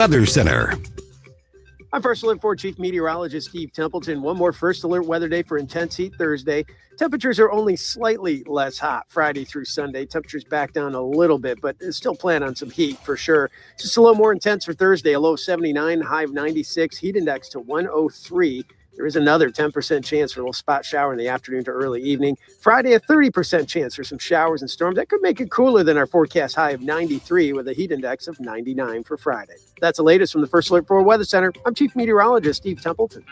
Weather Center. I'm First Alert 4 Chief Meteorologist Steve Templeton. One more First Alert weather day for intense heat Thursday. Temperatures are only slightly less hot Friday through Sunday. Temperatures back down a little bit, but still plan on some heat for sure. Just a little more intense for Thursday, a low of 79, high of 96, heat index to 103. There is another 10% chance for a little spot shower in the afternoon to early evening. Friday, a 30% chance for some showers and storms. That could make it cooler than our forecast high of 93 with a heat index of 99 for Friday. That's the latest from the First Alert 4 Weather Center. I'm Chief Meteorologist Steve Templeton.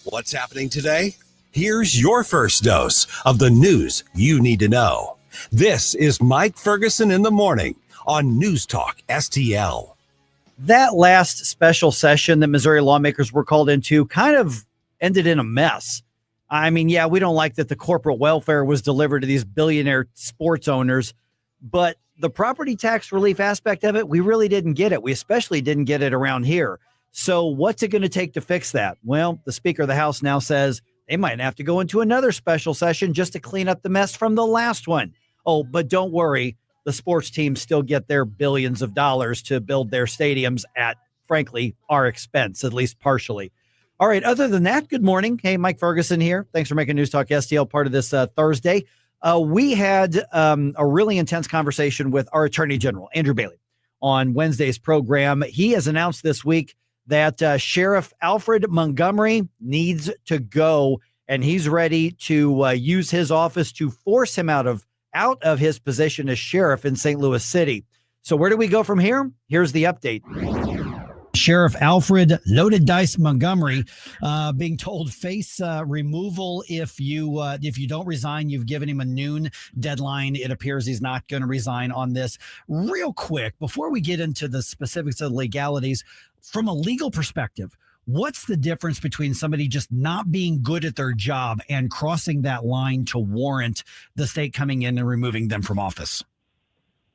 What's happening today? Here's your first dose of the news you need to know. This is Mike Ferguson in the morning on NewsTalkSTL. That last special session that Missouri lawmakers were called into kind of ended in a mess. I mean, yeah, we don't like that the corporate welfare was delivered to these billionaire sports owners, but the property tax relief aspect of it, we really didn't get it. We especially didn't get it around here. So what's it going to take to fix that? Well, the Speaker of the House now says they might have to go into another special session just to clean up the mess from the last one. Oh, but don't worry. The sports teams still get their billions of dollars to build their stadiums at, frankly, our expense, at least partially. All right. Other than that, good morning. Hey, Mike Ferguson here. Thanks for making News Talk STL part of this Thursday. We had a really intense conversation with our Attorney General, Andrew Bailey, on Wednesday's program. He has announced this week that Sheriff Alfred Montgomery needs to go, and he's ready to use his office to force him out of his position as sheriff in St. Louis City. So where do we go from here? Here's the update. Sheriff Alfred Loaded Dice Montgomery being told face removal if you don't resign. You've given him a noon deadline. It appears he's not going to resign on this. Real quick, before we get into the specifics of the legalities, from a legal perspective, what's the difference between somebody just not being good at their job and crossing that line to warrant the state coming in and removing them from office?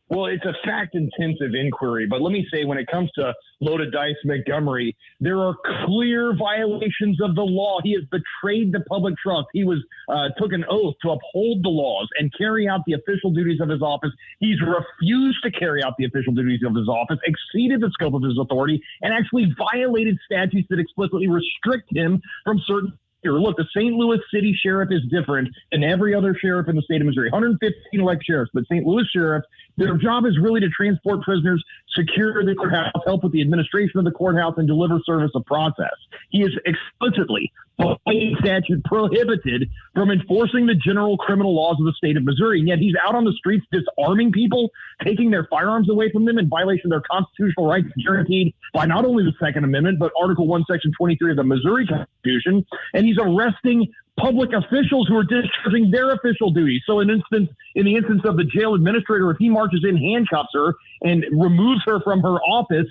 Well, it's a fact-intensive inquiry, but let me say when it comes to Loaded Dice Montgomery, there are clear violations of the law. He has betrayed the public trust. He took an oath to uphold the laws and carry out the official duties of his office. He's refused to carry out the official duties of his office, exceeded the scope of his authority, and actually violated statutes that explicitly restrict him from certain. Look, the St. Louis City Sheriff is different than every other sheriff in the state of Missouri. 115 elected sheriffs, but St. Louis Sheriff, their job is really to transport prisoners, secure the courthouse, help with the administration of the courthouse, and deliver service of process. He is explicitly, by statute, prohibited from enforcing the general criminal laws of the state of Missouri. And yet he's out on the streets disarming people, taking their firearms away from them in violation of their constitutional rights guaranteed by not only the Second Amendment, but Article 1, Section 23 of the Missouri Constitution. And he's arresting public officials who are discharging their official duties. So in the instance of the jail administrator, if he marches in, handcuffs her, and removes her from her office,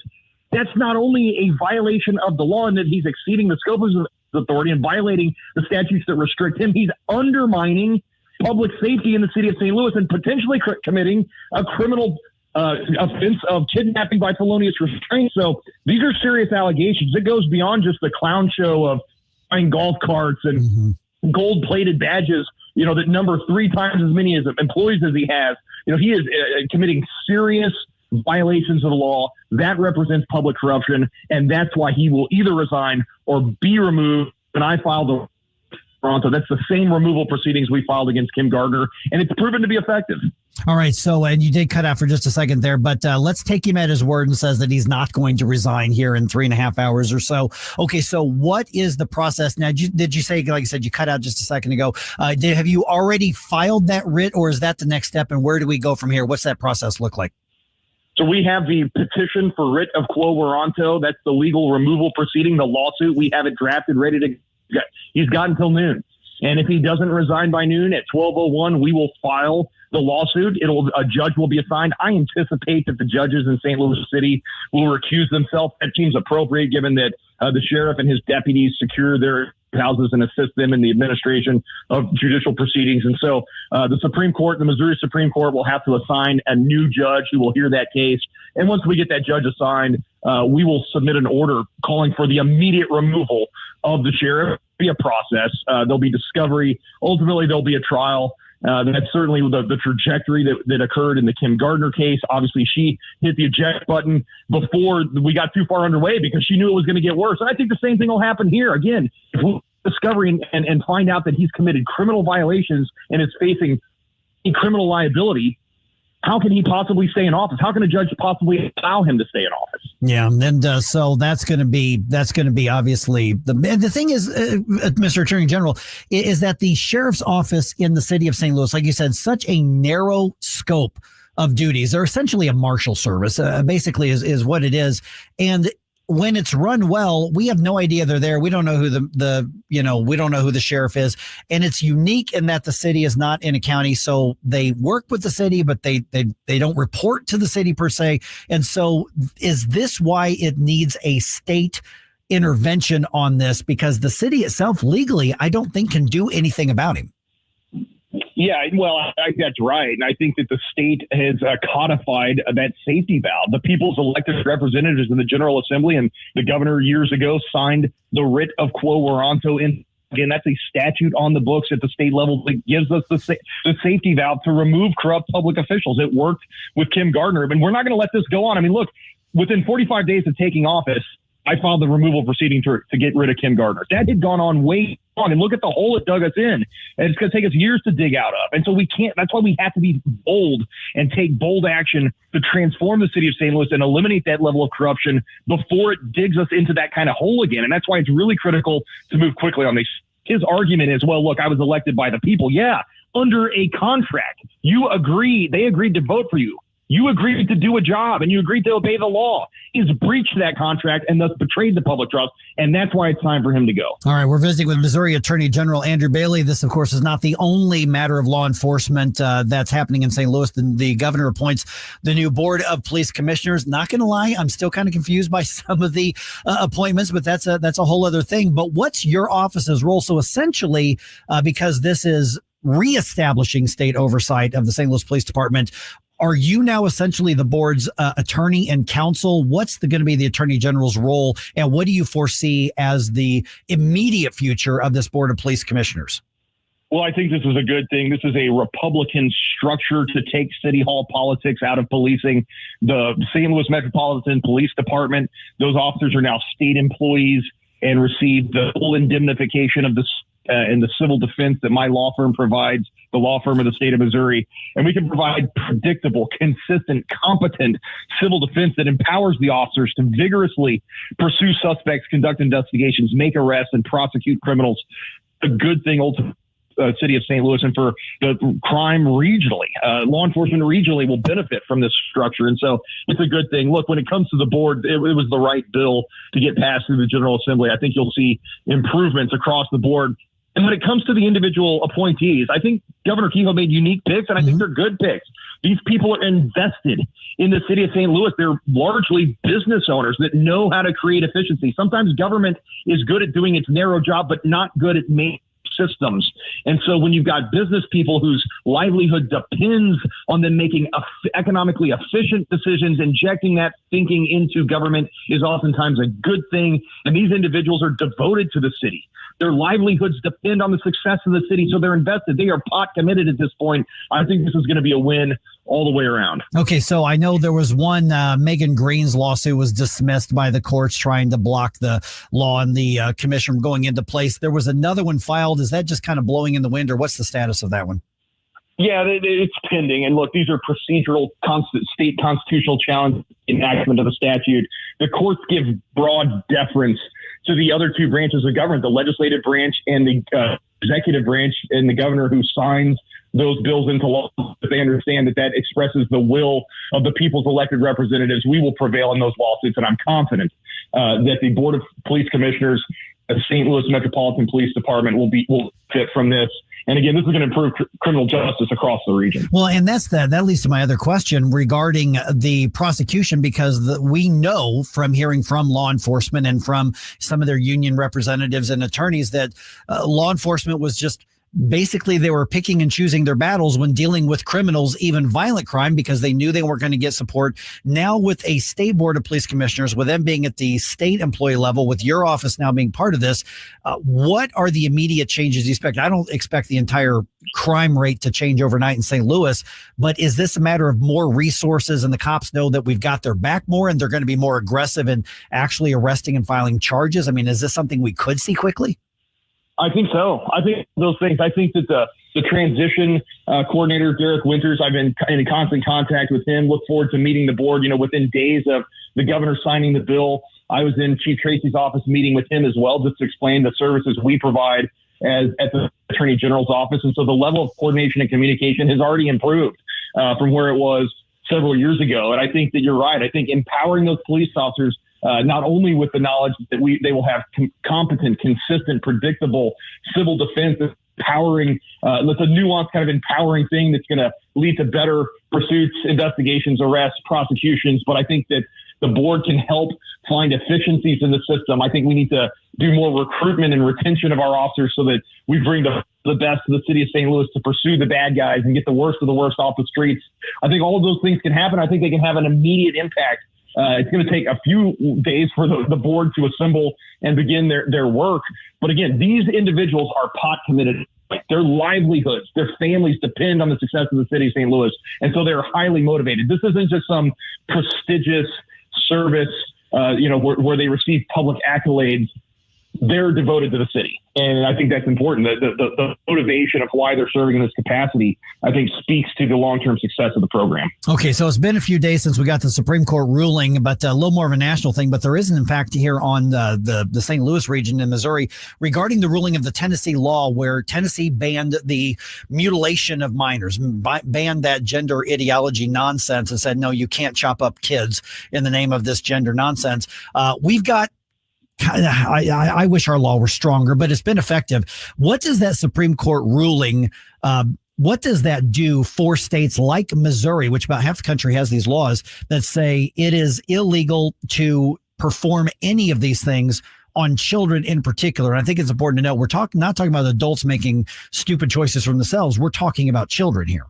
that's not only a violation of the law in that he's exceeding the scope of his authority and violating the statutes that restrict him, he's undermining public safety in the city of St. Louis and potentially committing a criminal offense of kidnapping by felonious restraint. So these are serious allegations. It goes beyond just the clown show of buying golf carts and gold-plated badges, that number 3 times as many as employees as he has. He is committing serious violations of the law. That represents public corruption, and that's why he will either resign or be removed. And I filed the Toronto. That's the same removal proceedings we filed against Kim Gardner, and it's proven to be effective. All right. So, and you did cut out for just a second there, but let's take him at his word and says that he's not going to resign here in 3.5 hours or so. Okay. So what is the process now? Did you say, like I said, you cut out just a second ago, have you already filed that writ, or is that the next step? And where do we go from here? What's that process look like? So we have the petition for writ of quo warranto. That's the legal removal proceeding, the lawsuit. We have it drafted, ready to go. He's got until noon. And if he doesn't resign by noon at 12:01, we will file the lawsuit. A judge will be assigned. I anticipate that the judges in St. Louis City will recuse themselves. That seems appropriate given that the sheriff and his deputies secure their houses and assist them in the administration of judicial proceedings. And so the Supreme Court, the Missouri Supreme Court, will have to assign a new judge who will hear that case. And once we get that judge assigned, we will submit an order calling for the immediate removal of the sheriff. Be a process. There'll be discovery. Ultimately, there'll be a trial. That's certainly the trajectory that occurred in the Kim Gardner case. Obviously, she hit the eject button before we got too far underway because she knew it was going to get worse. And I think the same thing will happen here. Again, if we discover and find out that he's committed criminal violations and is facing criminal liability, how can he possibly stay in office? How can a judge possibly allow him to stay in office? Yeah, and so that's going to be obviously the thing is, Mr. Attorney General, is that the sheriff's office in the city of St. Louis, like you said, such a narrow scope of duties. They're essentially a marshal service, basically is what it is, and when it's run well, we have no idea they're there. We don't know who we don't know who the sheriff is. And it's unique in that the city is not in a county. So they work with the city, but they don't report to the city per se. And so is this why it needs a state intervention on this? Because the city itself legally, I don't think can do anything about him. Yeah, well, I think that's right. And I think that the state has codified that safety valve. The people's elected representatives in the General Assembly and the governor years ago signed the writ of quo warranto. Again, that's a statute on the books at the state level that gives us the safety valve to remove corrupt public officials. It worked with Kim Gardner, and we're not going to let this go on. I mean, look, within 45 days of taking office, I filed the removal proceeding to get rid of Kim Gardner. That had gone on way long, and look at the hole it dug us in. And it's going to take us years to dig out of. And so we can't, that's why we have to be bold and take bold action to transform the city of St. Louis and eliminate that level of corruption before it digs us into that kind of hole again. And that's why it's really critical to move quickly on this. His argument is, well, look, I was elected by the people. Yeah, under a contract. You agree, they agreed to vote for you. You agreed to do a job and you agreed to obey the law. He's breached that contract and thus betrayed the public trust. And that's why it's time for him to go. All right. We're visiting with Missouri Attorney General Andrew Bailey. This, of course, is not the only matter of law enforcement that's happening in St. Louis. The governor appoints the new board of police commissioners. Not going to lie, I'm still kind of confused by some of the appointments, but that's a whole other thing. But what's your office's role? So essentially, because this is reestablishing state oversight of the St. Louis Police Department, are you now essentially the board's attorney and counsel? What's going to be the attorney general's role? And what do you foresee as the immediate future of this board of police commissioners? Well, I think this is a good thing. This is a Republican structure to take city hall politics out of policing. The St. Louis Metropolitan Police Department, those officers are now state employees and receive the full indemnification of the and the civil defense that my law firm provides, the law firm of the state of Missouri. And we can provide predictable, consistent, competent civil defense that empowers the officers to vigorously pursue suspects, conduct investigations, make arrests, and prosecute criminals. A good thing ultimately. City of St. Louis and for the crime regionally. Law enforcement regionally will benefit from this structure. And so it's a good thing. Look, when it comes to the board, it was the right bill to get passed through the General Assembly. I think you'll see improvements across the board. And when it comes to the individual appointees, I think Governor Kehoe made unique picks, and I think they're good picks. These people are invested in the city of St. Louis. They're largely business owners that know how to create efficiency. Sometimes government is good at doing its narrow job, but not good at making systems. And so when you've got business people whose livelihood depends on them making economically efficient decisions, injecting that thinking into government is oftentimes a good thing. And these individuals are devoted to the city. Their livelihoods depend on the success of the city, so they're invested. They are pot committed at this point. I think this is going to be a win all the way around. Okay, so I know there was one Megan Green's lawsuit was dismissed by the courts trying to block the law and the commission from going into place. There was another one filed. Is that just kind of blowing in the wind, or what's the status of that one? Yeah, it's pending. And look, these are procedural state constitutional challenge enactment of the statute. The courts give broad deference to the other two branches of government, the legislative branch and the executive branch, and the governor who signs those bills into law. They understand that expresses the will of the people's elected representatives. We will prevail in those lawsuits, and I'm confident that the Board of Police Commissioners, the St. Louis Metropolitan Police Department will fit from this. And again, this is going to improve criminal justice across the region. Well, and that leads to my other question regarding the prosecution, because we know from hearing from law enforcement and from some of their union representatives and attorneys that law enforcement was just basically they were picking and choosing their battles when dealing with criminals, even violent crime, because they knew they weren't going to get support. Now with a state board of police commissioners, with them being at the state employee level, with your office now being part of this, what are the immediate changes you expect? I don't expect the entire crime rate to change overnight in St. Louis, but is this a matter of more resources and the cops know that we've got their back more and they're going to be more aggressive in actually arresting and filing charges? I mean, is this something we could see quickly? I think so. I think those things. I think that the transition coordinator, Derek Winters, I've been in constant contact with him. Look forward to meeting the board, within days of the governor signing the bill. I was in Chief Tracy's office meeting with him as well, just to explain the services we provide at the Attorney General's office. And so the level of coordination and communication has already improved from where it was several years ago. And I think that you're right. I think empowering those police officers, not only with the knowledge that they will have competent, consistent, predictable civil defense, empowering, it's a nuanced kind of empowering thing that's going to lead to better pursuits, investigations, arrests, prosecutions. But I think that the board can help find efficiencies in the system. I think we need to do more recruitment and retention of our officers so that we bring the best to the city of St. Louis to pursue the bad guys and get the worst of the worst off the streets. I think all of those things can happen. I think they can have an immediate impact. It's going to take a few days for the board to assemble and begin their work. But again, these individuals are pot committed. Their livelihoods, their families depend on the success of the city of St. Louis. And so they're highly motivated. This isn't just some prestigious service, where they receive public accolades. They're devoted to the city. And I think that's important. The motivation of why they're serving in this capacity, I think, speaks to the long-term success of the program. Okay, so it's been a few days since we got the Supreme Court ruling, but a little more of a national thing. But there is an impact here on the St. Louis region in Missouri regarding the ruling of the Tennessee law, where Tennessee banned the mutilation of minors, banned that gender ideology nonsense and said, no, you can't chop up kids in the name of this gender nonsense. We've got I wish our law were stronger, but it's been effective. What does that Supreme Court ruling, what does that do for states like Missouri, which about half the country has these laws that say it is illegal to perform any of these things on children in particular? And I think it's important to know we're not talking about adults making stupid choices from themselves. We're talking about children here.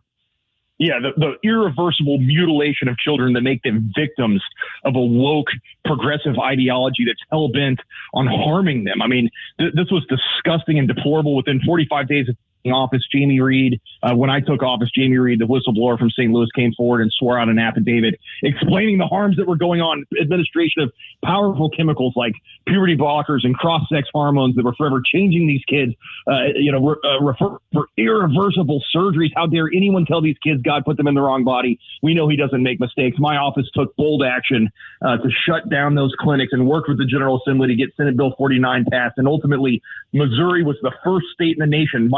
Yeah, the irreversible mutilation of children that make them victims of a woke, progressive ideology that's hell-bent on harming them. I mean, this was disgusting and deplorable. Within 45 days of office, Jamie Reed, when I took office, Jamie Reed, the whistleblower from St. Louis, came forward and swore out an affidavit explaining the harms that were going on, administration of powerful chemicals like puberty blockers and cross-sex hormones that were forever changing these kids, refer for irreversible surgeries. How dare anyone tell these kids God put them in the wrong body? We know he doesn't make mistakes. My office took bold action to shut down those clinics and worked with the General Assembly to get Senate Bill 49 passed. And ultimately, Missouri was the first state in the nation.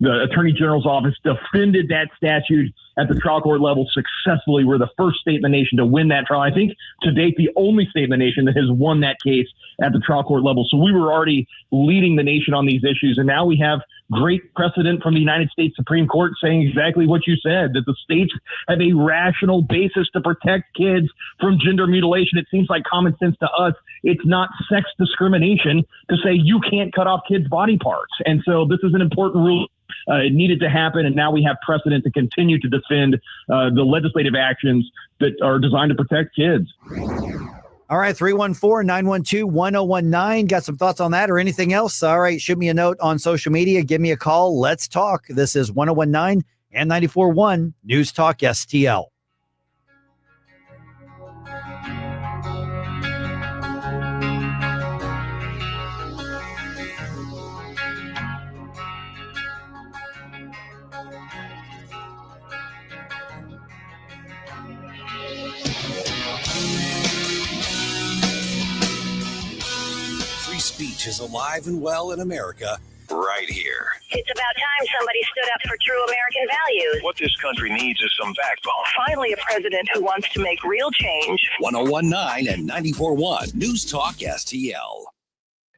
The Attorney General's office defended that statute at the trial court level successfully. We're the first state in the nation to win that trial. I think to date, the only state in the nation that has won that case at the trial court level. So we were already leading the nation on these issues. And now we have great precedent from the United States Supreme Court saying exactly what you said, that the states have a rational basis to protect kids from gender mutilation. It seems like common sense to us. It's not sex discrimination to say you can't cut off kids' body parts. And so this is an important rule. It needed to happen, and now we have precedent to continue to defend the legislative actions that are designed to protect kids. All right, 314-912-1019. Got some thoughts on that or anything else? All right, shoot me a note on social media. Give me a call. Let's talk. This is 1019 and 94.1 News Talk STL. Speech is alive and well in America right here. It's about time somebody stood up for true American values. What this country needs is some backbone. Finally, a president who wants to make real change. 1019 and 94.1 News Talk STL.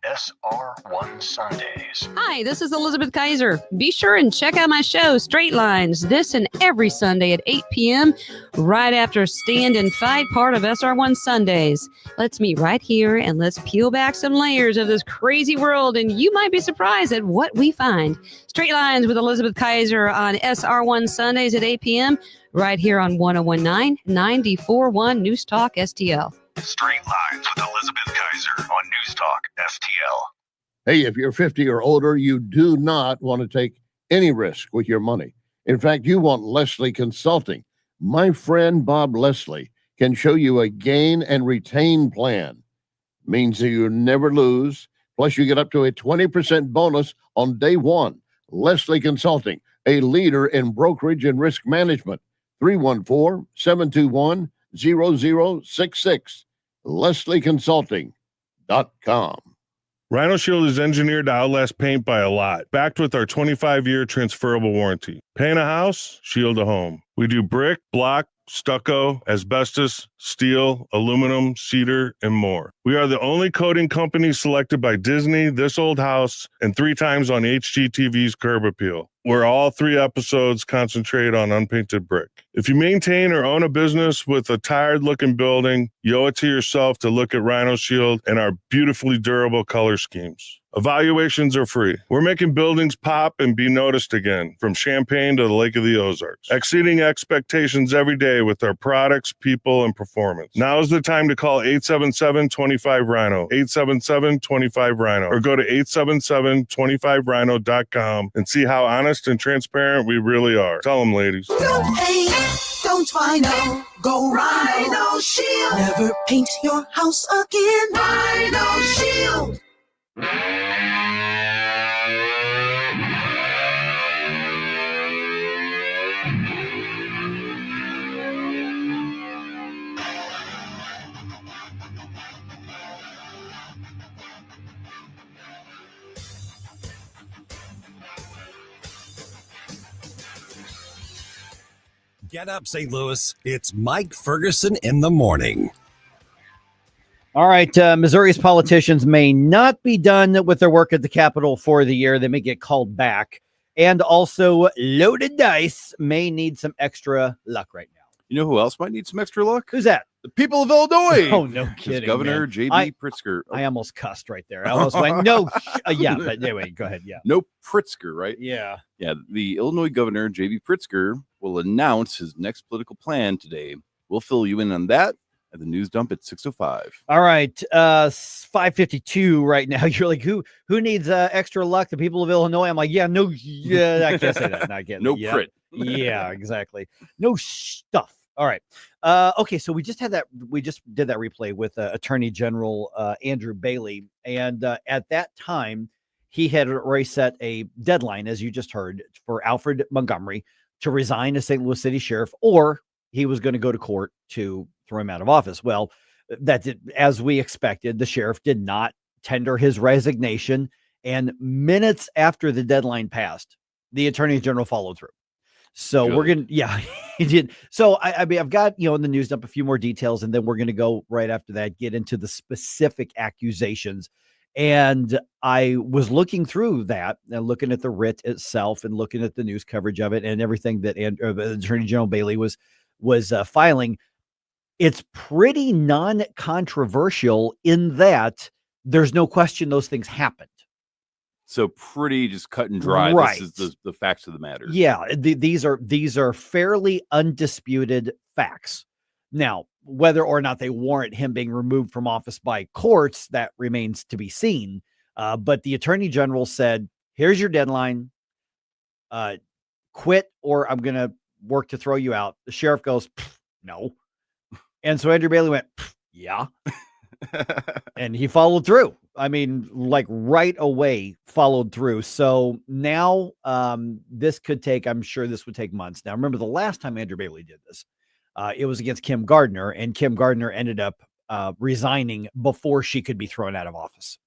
SR1 Sundays. Hi, this is Elizabeth Kaiser. Be sure and check out my show, Straight Lines, this and every Sunday at 8 p.m., right after Stand and Fight, part of SR1 Sundays. Let's meet right here and let's peel back some layers of this crazy world, and you might be surprised at what we find. Straight Lines with Elizabeth Kaiser on SR1 Sundays at 8 p.m., right here on 1019 94.1 News Talk STL. Straight Lines with Elizabeth Kaiser on News Talk STL. Hey, if you're 50 or older, you do not want to take any risk with your money. In fact, you want Leslie Consulting. My friend Bob Leslie can show you a gain and retain plan. Means that you never lose. Plus, you get up to a 20% bonus on day one. Leslie Consulting, a leader in brokerage and risk management. 314-721-0066. LeslieConsulting.com. Rhino Shield is engineered to outlast paint by a lot, backed with our 25-year transferable warranty. Paint a house, shield a home. We do brick, block, stucco, asbestos, steel, aluminum, cedar, and more. We are the only coating company selected by Disney, This Old House, and 3 times on HGTV's Curb Appeal, where all 3 episodes concentrate on unpainted brick. If you maintain or own a business with a tired-looking building, you owe it to yourself to look at Rhino Shield and our beautifully durable color schemes. Evaluations are free. We're making buildings pop and be noticed again, from Champaign to the Lake of the Ozarks, exceeding expectations every day with our products, people, and performance. Now is the time to call 877-25-RHINO, 877-25-RHINO, or go to 877-25rhino.com and see how honest and transparent we really are. Tell them, ladies. Don't paint, don't Rhino, go Rhino Shield. Never paint your house again. Rhino Shield. Get up, St. Louis. It's Mike Ferguson in the morning. All right. Missouri's politicians may not be done with their work at the Capitol for the year. They may get called back. And also, loaded dice may need some extra luck right now. You know who else might need some extra luck? Who's that? The people of Illinois. Oh, no kidding. Governor J.B. Pritzker. I almost cussed right there. I almost went, no. Yeah, but anyway, go ahead. Yeah. No Pritzker, right? Yeah. Yeah. The Illinois governor, J.B. Pritzker, will announce his next political plan today. We'll fill you in on that at the news dump at 6:05. All right. 5:52 right now. You're like, who needs extra luck? The people of Illinois. I'm like, yeah, no, yeah, I can't say that. Not getting No it. Prit. Yeah, exactly. No stuff. All right. Okay. So we just did that replay with Attorney General Andrew Bailey. And at that time, he had already set a deadline, as you just heard, for Alfred Montgomery to resign as St. Louis City Sheriff, or he was going to go to court to throw him out of office. Well, as we expected, the sheriff did not tender his resignation. And minutes after the deadline passed, the Attorney General followed through. So we're going to, yeah, he did. So I mean, I've got, in the news dump a few more details, and then we're going to go right after that, get into the specific accusations. And I was looking through that and looking at the writ itself and looking at the news coverage of it and everything that Attorney General Bailey was filing. It's pretty non-controversial in that there's no question those things happened. So pretty just cut and dry. Right. This is the facts of the matter. Yeah, these are fairly undisputed facts. Now, whether or not they warrant him being removed from office by courts, that remains to be seen. But the Attorney General said, here's your deadline. Quit or I'm going to work to throw you out. The sheriff goes, no. And so Andrew Bailey went, yeah. And he followed through. I mean, like right away followed through. So now this could take, I'm sure this would take months. Now, remember the last time Andrew Bailey did this, it was against Kim Gardner, and Kim Gardner ended up resigning before she could be thrown out of office.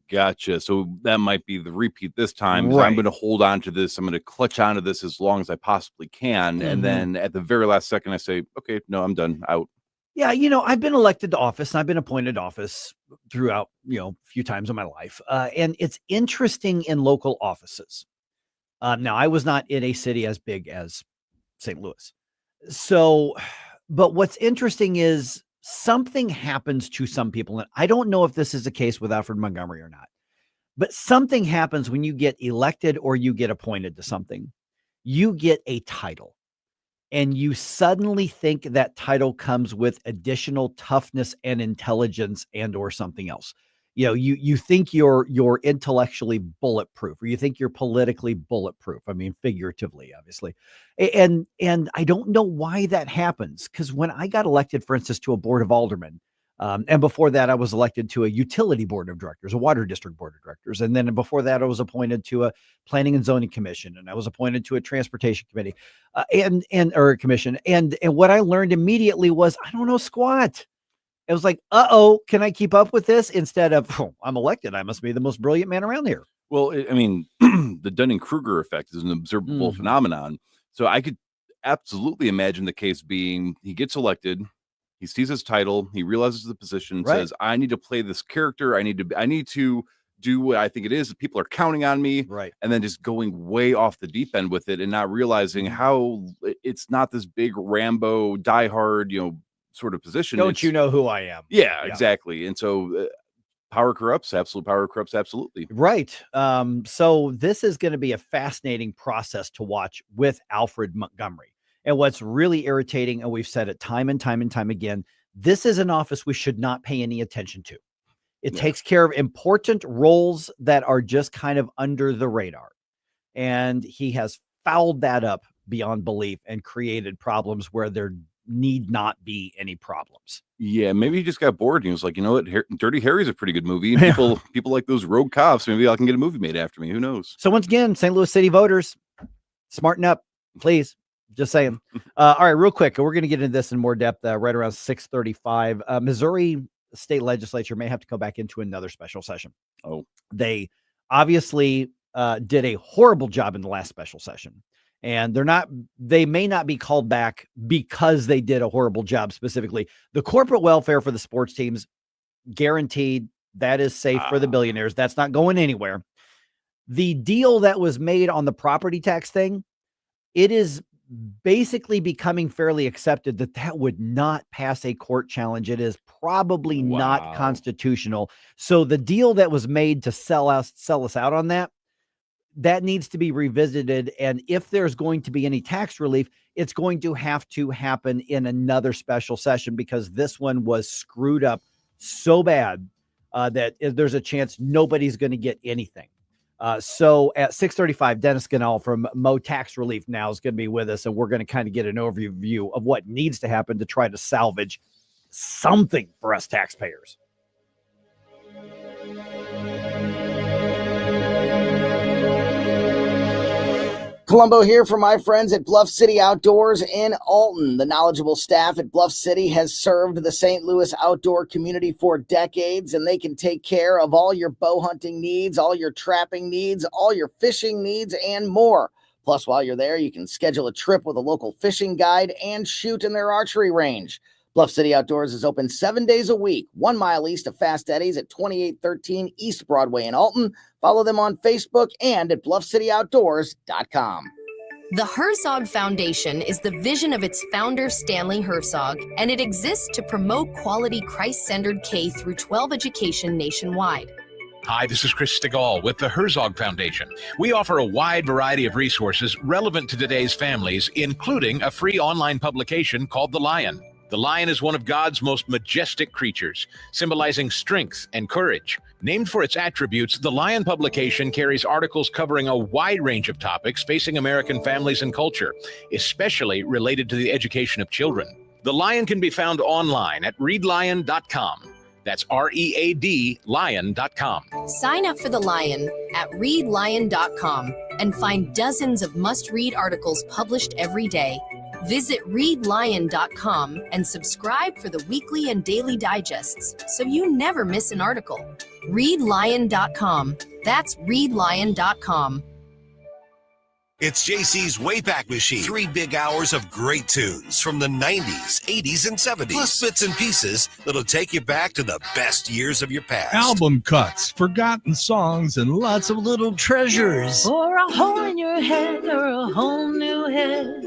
Gotcha. So that might be the repeat this time. Right. I'm going to hold on to this. I'm going to clutch onto this as long as I possibly can. And then at the very last second, I say, okay, no, I'm done. Out. Yeah, I've been elected to office and I've been appointed to office throughout, a few times in my life. And it's interesting in local offices. Now, I was not in a city as big as St. Louis. So, but what's interesting is something happens to some people. And I don't know if this is the case with Alfred Montgomery or not, but something happens when you get elected or you get appointed to something. You get a title. And you suddenly think that title comes with additional toughness and intelligence and or something else. You think you're intellectually bulletproof, or you think you're politically bulletproof. I mean, figuratively, obviously. And I don't know why that happens. Because when I got elected, for instance, to a board of aldermen, and before that, I was elected to a utility board of directors, a water district board of directors. And then before that, I was appointed to a planning and zoning commission, and I was appointed to a transportation committee or a commission. And what I learned immediately was, I don't know squat. It was like, can I keep up with this? Instead of, I'm elected, I must be the most brilliant man around here. Well, the Dunning-Kruger effect is an observable phenomenon. So I could absolutely imagine the case being, he gets elected, he sees his title, he realizes the position, says, I need to play this character. I need to do what I think it is. People are counting on me. Right. And then just going way off the deep end with it and not realizing how it's not this big Rambo diehard, sort of position. Don't you know who I am? Yeah, exactly. And so power corrupts, absolutely. Right. So this is going to be a fascinating process to watch with Alfred Montgomery. And what's really irritating, and we've said it time and time and time again, this is an office we should not pay any attention to. It takes care of important roles that are just kind of under the radar. And he has fouled that up beyond belief and created problems where there need not be any problems. Yeah, maybe he just got bored and he was like, you know what, Dirty Harry's a pretty good movie. People like those rogue cops. Maybe I can get a movie made after me. Who knows? So once again, St. Louis City voters, smarten up, please. Just saying. All right, real quick. We're going to get into this in more depth right around 6:35. Missouri State Legislature may have to go back into another special session. Oh, they obviously did a horrible job in the last special session. And they may not be called back because they did a horrible job specifically. The corporate welfare for the sports teams, guaranteed, that is safe for the billionaires. That's not going anywhere. The deal that was made on the property tax thing, it is basically becoming fairly accepted that would not pass a court challenge. It is probably not constitutional. So the deal that was made to sell us out on that needs to be revisited. And if there's going to be any tax relief, it's going to have to happen in another special session, because this one was screwed up so bad that there's a chance nobody's going to get anything. So at 6:35, Dennis Ganahl from Mo Tax Relief now is going to be with us, and we're going to kind of get an overview of what needs to happen to try to salvage something for us taxpayers. Columbo here for my friends at Bluff City Outdoors in Alton. The knowledgeable staff at Bluff City has served the St. Louis outdoor community for decades, and they can take care of all your bow hunting needs, all your trapping needs, all your fishing needs, and more. Plus, while you're there, you can schedule a trip with a local fishing guide and shoot in their archery range. Bluff City Outdoors is open 7 days a week, 1 mile east of Fast Eddie's at 2813 East Broadway in Alton. Follow them on Facebook and at bluffcityoutdoors.com. The Herzog Foundation is the vision of its founder, Stanley Herzog, and it exists to promote quality Christ-centered K-12 education nationwide. Hi, this is Chris Stegall with the Herzog Foundation. We offer a wide variety of resources relevant to today's families, including a free online publication called The Lion. The lion is one of God's most majestic creatures, symbolizing strength and courage. Named for its attributes, the Lion publication carries articles covering a wide range of topics facing American families and culture, especially related to the education of children. The Lion can be found online at readlion.com. That's READ lion.com. Sign up for The Lion at readlion.com and find dozens of must-read articles published every day. Visit readlion.com and subscribe for the weekly and daily digests so you never miss an article. Readlion.com. That's readlion.com. It's JC's Wayback Machine. 3 big hours of great tunes from the 90s, 80s, and 70s. Plus bits and pieces that'll take you back to the best years of your past. Album cuts, forgotten songs, and lots of little treasures. For a hole in your head or a whole new head.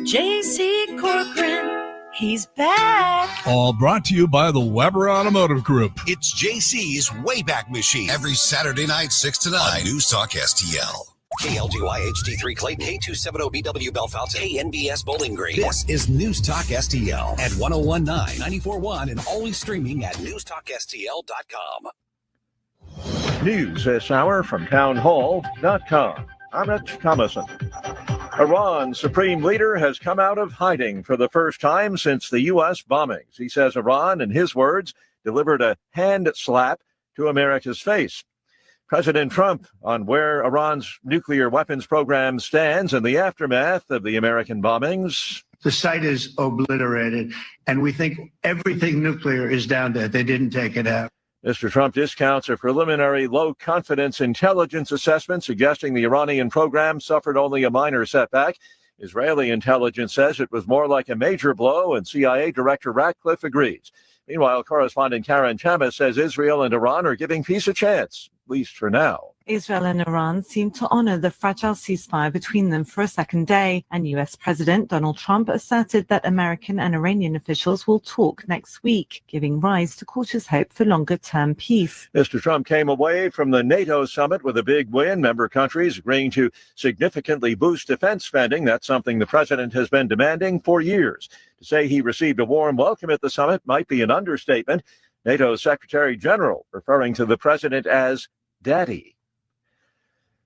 JC Corcoran, he's back. All brought to you by the Weber Automotive Group. It's JC's Wayback Machine. Every Saturday night, 6 to 9. On News Talk STL. KLGY HD3 Clayton, K270BW Bellefonte, KNBS Bowling Green. This is News Talk STL at 1019, 94.1, and always streaming at newstalkstl.com. News this hour from townhall.com. I'm Rich Thomason. Iran's supreme leader has come out of hiding for the first time since the U.S. bombings. He says Iran, in his words, delivered a hand slap to America's face. President Trump on where Iran's nuclear weapons program stands in the aftermath of the American bombings. The site is obliterated, and we think everything nuclear is down there. They didn't take it out. Mr. Trump discounts a preliminary low-confidence intelligence assessment suggesting the Iranian program suffered only a minor setback. Israeli intelligence says it was more like a major blow, and CIA Director Ratcliffe agrees. Meanwhile, correspondent Karen Chamis says Israel and Iran are giving peace a chance, at least for now. Israel and Iran seem to honor the fragile ceasefire between them for a second day, and U.S. President Donald Trump asserted that American and Iranian officials will talk next week, giving rise to cautious hope for longer-term peace. Mr. Trump came away from the NATO summit with a big win, member countries agreeing to significantly boost defense spending. That's something the president has been demanding for years. To say he received a warm welcome at the summit might be an understatement. NATO Secretary General referring to the president as Daddy.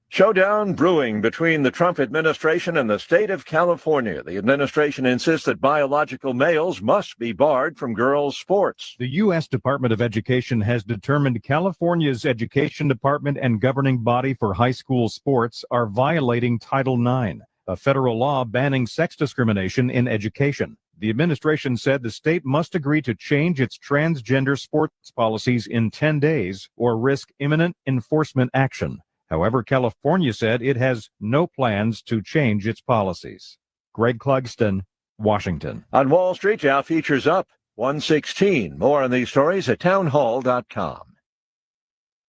Showdown brewing between the Trump administration and the state of California. The administration insists that biological males must be barred from girls' sports. The U.S. Department of Education has determined California's Education Department and governing body for high school sports are violating Title IX, a federal law banning sex discrimination in education. The administration said the state must agree to change its transgender sports policies in 10 days or risk imminent enforcement action. However, California said it has no plans to change its policies. Greg Clugston, Washington. On Wall Street, Dow futures up 116. More on these stories at townhall.com.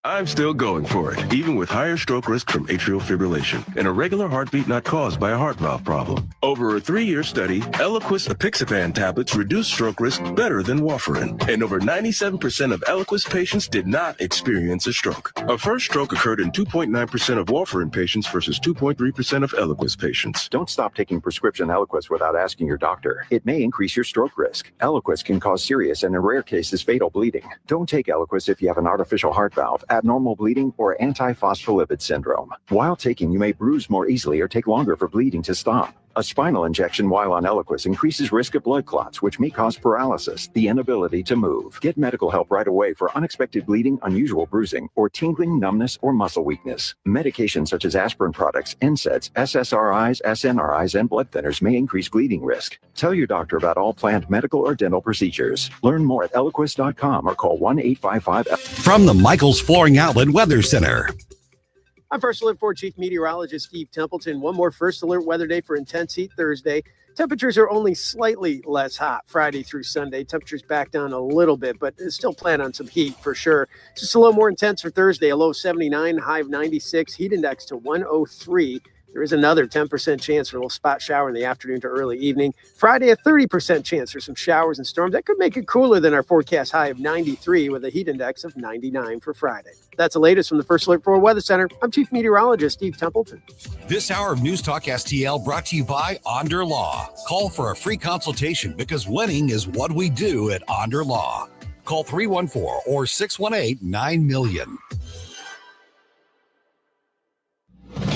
I'm still going for it, even with higher stroke risk from atrial fibrillation and a regular heartbeat not caused by a heart valve problem. Over a 3-year study, Eliquis apixaban tablets reduced stroke risk better than warfarin, and over 97% of Eliquis patients did not experience a stroke. A first stroke occurred in 2.9% of warfarin patients versus 2.3% of Eliquis patients. Don't stop taking prescription Eliquis without asking your doctor. It may increase your stroke risk. Eliquis can cause serious and in rare cases fatal bleeding. Don't take Eliquis if you have an artificial heart valve, abnormal bleeding, or antiphospholipid syndrome. While taking, you may bruise more easily or take longer for bleeding to stop. A spinal injection while on Eliquis increases risk of blood clots, which may cause paralysis, the inability to move. Get medical help right away for unexpected bleeding, unusual bruising, or tingling, numbness, or muscle weakness. Medications such as aspirin products, NSAIDs, SSRIs, SNRIs, and blood thinners may increase bleeding risk. Tell your doctor about all planned medical or dental procedures. Learn more at Eliquis.com or call 1-855. From the Michaels Flooring Outlet Weather Center. I'm First Alert 4 Chief Meteorologist Steve Templeton. One more First Alert weather day for intense heat Thursday. Temperatures are only slightly less hot Friday through Sunday. Temperatures back down a little bit, but still plan on some heat for sure. Just a little more intense for Thursday. A low 79, high of 96, heat index to 103. There is another 10% chance for a little spot shower in the afternoon to early evening. Friday, a 30% chance for some showers and storms. That could make it cooler than our forecast high of 93 with a heat index of 99 for Friday. That's the latest from the First Alert 4 Weather Center. I'm Chief Meteorologist Steve Templeton. This hour of News Talk STL brought to you by Onder Law. Call for a free consultation because winning is what we do at Onder Law. Call 314 or 618-9000000.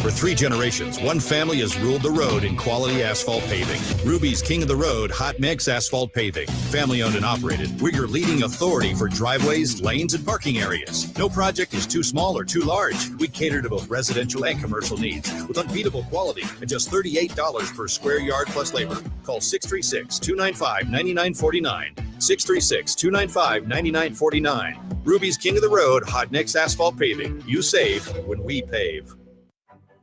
For 3 generations, one family has ruled the road in quality asphalt paving. Ruby's King of the Road Hot Mix Asphalt Paving. Family owned and operated. We're your leading authority for driveways, lanes, and parking areas. No project is too small or too large. We cater to both residential and commercial needs with unbeatable quality at just $38 per square yard plus labor. Call 636-295-9949. 636-295-9949. Ruby's King of the Road Hot Mix Asphalt Paving. You save when we pave.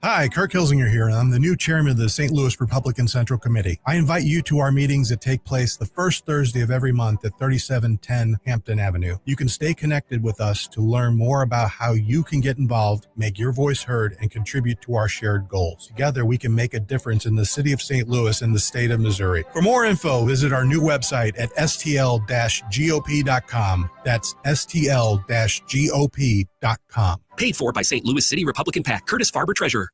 Hi, Kirk Hilsinger here, and I'm the new chairman of the St. Louis Republican Central Committee. I invite you to our meetings that take place the first Thursday of every month at 3710 Hampton Avenue. You can stay connected with us to learn more about how you can get involved, make your voice heard, and contribute to our shared goals. Together, we can make a difference in the city of St. Louis and the state of Missouri. For more info, visit our new website at stl-gop.com. That's stl-gop.com. Paid for by St. Louis City Republican PAC. Curtis Farber, Treasurer.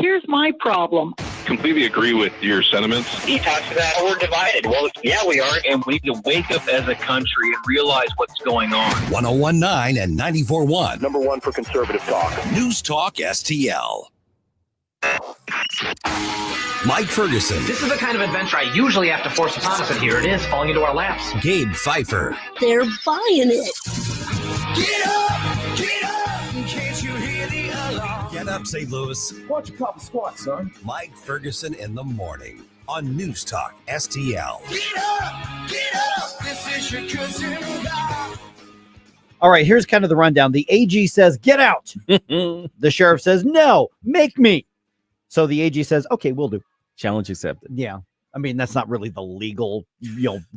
Here's my problem. Completely agree with your sentiments. He talks about we're divided. Well, yeah, we are. And we need to wake up as a country and realize what's going on. 1019 and 94.1. Number one for conservative talk. News Talk STL. Mike Ferguson. This is the kind of adventure I usually have to force upon us, and here it is, falling into our laps. Gabe Pfeiffer. They're buying it. Get up! Get up! In case you hear the alarm. Get up, St. Louis. Watch a couple squats, son. Mike Ferguson in the morning on News Talk STL. Get up! Get up! This is your cousin God. All right, here's kind of the rundown. The AG says, get out. The sheriff says, no, make me. So the AG says, okay, we'll do. Challenge accepted. Yeah. I mean, that's not really the legal,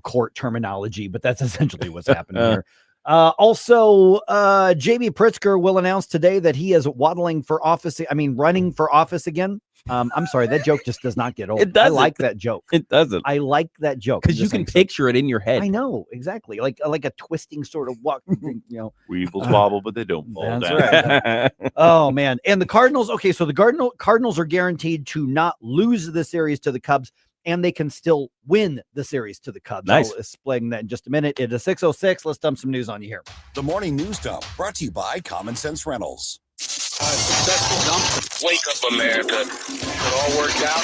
court terminology, but that's essentially what's happening here. Also, J.B. Pritzker will announce today that he is running for office again. I'm sorry, that joke just does not get old. It doesn't. I like that joke. It doesn't. I like that joke. Because you can picture it in your head. I know, exactly. Like a twisting sort of walk, Weebles wobble, but they don't fall That's down. right. Oh, man. And the Cardinals, okay, so the Cardinals are guaranteed to not lose the series to the Cubs, and they can still win the series to the Cubs. Nice. I'll explain that in just a minute. It is 6:06. Let's dump some news on you here. The Morning News Dump, brought to you by Common Sense Rentals. Successful dump. Wake up, America. It all worked out.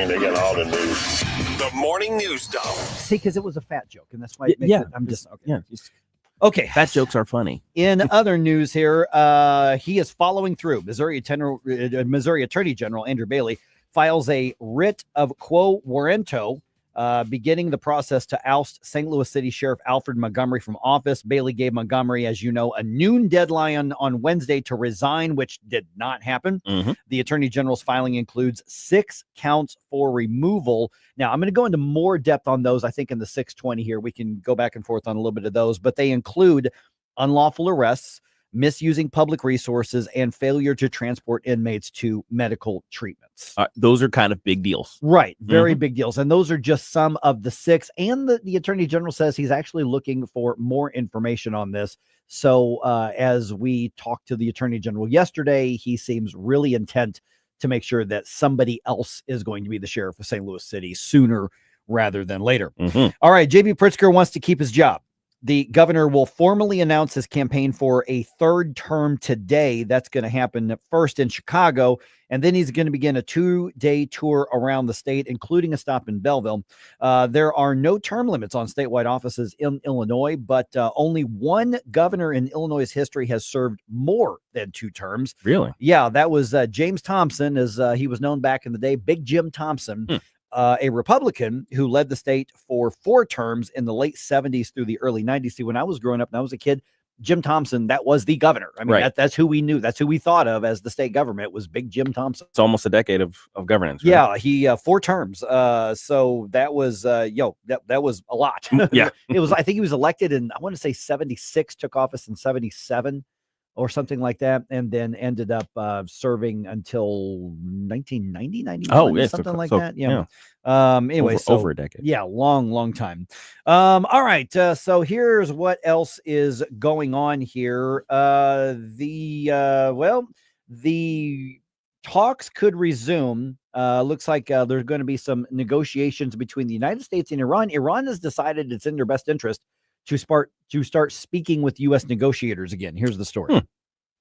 They got all the news. The Morning News Dump. See, because it was a fat joke, and that's why it makes it. I'm just okay. Yeah. Okay. Fat jokes are funny. In other news here, he is following through. Missouri Attorney General Andrew Bailey files a writ of quo warranto, beginning the process to oust St. Louis City Sheriff Alfred Montgomery from office. Bailey gave Montgomery, as you know, a noon deadline on Wednesday to resign, which did not happen. Mm-hmm. The Attorney General's filing includes 6 counts for removal. Now, I'm going to go into more depth on those, I think, in the 620 here. We can go back and forth on a little bit of those, but they include unlawful arrests, misusing public resources, and failure to transport inmates to medical treatments. Those are kind of big deals. Right. Very big deals. And those are just some of the 6. And the Attorney General says he's actually looking for more information on this. So as we talked to the Attorney General yesterday, he seems really intent to make sure that somebody else is going to be the sheriff of St. Louis City sooner rather than later. All right. J.B. Pritzker wants to keep his job. The governor will formally announce his campaign for a 3rd term today. That's going to happen first in Chicago, and then he's going to begin a 2-day tour around the state, including a stop in Belleville. There are no term limits on statewide offices in Illinois, but only one governor in Illinois' history has served more than 2 terms. Really? Yeah, that was James Thompson, as he was known back in the day, Big Jim Thompson. A Republican who led the state for 4 terms in the late 70s through the early 90s. See, when I was growing up and I was a kid, Jim Thompson, that was the governor. I mean, Right. that's who we knew. That's who we thought of as the state government, was Big Jim Thompson. It's almost a decade of governance. Right? Yeah, he 4 terms. So that was that was a lot. Yeah. It was. I think he was elected in, I want to say 76, took office in 77 or something like that, and then ended up serving until 1990, 91, Oh, yeah, something like so, that. Yeah. Anyway, over a decade. Yeah, long time. All right. So here's what else is going on here. The talks could resume. Looks like there's going to be some negotiations between the United States and Iran. Iran has decided it's in their best interest to start speaking with U.S. negotiators again. Here's the story.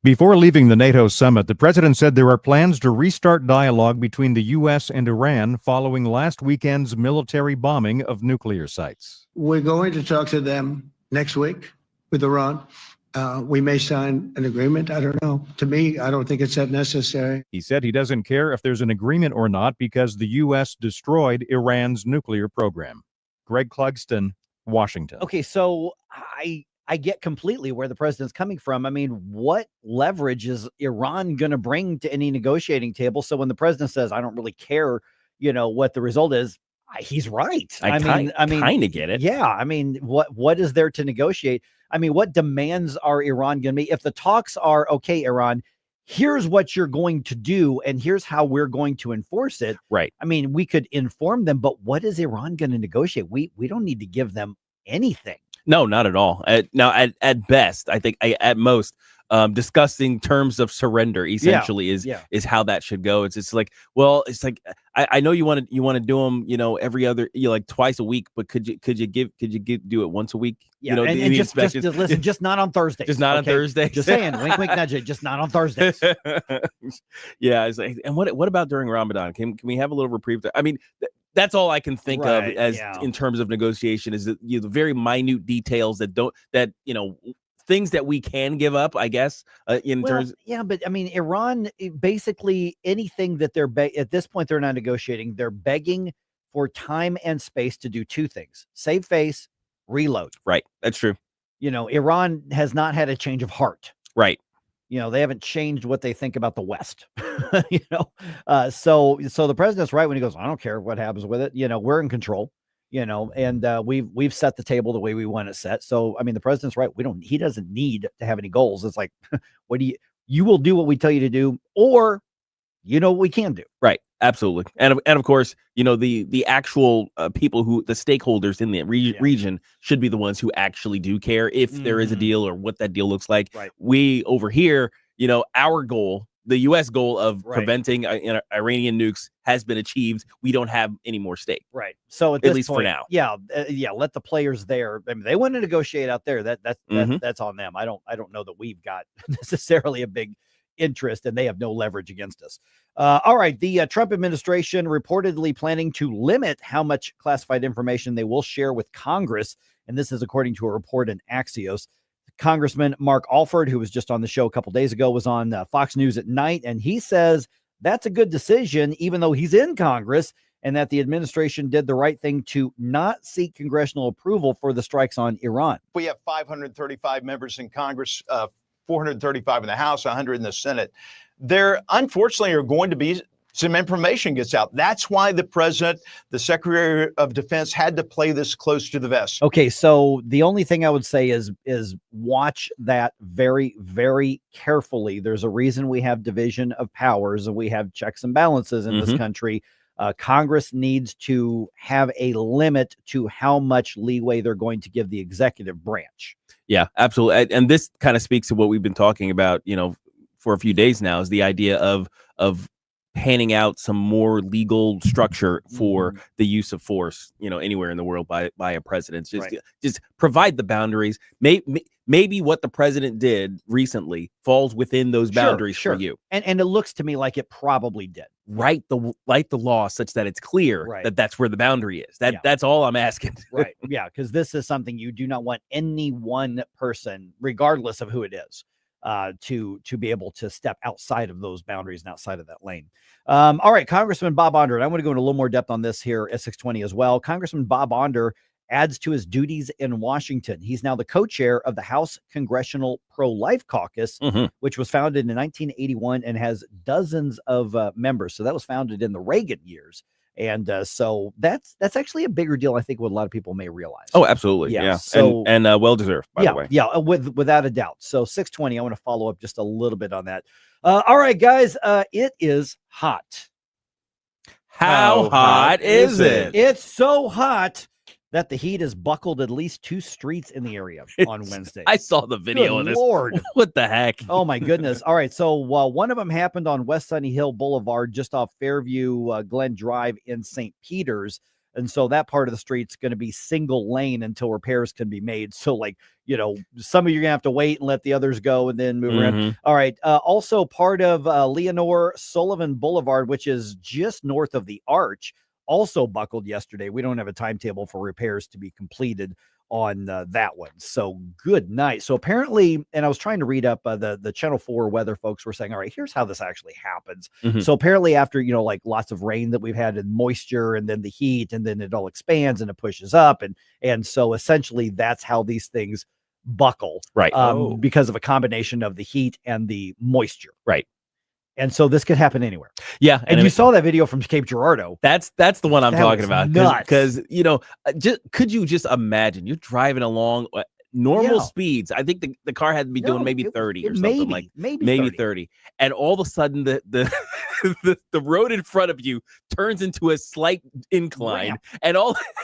Before leaving the NATO summit, the president said there are plans to restart dialogue between the U.S. and Iran following last weekend's military bombing of nuclear sites. We're going to talk to them next week with Iran. We may sign an agreement. I don't know. To me, I don't think it's that necessary. He said he doesn't care if there's an agreement or not because the U.S. destroyed Iran's nuclear program. Greg Clugston, Washington. Okay, so I get completely where the president's coming from. I mean, what leverage is Iran going to bring to any negotiating table? So when the president says, I don't really care, what the result is, he's right. I mean, kind of get it. Yeah. I mean, what is there to negotiate? I mean, what demands are Iran going to be? If the talks are, okay, Iran, here's what you're going to do, and here's how we're going to enforce it. Right. I mean, we could inform them, but what is Iran going to negotiate? We don't need to give them anything. No, not at all. At best, I think at most, discussing terms of surrender essentially is how that should go. It's like, well, it's like I know you want to do them, every other, like twice a week, but could you do it once a week? Yeah, and just listen, just not on Thursdays. Just not on Thursdays. Just saying, wink, wink, nudge it. Just not on Thursdays. Yeah, it's like, and what about during Ramadan? Can we have a little reprieve there? I mean. That's all I can think of as in terms of negotiation is that the very minute details that things that we can give up, I guess, terms. Yeah, but I mean, Iran, basically anything that they're at this point, they're not negotiating. They're begging for time and space to do two things: save face, reload. Right. That's true. Iran has not had a change of heart. Right. They haven't changed what they think about the West, so the president's right when he goes, I don't care what happens with it. We're in control, and we've set the table the way we want it set. So, I mean, the president's right. He doesn't need to have any goals. It's like, you will do what we tell you to do, or, what we can do. Right. Absolutely. And of course, the actual people the stakeholders in the region should be the ones who actually do care if there is a deal or what that deal looks like. Right. We over here, our goal, the U.S. goal of preventing Iranian nukes has been achieved. We don't have any more stake. Right. So at least point, for now. Yeah. Let the players there. I mean, they want to negotiate out there. That's on them. I don't know that we've got necessarily a big interest, and they have no leverage against us. All right. The Trump administration reportedly planning to limit how much classified information they will share with Congress. And this is according to a report in Axios. Congressman Mark Alford, who was just on the show a couple days ago, was on Fox News at Night. And he says that's a good decision, even though he's in Congress, and that the administration did the right thing to not seek congressional approval for the strikes on Iran. We have 535 members in Congress, 435 in the House, 100 in the Senate. There, unfortunately, are going to be some information gets out. That's why the president, the Secretary of Defense, had to play this close to the vest. Okay, so the only thing I would say is watch that very, very carefully. There's a reason we have division of powers and we have checks and balances in this country. Congress needs to have a limit to how much leeway they're going to give the executive branch. Yeah, absolutely. And this kind of speaks to what we've been talking about, for a few days now, is the idea of panning out some more legal structure for the use of force, anywhere in the world by a president. Just provide the boundaries. Maybe what the president did recently falls within those boundaries for you. And it looks to me like it probably did. Write the law such that it's clear that that's where the boundary is. That's all I'm asking. Right. Yeah. Because this is something you do not want any one person, regardless of who it is, to be able to step outside of those boundaries and outside of that lane. All right, Congressman Bob Onder, and I want to go into a little more depth on this here at 620 as well. Congressman Bob Onder adds to his duties in Washington. He's now the co-chair of the House Congressional Pro-Life Caucus, which was founded in 1981 and has dozens of members. So that was founded in the Reagan years. And so that's actually a bigger deal, I think, what a lot of people may realize. Oh, absolutely. Yeah. So, and well deserved, by the way. Yeah, without a doubt. So 620, I want to follow up just a little bit on that. All right, guys, it is hot. How hot is it? It's so hot that the heat has buckled at least 2 streets in the area on Wednesday. I saw the video of this. Lord. What the heck? Oh, my goodness. All right. So one of them happened on West Sunny Hill Boulevard, just off Fairview Glen Drive in St. Peters. And so that part of the street's going to be single lane until repairs can be made. So, some of you are going to have to wait and let the others go and then move around. All right. Also part of Leonore Sullivan Boulevard, which is just north of the Arch, also buckled yesterday. We don't have a timetable for repairs to be completed on that one. So good night. So apparently, and I was trying to read up the Channel 4 weather folks were saying, all right, here's how this actually happens. So apparently after, lots of rain that we've had and moisture and then the heat and then it all expands and it pushes up. And so essentially that's how these things buckle. Right. Because of a combination of the heat and the moisture. Right. And so this could happen anywhere. Yeah. And you saw that video from Cape Girardeau. That's the one I'm talking about. Nuts. Because, could you just imagine you're driving along normal speeds? I think the car had to be doing maybe 30 or something, maybe 30. And all of a sudden the road in front of you turns into a slight incline and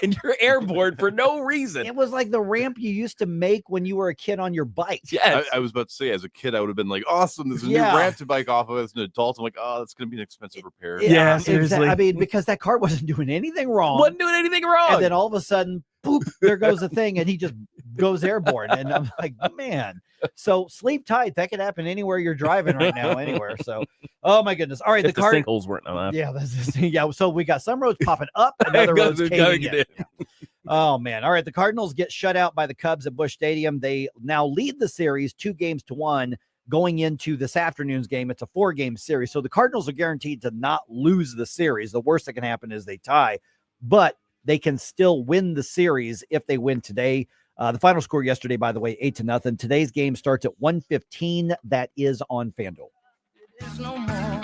you're airborne for no reason. It was like the ramp you used to make when you were a kid on your bike. Yes. I was about to say, as a kid, I would have been like, awesome, there's a new ramp to bike off of. As an adult, I'm like, oh, that's going to be an expensive repair. Yeah, seriously. I mean, because that car wasn't doing anything wrong. Wasn't doing anything wrong. And then all of a sudden, boop, there goes the thing, and he just goes airborne. And I'm like, man. So sleep tight. That could happen anywhere you're driving right now, anywhere. So, oh my goodness. All right, if the sinkholes weren't enough. Yeah, yeah. So we got some roads popping up, and other roads caving in. Oh man. All right. The Cardinals get shut out by the Cubs at Busch Stadium. They now lead the series 2-1 going into this afternoon's game. It's a 4-game series. So the Cardinals are guaranteed to not lose the series. The worst that can happen is they tie, but they can still win the series if they win today. The final score yesterday, by the way, 8-0. Today's game starts at 1:15. That is on FanDuel. There's no more.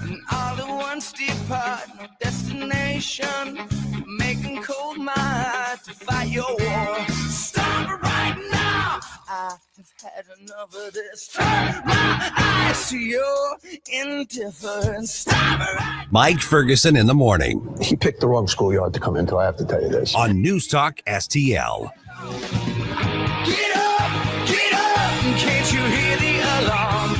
And all at once depart, no destination. Making cold my heart to fight your war. Stop right now. I have had enough of this. Turn my eyes to your indifference. Stop right. Mike Ferguson in the morning. He picked the wrong schoolyard to come into, I have to tell you this. On News Talk STL. Get up, can't you hear the alarm?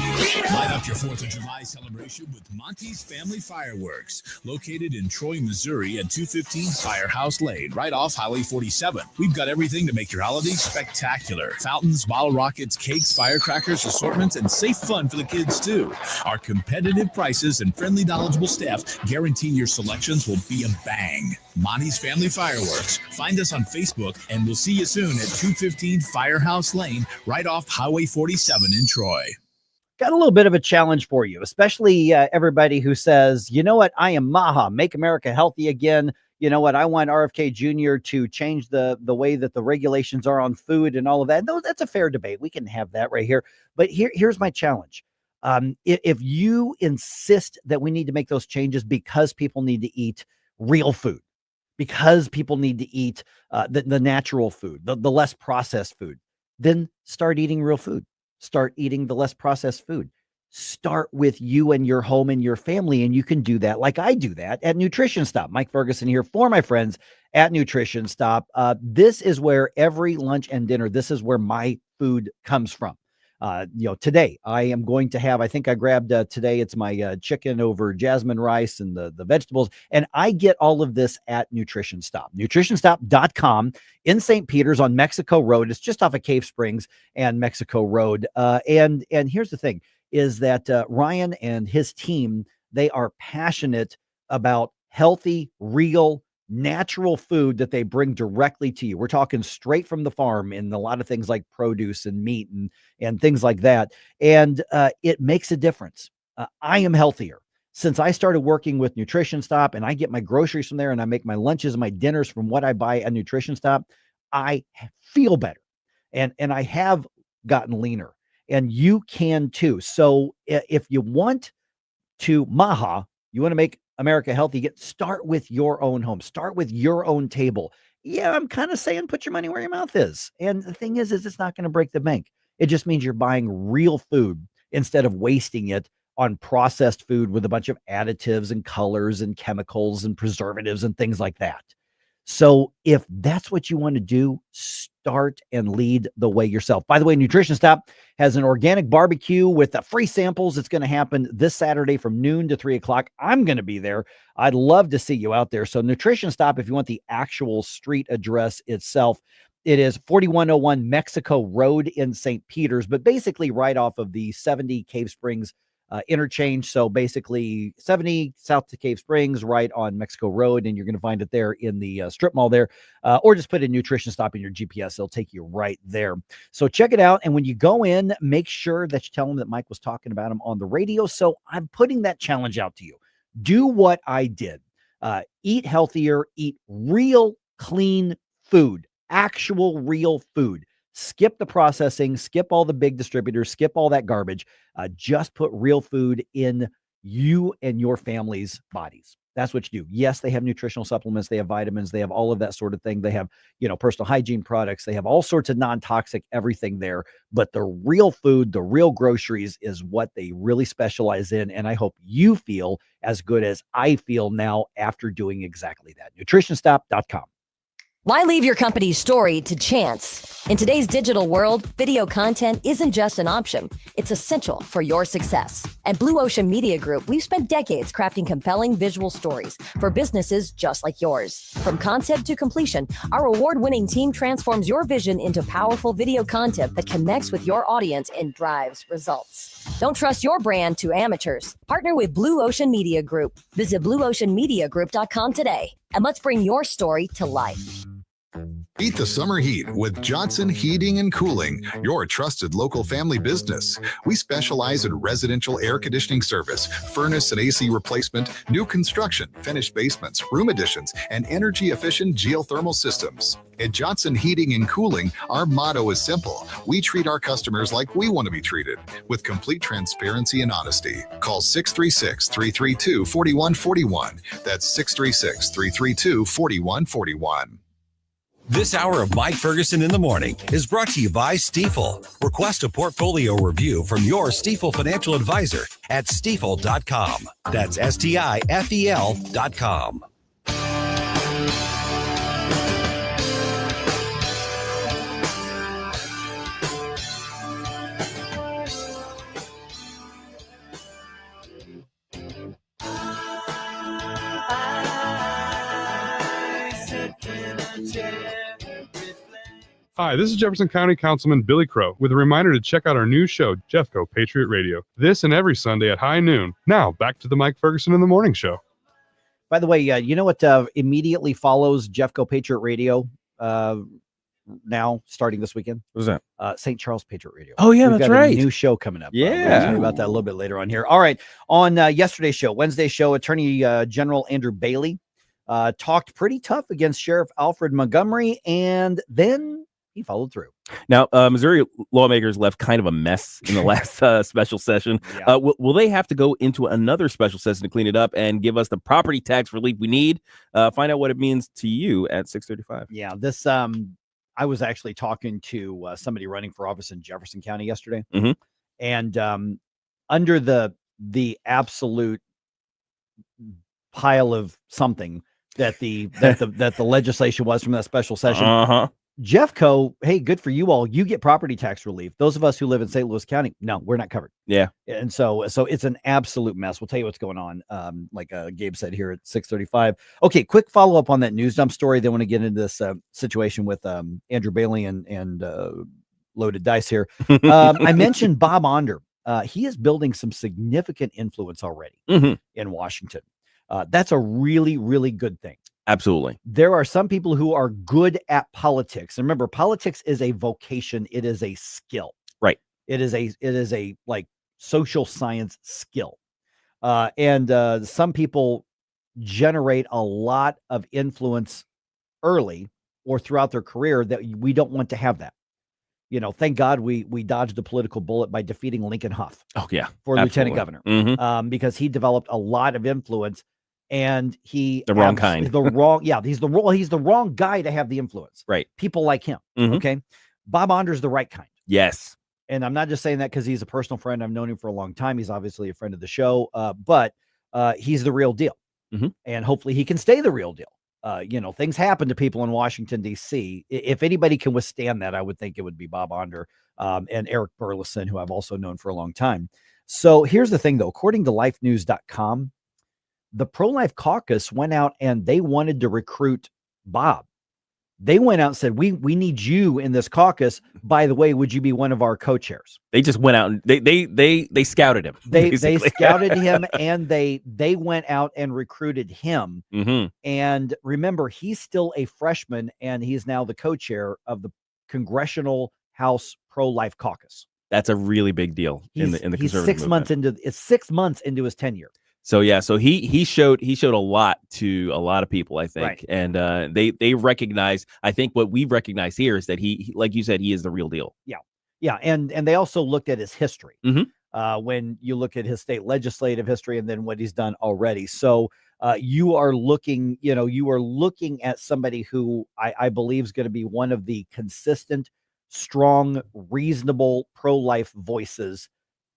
Light up your 4th of July celebration with Monty's Family Fireworks, located in Troy, Missouri at 215 Firehouse Lane, right off Highway 47. We've got everything to make your holidays spectacular. Fountains, bottle rockets, cakes, firecrackers, assortments, and safe fun for the kids, too. Our competitive prices and friendly, knowledgeable staff guarantee your selections will be a bang. Monty's Family Fireworks. Find us on Facebook, and we'll see you soon at 215 Firehouse Lane, right off Highway 47 in Troy. Got a little bit of a challenge for you, especially everybody who says, you know what, I am Maha, make America healthy again. You know what, I want RFK Jr. to change the way that the regulations are on food and all of that. No, that's a fair debate. We can have that right here. But here's my challenge. If you insist that we need to make those changes because people need to eat real food, because people need to eat the natural food, the less processed food, then start eating real food. Start eating the less processed food. Start with you and your home and your family, and you can do that like I do that at Nutrition Stop. Mike Ferguson here for my friends at Nutrition Stop. This is where every lunch and dinner, this is where my food comes from. Today I am going to have, I think I grabbed today, it's my chicken over jasmine rice and the vegetables. And I get all of this at Nutrition Stop, nutritionstop.com in St. Peter's on Mexico Road. It's just off of Cave Springs and Mexico Road. And here's the thing is that Ryan and his team, they are passionate about healthy, real, natural food that they bring directly to you. We're talking straight from the farm in a lot of things like produce and meat and things like that. And it makes a difference. I am healthier since I started working with Nutrition Stop, and I get my groceries from there, and I make my lunches and my dinners from what I buy at Nutrition Stop. I feel better, and I have gotten leaner, and you can too. So if you want to Maha, you want to make America healthy, start with your own home, start with your own table. Yeah, I'm kind of saying put your money where your mouth is. And the thing is it's not going to break the bank. It just means you're buying real food instead of wasting it on processed food with a bunch of additives and colors and chemicals and preservatives and things like that. So if that's what you want to do, start and lead the way yourself. By the way, Nutrition Stop has an organic barbecue with free samples. It's going to happen this Saturday from noon to 3 o'clock. I'm going to be there. I'd love to see you out there. So Nutrition Stop, if you want the actual street address itself, it is 4101 Mexico Road in St. Peter's, but basically right off of the 70 Cave Springs interchange. So basically 70 south to Cave Springs, right on Mexico Road. And you're going to find it there in the strip mall there, or just put in Nutrition Stop in your GPS. It'll take you right there. So check it out. And when you go in, make sure that you tell them that Mike was talking about him on the radio. So I'm putting that challenge out to you. Do what I did. Eat healthier, eat real, clean food, actual real food. Skip the processing, skip all the big distributors, skip all that garbage. Just put real food in you and your family's bodies. That's what you do. Yes, they have nutritional supplements. They have vitamins. They have all of that sort of thing. They have, personal hygiene products. They have all sorts of non-toxic everything there. But the real food, the real groceries is what they really specialize in. And I hope you feel as good as I feel now after doing exactly that. NutritionStop.com. Why leave your company's story to chance? In today's digital world, video content isn't just an option. It's essential for your success. At Blue Ocean Media Group, we've spent decades crafting compelling visual stories for businesses just like yours. From concept to completion, our award-winning team transforms your vision into powerful video content that connects with your audience and drives results. Don't trust your brand to amateurs. Partner with Blue Ocean Media Group. Visit blueoceanmediagroup.com today, and let's bring your story to life. Beat the summer heat with Johnson Heating and Cooling, your trusted local family business. We specialize in residential air conditioning service, furnace and AC replacement, new construction, finished basements, room additions, and energy-efficient geothermal systems. At Johnson Heating and Cooling, our motto is simple. We treat our customers like we want to be treated, with complete transparency and honesty. Call 636-332-4141. That's 636-332-4141. This hour of Mike Ferguson in the Morning is brought to you by Stifel. Request a portfolio review from your Stifel financial advisor at stifel.com. That's STIFEL.com. Hi, this is Jefferson County Councilman Billy Crow with a reminder to check out our new show, Jeffco Patriot Radio, this and every Sunday at high noon. Now, back to the Mike Ferguson in the Morning Show. By the way, you know what immediately follows Jeffco Patriot Radio now, starting this weekend? What was that? St. Charles Patriot Radio. Oh, yeah, We've that's got right. A new show coming up. Yeah. We'll tell you about that a little bit later on here. All right. On yesterday's show, Wednesday's show, Attorney General Andrew Bailey talked pretty tough against Sheriff Alfred Montgomery, and then he followed through. Now, Missouri lawmakers left kind of a mess in the last special session. Yeah. Will they have to go into another special session to clean it up and give us the property tax relief we need? Find out what it means to you at 6:35. Yeah, this I was actually talking to somebody running for office in Jefferson County yesterday, and under the absolute pile of something that the legislation was from that special session. Jeffco, hey, good for you all. You get property tax relief. Those of us who live in St. Louis County, no, we're not covered. Yeah. And so it's an absolute mess. We'll tell you what's going on. Like Gabe said here at 6:35. Okay, quick follow up on that news dump story. They want to get into this situation with Andrew Bailey and loaded dice here. I mentioned Bob Onder. He is building some significant influence already in Washington. That's a really, really good thing. Absolutely. There are some people who are good at politics. And remember, politics is a vocation. It is a skill. Right. It is a like social science skill. And some people generate a lot of influence early or throughout their career that we don't want to have that. Thank God we dodged a political bullet by defeating Lincoln Huff. Oh, yeah. For lieutenant governor. Because he developed a lot of influence. And he's the wrong guy to have the influence. Right. People like him. Okay. Bob Onder's the right kind. Yes. And I'm not just saying that because he's a personal friend. I've known him for a long time. He's obviously a friend of the show. But he's the real deal. And hopefully he can stay the real deal. Things happen to people in Washington, D.C. If anybody can withstand that, I would think it would be Bob Onder and Eric Burleson, who I've also known for a long time. So here's the thing, though. According to lifenews.com, the pro-life caucus went out and they wanted to recruit Bob. They went out and said, we need you in this caucus. By the way, would you be one of our co-chairs? They just went out and they scouted him. They scouted him, and they went out and recruited him. And remember, he's still a freshman, and he's now the co-chair of the Congressional House Pro-Life Caucus. That's a really big deal in the conservative movement. It's 6 months into his tenure. So yeah, so he showed a lot to a lot of people, I think, Right. and they recognize. I think what we recognize here is that he, like you said, he is the real deal. Yeah, and they also looked at his history. Mhm. When you look at his state legislative history and then what he's done already. So you are looking at somebody who I believe is going to be one of the consistent, strong, reasonable pro-life voices,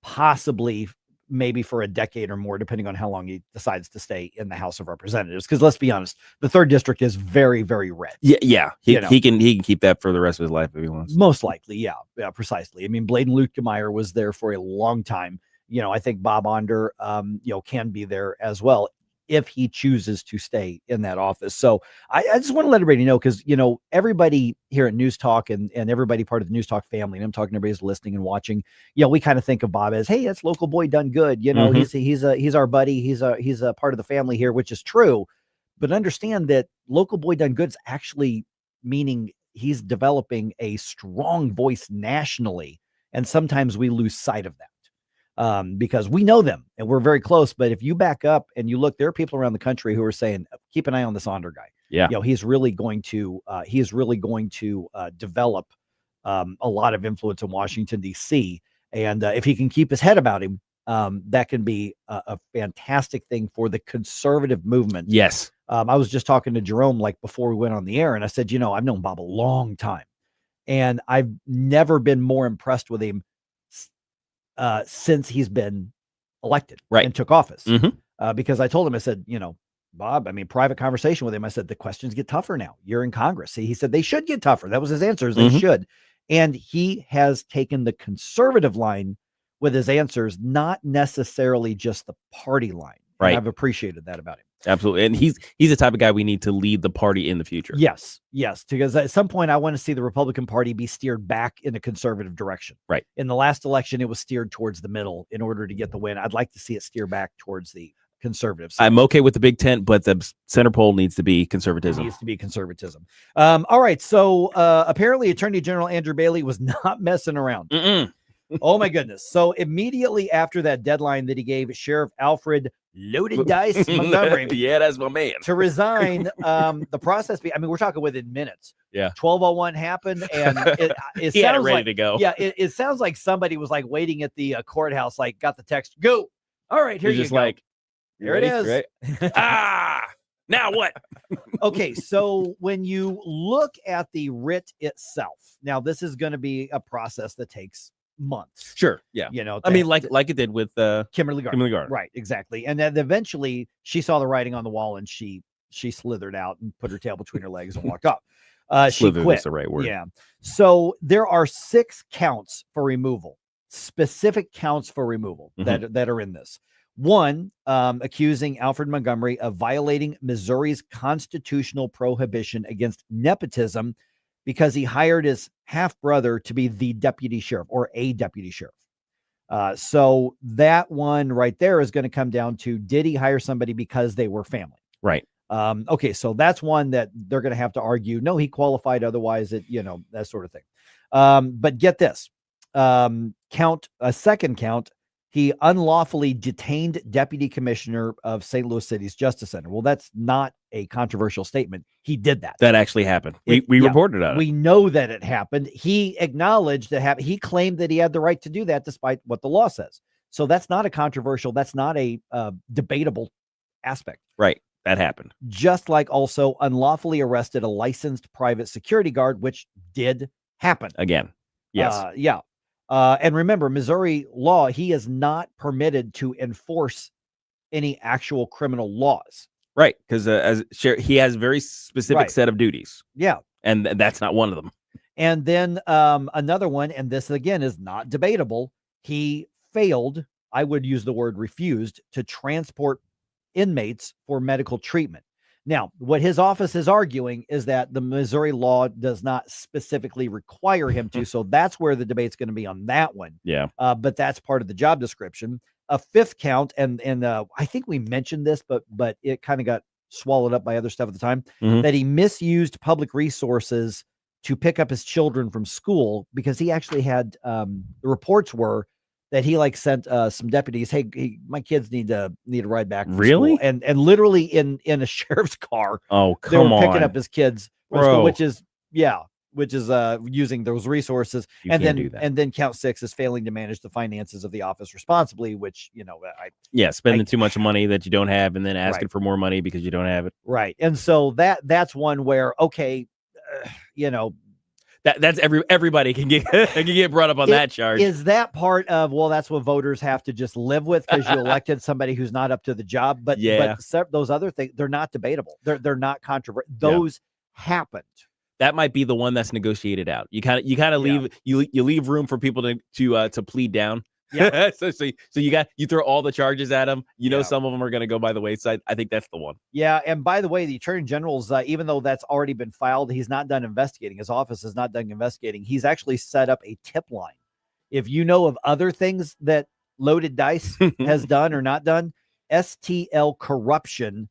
possibly maybe for a decade or more, depending on how long he decides to stay in the House of Representatives. Because let's be honest, the 3rd district is very, very red. Yeah. You know. He can keep that for the rest of his life if he wants. Most likely, yeah, precisely. I mean, Bladen Luetkemeyer was there for a long time. I think Bob Onder, can be there as well if he chooses to stay in that office. So I just want to let everybody know, because everybody here at News Talk and everybody part of the News Talk family, and I'm talking to everybody who's listening and watching. We kind of think of Bob as, hey, that's local boy done good. He's our buddy. He's a part of the family here, which is true. But understand that local boy done good's actually meaning he's developing a strong voice nationally. And sometimes we lose sight of that because we know them and we're very close. But if you back up and you look, there are people around the country who are saying, keep an eye on this Onder guy. Yeah. He's really going to develop a lot of influence in Washington, D.C. And if he can keep his head about him, that can be a fantastic thing for the conservative movement. Yes. I was just talking to Jerome before we went on the air, and I said, I've known Bob a long time, and I've never been more impressed with him since he's been elected and took office. Because I told him, I said, Bob, private conversation with him, I said, the questions get tougher now. You're in Congress. He said they should get tougher. That was his answers. They should. And he has taken the conservative line with his answers, not necessarily just the party line. Right. And I've appreciated that about him. Absolutely. And he's the type of guy we need to lead the party in the future. Yes. Because at some point I want to see the Republican Party be steered back in a conservative direction. Right. In the last election, it was steered towards the middle in order to get the win. I'd like to see it steer back towards the conservative side. I'm okay with the Big Tent, but the center pole needs to be conservatism. It needs to be conservatism. All right. So apparently Attorney General Andrew Bailey was not messing around. Oh my goodness. So immediately after that deadline that he gave Sheriff Alfred Loaded Dice Montgomery, yeah, that's my man, to resign, the process, we're talking within minutes. Yeah. 12:01 happened, and it he had it sounds ready to go. Yeah, it sounds like somebody was waiting at the courthouse, got the text, go. All right, here You're you just go. Here ready, it is. Right? Now what? Okay, so when you look at the writ itself, now this is going to be a process that takes months. Sure. Yeah. Like it did with Kimberly Gardner. Kimberly Gardner. Right. Exactly. And then eventually she saw the writing on the wall and she slithered out and put her tail between her legs and walked off. She quit. Is the right word. Yeah. So there are 6 counts for removal, specific counts for removal that are in this. One, accusing Alfred Montgomery of violating Missouri's constitutional prohibition against nepotism because he hired his half-brother to be the deputy sheriff or a deputy sheriff. So that one right there is going to come down to, did he hire somebody because they were family? Right. Okay, so that's one that they're going to have to argue. No, he qualified. Otherwise, that sort of thing. But get this. Second count. He unlawfully detained Deputy Commissioner of St. Louis City's Justice Center. Well, that's not a controversial statement. He did that. That actually happened. We reported on it. We know that it happened. He acknowledged that he claimed that he had the right to do that despite what the law says. So that's not a controversial, that's not a debatable aspect. Right. That happened. Just like also unlawfully arrested a licensed private security guard, which did happen. Again. Yes. Yeah. And remember, Missouri law, he is not permitted to enforce any actual criminal laws. Right. Because as sheriff, he has very specific set of duties. Yeah. And that's not one of them. And then another one, and this again is not debatable. He failed, I would use the word refused, to transport inmates for medical treatment. Now, what his office is arguing is that the Missouri law does not specifically require him to. So that's where the debate's going to be on that one. Yeah. But that's part of the job description. A fifth count, and I think we mentioned this, but it kind of got swallowed up by other stuff at the time, that he misused public resources to pick up his children from school, because he actually had, the reports were that he like sent some deputies, hey, my kids need to ride back from Really? school. And literally in a sheriff's car. Oh, they were come picking on. up his kids from Bro. school, which is using those resources. You and can't then do that. and then count 6 is failing to manage the finances of the office responsibly, which Spending too much money that you don't have, and then asking Right. for more money because you don't have it. right. And so that's one where That's everybody can get brought up on that charge. Is that part of, well, that's what voters have to just live with because you elected somebody who's not up to the job. But those other things, they're not debatable. They're not controversial. Those happened. That might be the one that's negotiated out. You kind of leave you leave room for people to plead down. Yeah. so you throw all the charges at them. Some of them are going to go by the wayside. I think that's the one. Yeah, and by the way, the Attorney General's, even though that's already been filed, he's not done investigating. His office is not done investigating. He's actually set up a tip line. If you know of other things that Loaded Dice has done or not done, STL corruption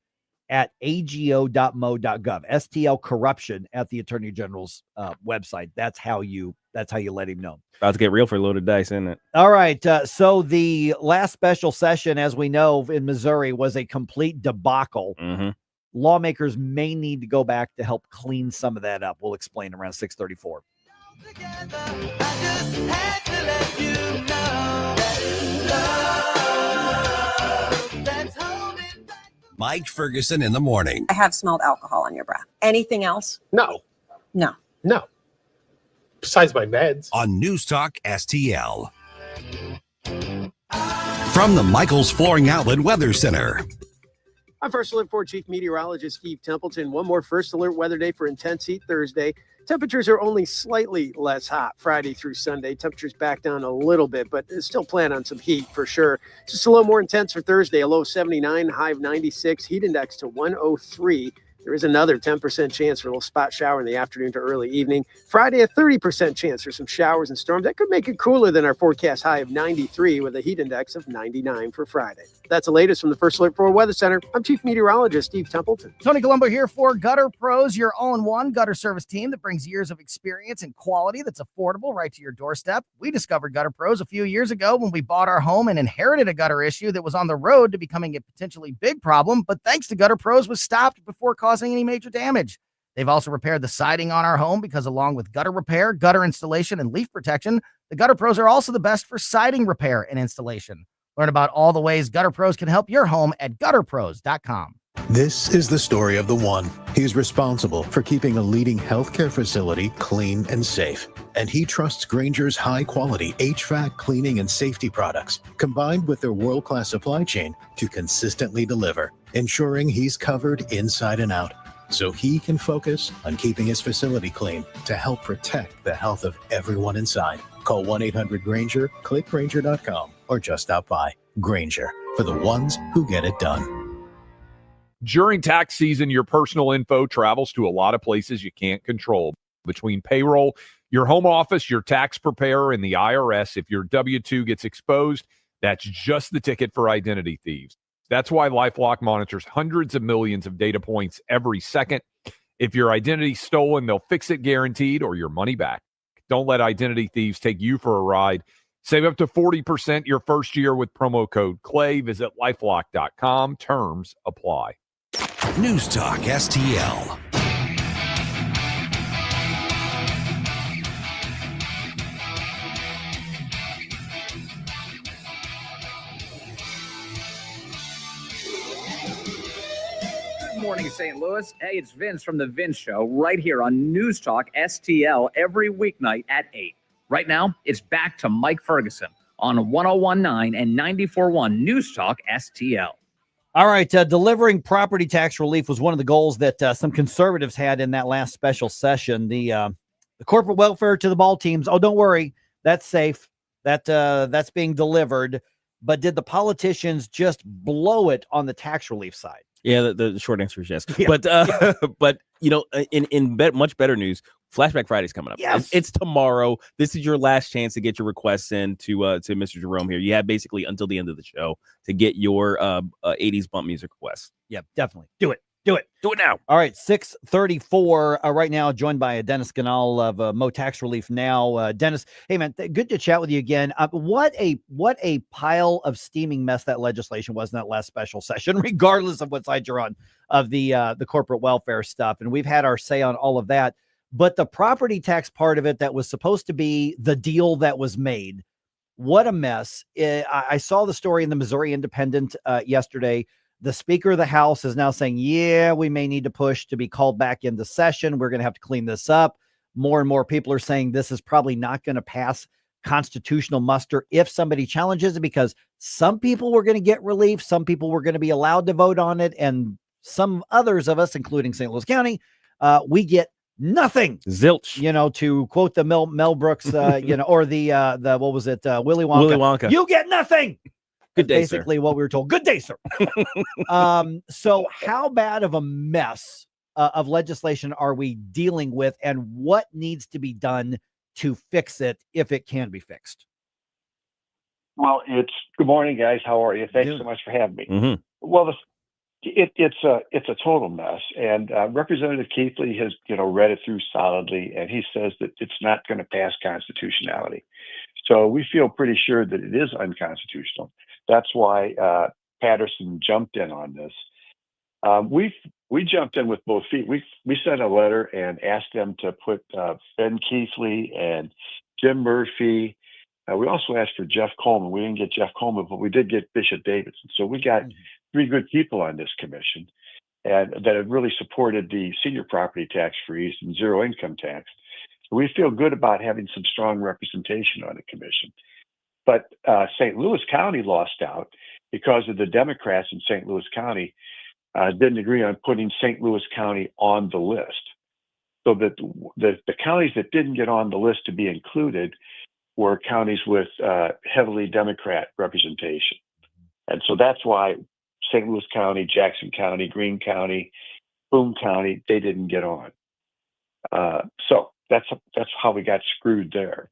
at ago.mo.gov. STL corruption at the Attorney General's website. That's how you let him know. About to get real for Loaded Dice, isn't it? All right. So the last special session, as we know, in Missouri was a complete debacle. Mm-hmm. Lawmakers may need to go back to help clean some of that up. We'll explain around 6:34. Mike Ferguson in the morning. I have smelled alcohol on your breath. Anything else? No. No. No. Besides my meds. On News Talk STL. From the Michaels Flooring Outlet Weather Center. I'm First Alert 4 Chief Meteorologist Steve Templeton. One more First Alert weather day for intense heat Thursday. Temperatures are only slightly less hot Friday through Sunday. Temperatures back down a little bit, but still plan on some heat for sure. Just a little more intense for Thursday. A low of 79, high of 96, heat index to 103. There is another 10% chance for a little spot shower in the afternoon to early evening. Friday, a 30% chance for some showers and storms. That could make it cooler than our forecast high of 93 with a heat index of 99 for Friday. That's the latest from the First Alert 4 Weather Center. I'm Chief Meteorologist Steve Templeton. Tony Colombo here for Gutter Pros, your all-in-one gutter service team that brings years of experience and quality that's affordable right to your doorstep. We discovered Gutter Pros a few years ago when we bought our home and inherited a gutter issue that was on the road to becoming a potentially big problem, but thanks to Gutter Pros was stopped before causing any major damage. They've also repaired the siding on our home because along with gutter repair, gutter installation, and leaf protection, the Gutter Pros are also the best for siding repair and installation. Learn about all the ways Gutter Pros can help your home at gutterpros.com. This is the story of the one. He's responsible for keeping a leading healthcare facility clean and safe. And he trusts Grainger's high-quality HVAC cleaning and safety products, combined with their world-class supply chain, to consistently deliver, ensuring he's covered inside and out, so he can focus on keeping his facility clean to help protect the health of everyone inside. Call 1-800-GRAINGER, click Grainger.com, or just stop by. Grainger, for the ones who get it done. During tax season, your personal info travels to a lot of places you can't control. Between payroll, your home office, your tax preparer, and the IRS, if your W-2 gets exposed, that's just the ticket for identity thieves. That's why LifeLock monitors hundreds of millions of data points every second. If your identity's stolen, they'll fix it guaranteed or your money back. Don't let identity thieves take you for a ride. Save up to 40% your first year with promo code CLAY. Visit LifeLock.com. Terms apply. News Talk STL. Good morning, St. Louis. Hey, it's Vince from The Vince Show right here on News Talk STL every weeknight at 8. Right now, it's back to Mike Ferguson on 101.9 and 94.1 News Talk STL. All right. Delivering property tax relief was one of the goals that some conservatives had in that last special session. The corporate welfare to the ball teams. Oh, don't worry. That's safe. That's being delivered. But did the politicians just blow it on the tax relief side? Yeah, the short answer is yes. Yeah. But in much better news, Flashback Friday's coming up. Yes. It's tomorrow. This is your last chance to get your requests in to Mr. Jerome here. You have basically until the end of the show to get your 80s bump music requests. Yep, definitely. Do it. Do it. Do it now. All right, 6:34 right now, joined by Dennis Ganahl of Mo Tax Relief Now. Dennis, hey, man, good to chat with you again. What a pile of steaming mess that legislation was in that last special session, regardless of what side you're on of the corporate welfare stuff. And we've had our say on all of that. But the property tax part of it that was supposed to be the deal that was made, what a mess. I saw the story in the Missouri Independent yesterday. The Speaker of the House is now saying, yeah, we may need to push to be called back into session. We're going to have to clean this up. More and more people are saying this is probably not going to pass constitutional muster if somebody challenges it, because some people were going to get relief. Some people were going to be allowed to vote on it. And some others of us, including St. Louis County, we get nothing. Zilch. You know, to quote the Mel Brooks, you know, or the what was it? Willy Wonka. Willy Wonka. You get nothing. Good day, basically what we were told. Good day, sir. So how bad of a mess of legislation are we dealing with, and what needs to be done to fix it if it can be fixed? Well, good morning, guys. How are you? Thanks so much for having me. Mm-hmm. Well, it's a total mess, and Representative Keithley has read it through solidly, and he says that it's not going to pass constitutionality. So we feel pretty sure that it is unconstitutional. That's why Patterson jumped in on this. We jumped in with both feet. We sent a letter and asked them to put Ben Keithley and Jim Murphy. We also asked for Jeff Coleman. We didn't get Jeff Coleman, but we did get Bishop Davidson. So we got three good people on this commission, and that have really supported the senior property tax freeze and zero income tax. So we feel good about having some strong representation on the commission. But St. Louis County lost out because of the Democrats in St. Louis County didn't agree on putting St. Louis County on the list. So that the counties that didn't get on the list to be included were counties with heavily Democrat representation. And so that's why St. Louis County, Jackson County, Greene County, Boone County, they didn't get on. So that's how we got screwed there.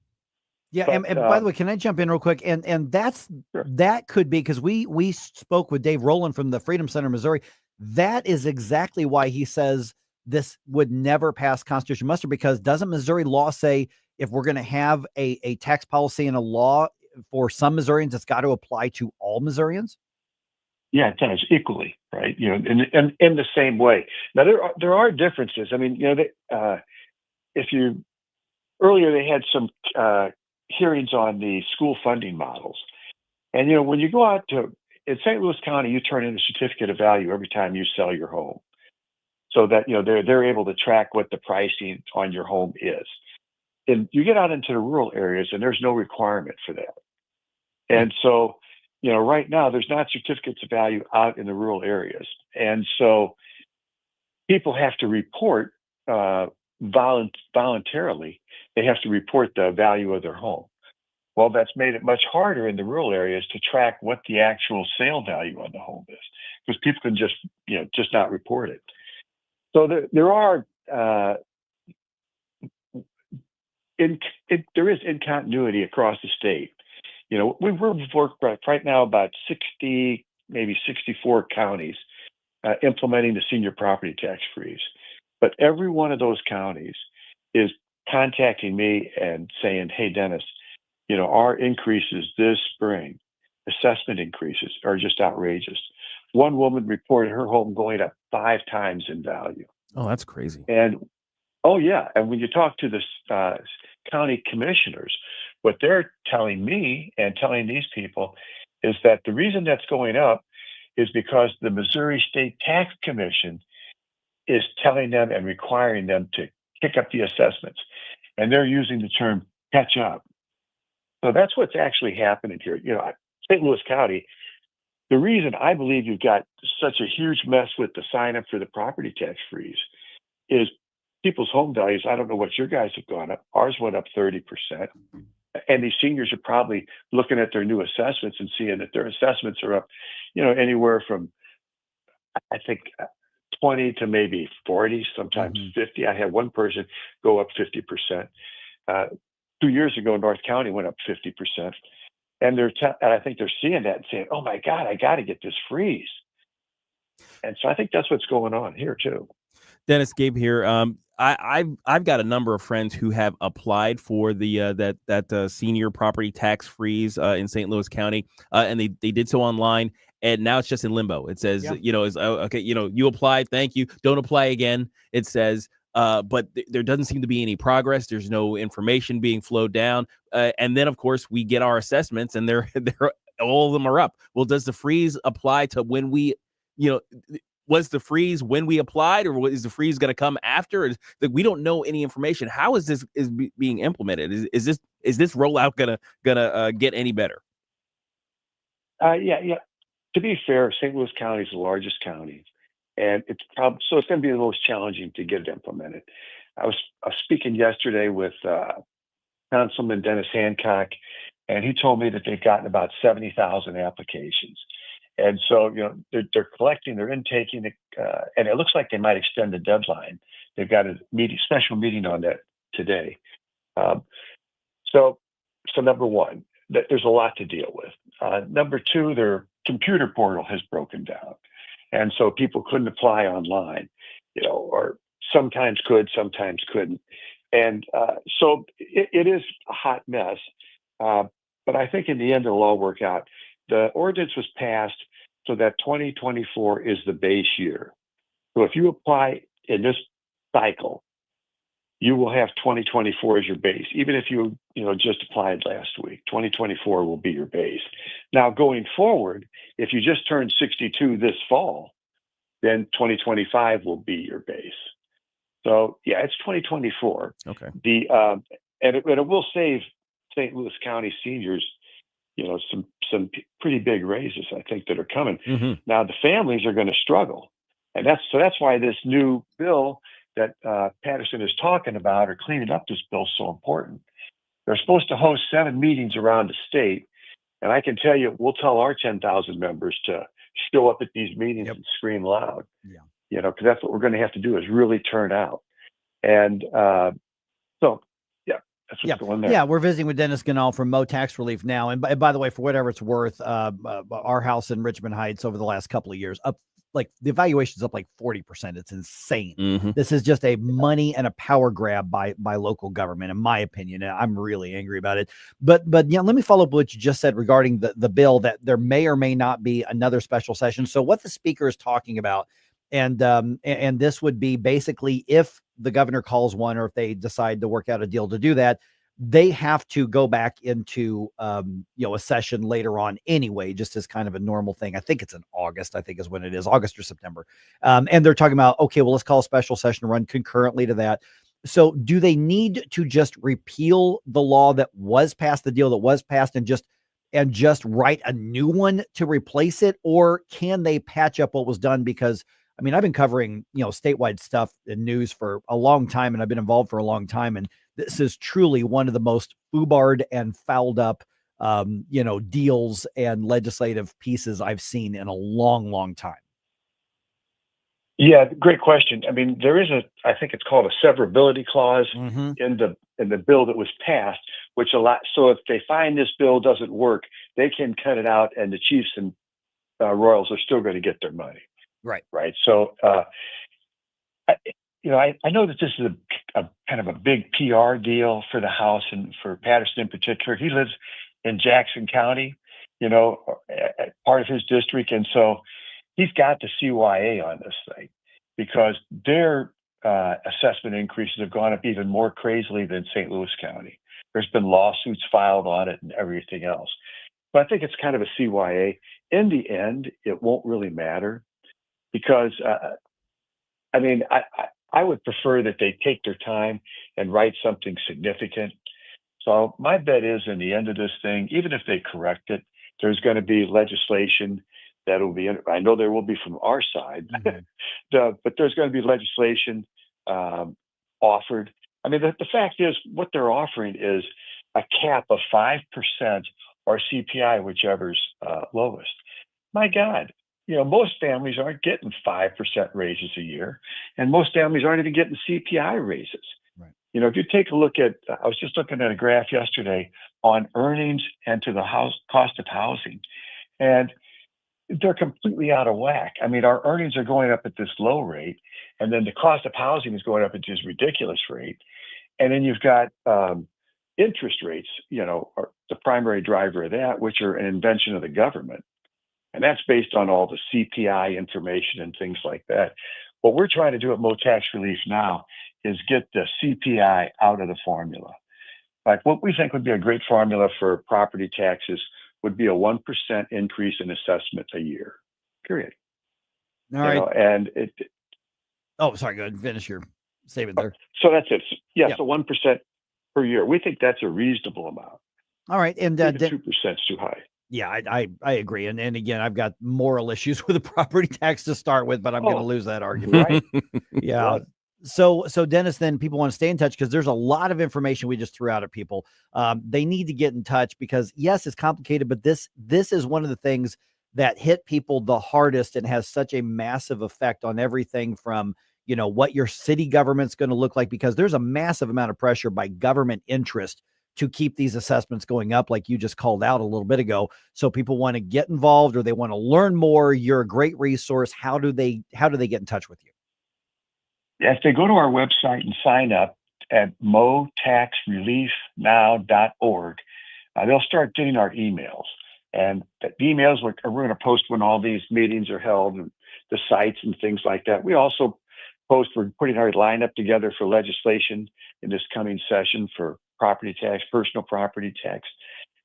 Yeah, But, and by the way, can I jump in real quick? And that could be because we spoke with Dave Rowland from the Freedom Center, Missouri. That is exactly why he says this would never pass constitutional muster, because doesn't Missouri law say if we're going to have a tax policy and a law for some Missourians, it's got to apply to all Missourians? Yeah, it does equally, right? In the same way. Now there are differences. I mean, earlier they had some hearings on the school funding models, and when you go out in St. Louis County, you turn in a certificate of value every time you sell your home, so that they're able to track what the pricing on your home is. And you get out into the rural areas, and there's no requirement for that. And so, right now there's not certificates of value out in the rural areas, and so people have to report voluntarily. They have to report the value of their home. Well, that's made it much harder in the rural areas to track what the actual sale value on the home is, because people can just not report it. So there are there is incontinuity across the state. We're right now about 60, maybe 64 counties implementing the senior property tax freeze. But every one of those counties is contacting me and saying, hey, Dennis, our increases this spring, assessment increases, are just outrageous. One woman reported her home going up 5 times in value. Oh, that's crazy. And and when you talk to the county commissioners, what they're telling me and telling these people is that the reason that's going up is because the Missouri State Tax Commission is telling them and requiring them to kick up the assessments. And they're using the term catch up. So that's what's actually happening here. St. Louis County, the reason I believe you've got such a huge mess with the sign up for the property tax freeze is people's home values. I don't know what your guys have gone up. Ours went up 30%. And these seniors are probably looking at their new assessments and seeing that their assessments are up, anywhere from, I think, 20 to maybe 40, sometimes 50. I had one person go up 50%. 2 years ago, North County went up 50%. And and I think they're seeing that and saying, oh my God, I got to get this freeze. And so I think that's what's going on here too. Dennis, Gabe here. I've got a number of friends who have applied for the that senior property tax freeze in St. Louis County, and they did so online, and now it's just in limbo. It says, okay, you applied, thank you, don't apply again. It says, but there doesn't seem to be any progress. There's no information being flowed down, and then of course we get our assessments, and they're all of them are up. Well, does the freeze apply to when we, was the freeze when we applied, or is the freeze going to come after? We don't know any information. How is this being implemented? Is this rollout gonna get any better? Yeah. To be fair, St. Louis County is the largest county, and it's going to be the most challenging to get it implemented. I was speaking yesterday with Councilman Dennis Hancock, and he told me that they've gotten about 70,000 applications. And so, they're collecting, they're intaking, and it looks like they might extend the deadline. They've got a special meeting on that today. So number one, there's a lot to deal with. Number two, their computer portal has broken down. And so people couldn't apply online, or sometimes could, sometimes couldn't. And so it is a hot mess. But I think in the end, it'll all work out. The ordinance was passed so that 2024 is the base year. So if you apply in this cycle, you will have 2024 as your base. Even if you just applied last week, 2024 will be your base. Now, going forward, if you just turned 62 this fall, then 2025 will be your base. So yeah, it's 2024. Okay. And it will save St. Louis County seniors, some pretty big raises, I think, that are coming. Mm-hmm. Now the families are going to struggle, and that's why this new bill that Patterson is talking about, or cleaning up this bill, is so important. They're supposed to host 7 meetings around the state, and I can tell you, we'll tell our 10,000 members to show up at these meetings and scream loud. Yeah, because that's what we're going to have to do, is really turn out. And so. That's what's going there. Yeah, we're visiting with Dennis Ganahl from Mo Tax Relief now. And by the way, for whatever it's worth, our house in Richmond Heights over the last couple of years, up like the evaluation's up like 40%. It's insane. Mm-hmm. This is just a money and a power grab by local government, in my opinion. And I'm really angry about it. But let me follow up what you just said regarding the bill, that there may or may not be another special session. So what the speaker is talking about, and this would be basically, if the governor calls one, or if they decide to work out a deal to do that, they have to go back into a session later on anyway, just as kind of a normal thing. I think it's in August, I think is when it is, August or September. And they're talking about, okay, well, let's call a special session to run concurrently to that. So do they need to just repeal the law that was passed, the deal that was passed, and just write a new one to replace it? Or can they patch up what was done? Because I mean, I've been covering, statewide stuff and news for a long time, and I've been involved for a long time. And this is truly one of the most foobarred and fouled up, deals and legislative pieces I've seen in a long, long time. Yeah, great question. I mean, there is I think it's called a severability clause in the bill that was passed, which so if they find this bill doesn't work, they can cut it out, and the Chiefs and Royals are still going to get their money. Right. So, I know that this is a kind of a big PR deal for the House and for Patterson in particular. He lives in Jackson County, part of his district. And so he's got the CYA on this thing, because their assessment increases have gone up even more crazily than St. Louis County. There's been lawsuits filed on it and everything else. But I think it's kind of a CYA. In the end, it won't really matter. Because, I would prefer that they take their time and write something significant. So my bet is, in the end of this thing, even if they correct it, there's going to be legislation that will be, I know there will be from our side, but there's going to be legislation offered. I mean, the fact is, what they're offering is a cap of 5% or CPI, whichever's lowest. My God. Most families aren't getting 5% raises a year, and most families aren't even getting CPI raises. Right. If you take a look at, I was just looking at a graph yesterday on earnings and to the cost of housing. And they're completely out of whack. I mean, our earnings are going up at this low rate, and then the cost of housing is going up at this ridiculous rate. And then you've got interest rates, are the primary driver of that, which are an invention of the government. And that's based on all the CPI information and things like that. What we're trying to do at Mo Tax Relief now is get the CPI out of the formula. Like what we think would be a great formula for property taxes would be a 1% increase in assessment a year, period. All right. And it. Oh, sorry. Go ahead and finish your statement there. So that's it. Yeah. So 1% per year. We think that's a reasonable amount. All right. And 2% is too high. Yeah, I agree. And again, I've got moral issues with the property tax to start with, but I'm going to lose that argument. Right. Yeah. Right. So Dennis, then people want to stay in touch because there's a lot of information we just threw out at people. They need to get in touch because yes, it's complicated, but this is one of the things that hit people the hardest and has such a massive effect on everything from, what your city government's going to look like, because there's a massive amount of pressure by government interest to keep these assessments going up, like you just called out a little bit ago. So people want to get involved or they want to learn more. You're a great resource. How do they get in touch with you? If they go to our website and sign up at motaxreliefnow.org, they'll start getting our emails. And the emails we're going to post when all these meetings are held and the sites and things like that. We also post, we're putting our lineup together for legislation in this coming session for property tax, personal property tax,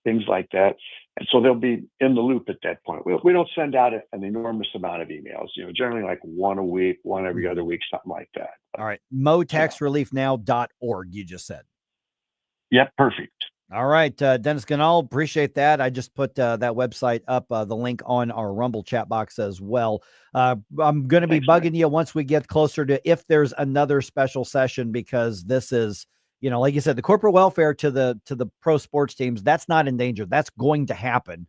things like that. And so they'll be in the loop at that point. We don't send out an enormous amount of emails, generally like one a week, one every other week, something like that. All right. motaxreliefnow.org, you just said. Yep. Perfect. All right. Dennis Ganahl, appreciate that. I just put that website up, the link on our Rumble chat box as well. I'm going to be bugging you once we get closer to if there's another special session, because this is, like you said, the corporate welfare to the pro sports teams, that's not in danger. That's going to happen.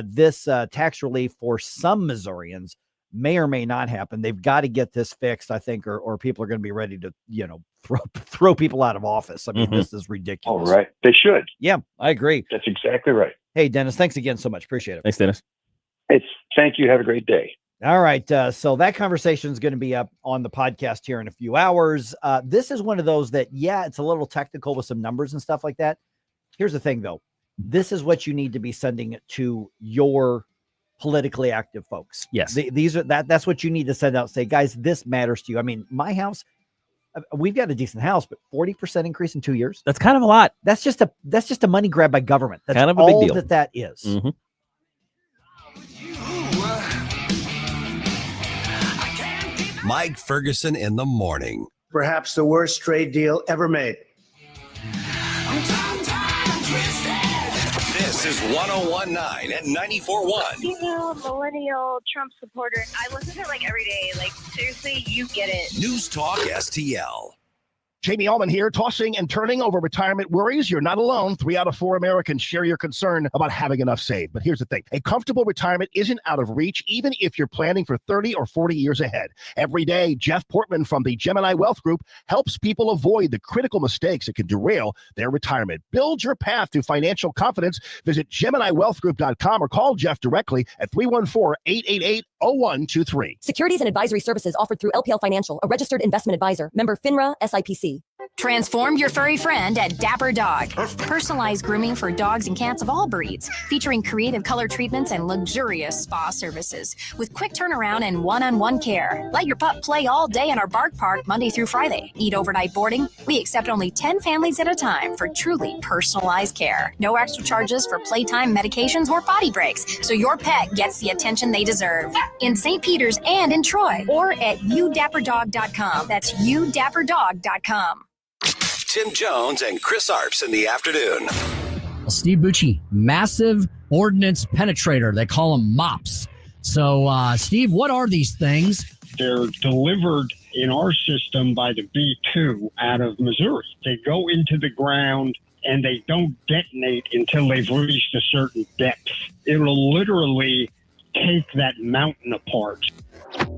This tax relief for some Missourians may or may not happen. They've got to get this fixed, I think, or people are going to be ready to, throw people out of office. I mean, this is ridiculous. All right. They should. Yeah, I agree. That's exactly right. Hey, Dennis, thanks again so much. Appreciate it. Thanks, Dennis. Thank you. Have a great day. All right. So that conversation is going to be up on the podcast here in a few hours. This is one of those that, it's a little technical with some numbers and stuff like that. Here's the thing, though. This is what you need to be sending to your politically active folks. Yes. That's what you need to send out. Say, guys, this matters to you. I mean, my house, we've got a decent house, but 40% increase in 2 years. That's kind of a lot. That's just a money grab by government. That's kind of a big deal. That is. Mm-hmm. Mike Ferguson in the morning. Perhaps the worst trade deal ever made. This is 1019 and 94.1. Millennial Trump supporter. I listen to it every day. Seriously, you get it. News Talk STL. Jamie Allman here, tossing and turning over retirement worries. You're not alone. 3 out of 4 Americans share your concern about having enough saved. But here's the thing. A comfortable retirement isn't out of reach, even if you're planning for 30 or 40 years ahead. Every day, Jeff Portman from the Gemini Wealth Group helps people avoid the critical mistakes that can derail their retirement. Build your path to financial confidence. Visit GeminiWealthGroup.com or call Jeff directly at 314-888-0123. Securities and advisory services offered through LPL Financial, a registered investment advisor, member FINRA SIPC. Transform your furry friend at Dapper Dog. Personalized grooming for dogs and cats of all breeds, featuring creative color treatments and luxurious spa services with quick turnaround and one-on-one care. Let your pup play all day in our bark park Monday through Friday. Need overnight boarding? We accept only 10 families at a time for truly personalized care. No extra charges for playtime, medications, or potty breaks, so your pet gets the attention they deserve. In St. Peters and in Troy, or at youdapperdog.com. That's youdapperdog.com. Tim Jones and Chris Arps in the afternoon. Steve Bucci, massive ordnance penetrator. They call them MOPS. So, Steve, what are these things? They're delivered in our system by the B-2 out of Missouri. They go into the ground and they don't detonate until they've reached a certain depth. It'll literally take that mountain apart.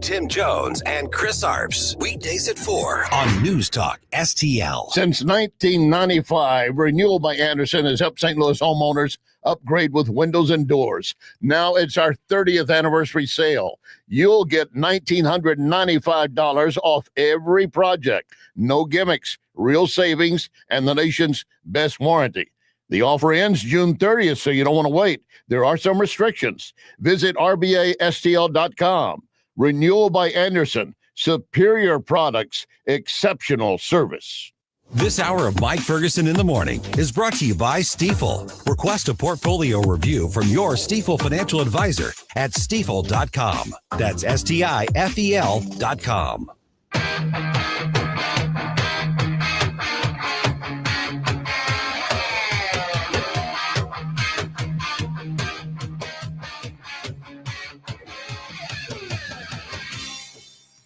Tim Jones and Chris Arps. Weekdays at 4 on News Talk STL. Since 1995, Renewal by Anderson has helped St. Louis homeowners upgrade with windows and doors. Now it's our 30th anniversary sale. You'll get $1,995 off every project. No gimmicks, real savings, and the nation's best warranty. The offer ends June 30th, so you don't want to wait. There are some restrictions. Visit rbastl.com. Renewal by Anderson. Superior products, exceptional service. This hour of Mike Ferguson in the Morning is brought to you by Stifel. Request a portfolio review from your Stifel financial advisor at stifel.com. That's STIFEL.com.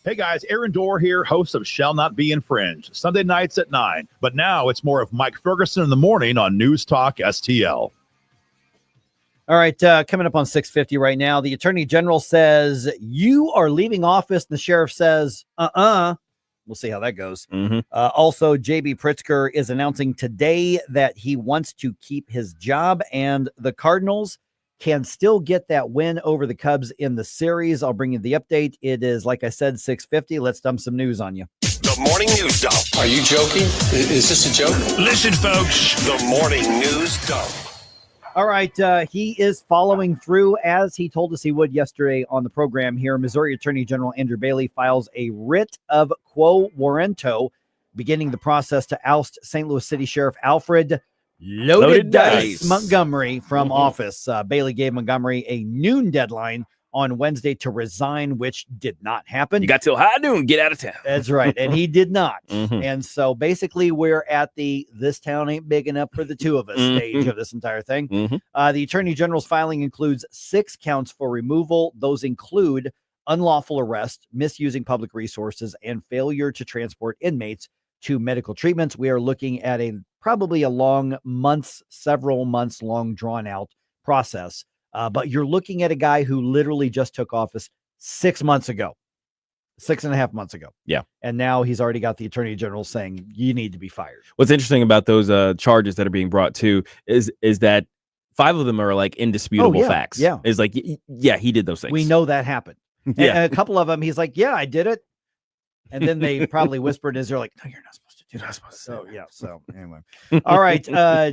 Hey guys, Aaron Dorr here, host of Shall Not Be Infringed, Sunday nights at 9. But now it's more of Mike Ferguson in the morning on News Talk STL. All right, coming up on 6:50 right now, the Attorney General says you are leaving office, and the sheriff says, We'll see how that goes. Also, J.B. Pritzker is announcing today that he wants to keep his job, and the Cardinals can still get that win over the Cubs in the series. I'll bring you the update. It is, like I said, 6:50. Let's dump some news on you. The Morning News Dump. Are you joking? Is this a joke? Listen, folks. The Morning News Dump. All right. He is following through as he told us he would yesterday on the program here. Missouri Attorney General Andrew Bailey files a writ of quo warranto, beginning the process to oust St. Louis City Sheriff Alfred Loaded Dice Montgomery from office. Bailey gave Montgomery a noon deadline on Wednesday to resign, which did not happen. You got till high noon, get out of town. That's right. And he did not. And so basically we're at the this town ain't big enough for the two of us stage of this entire thing. The Attorney General's filing includes 6 counts for removal. Those include unlawful arrest, misusing public resources, and failure to transport inmates to medical treatments. We are looking at probably a several months long drawn out process. But you're looking at a guy who literally just took office 6 months ago, 6.5 months ago. Yeah. And now he's already got the Attorney General saying you need to be fired. What's interesting about those charges that are being brought to is that 5 of them are like indisputable facts. Yeah. It's like, yeah, he did those things. We know that happened. Yeah. And a couple of them, he's like, yeah, I did it. And then they probably whispered in his ear like, no, you're not supposed to do that. So, yeah. So anyway. All right.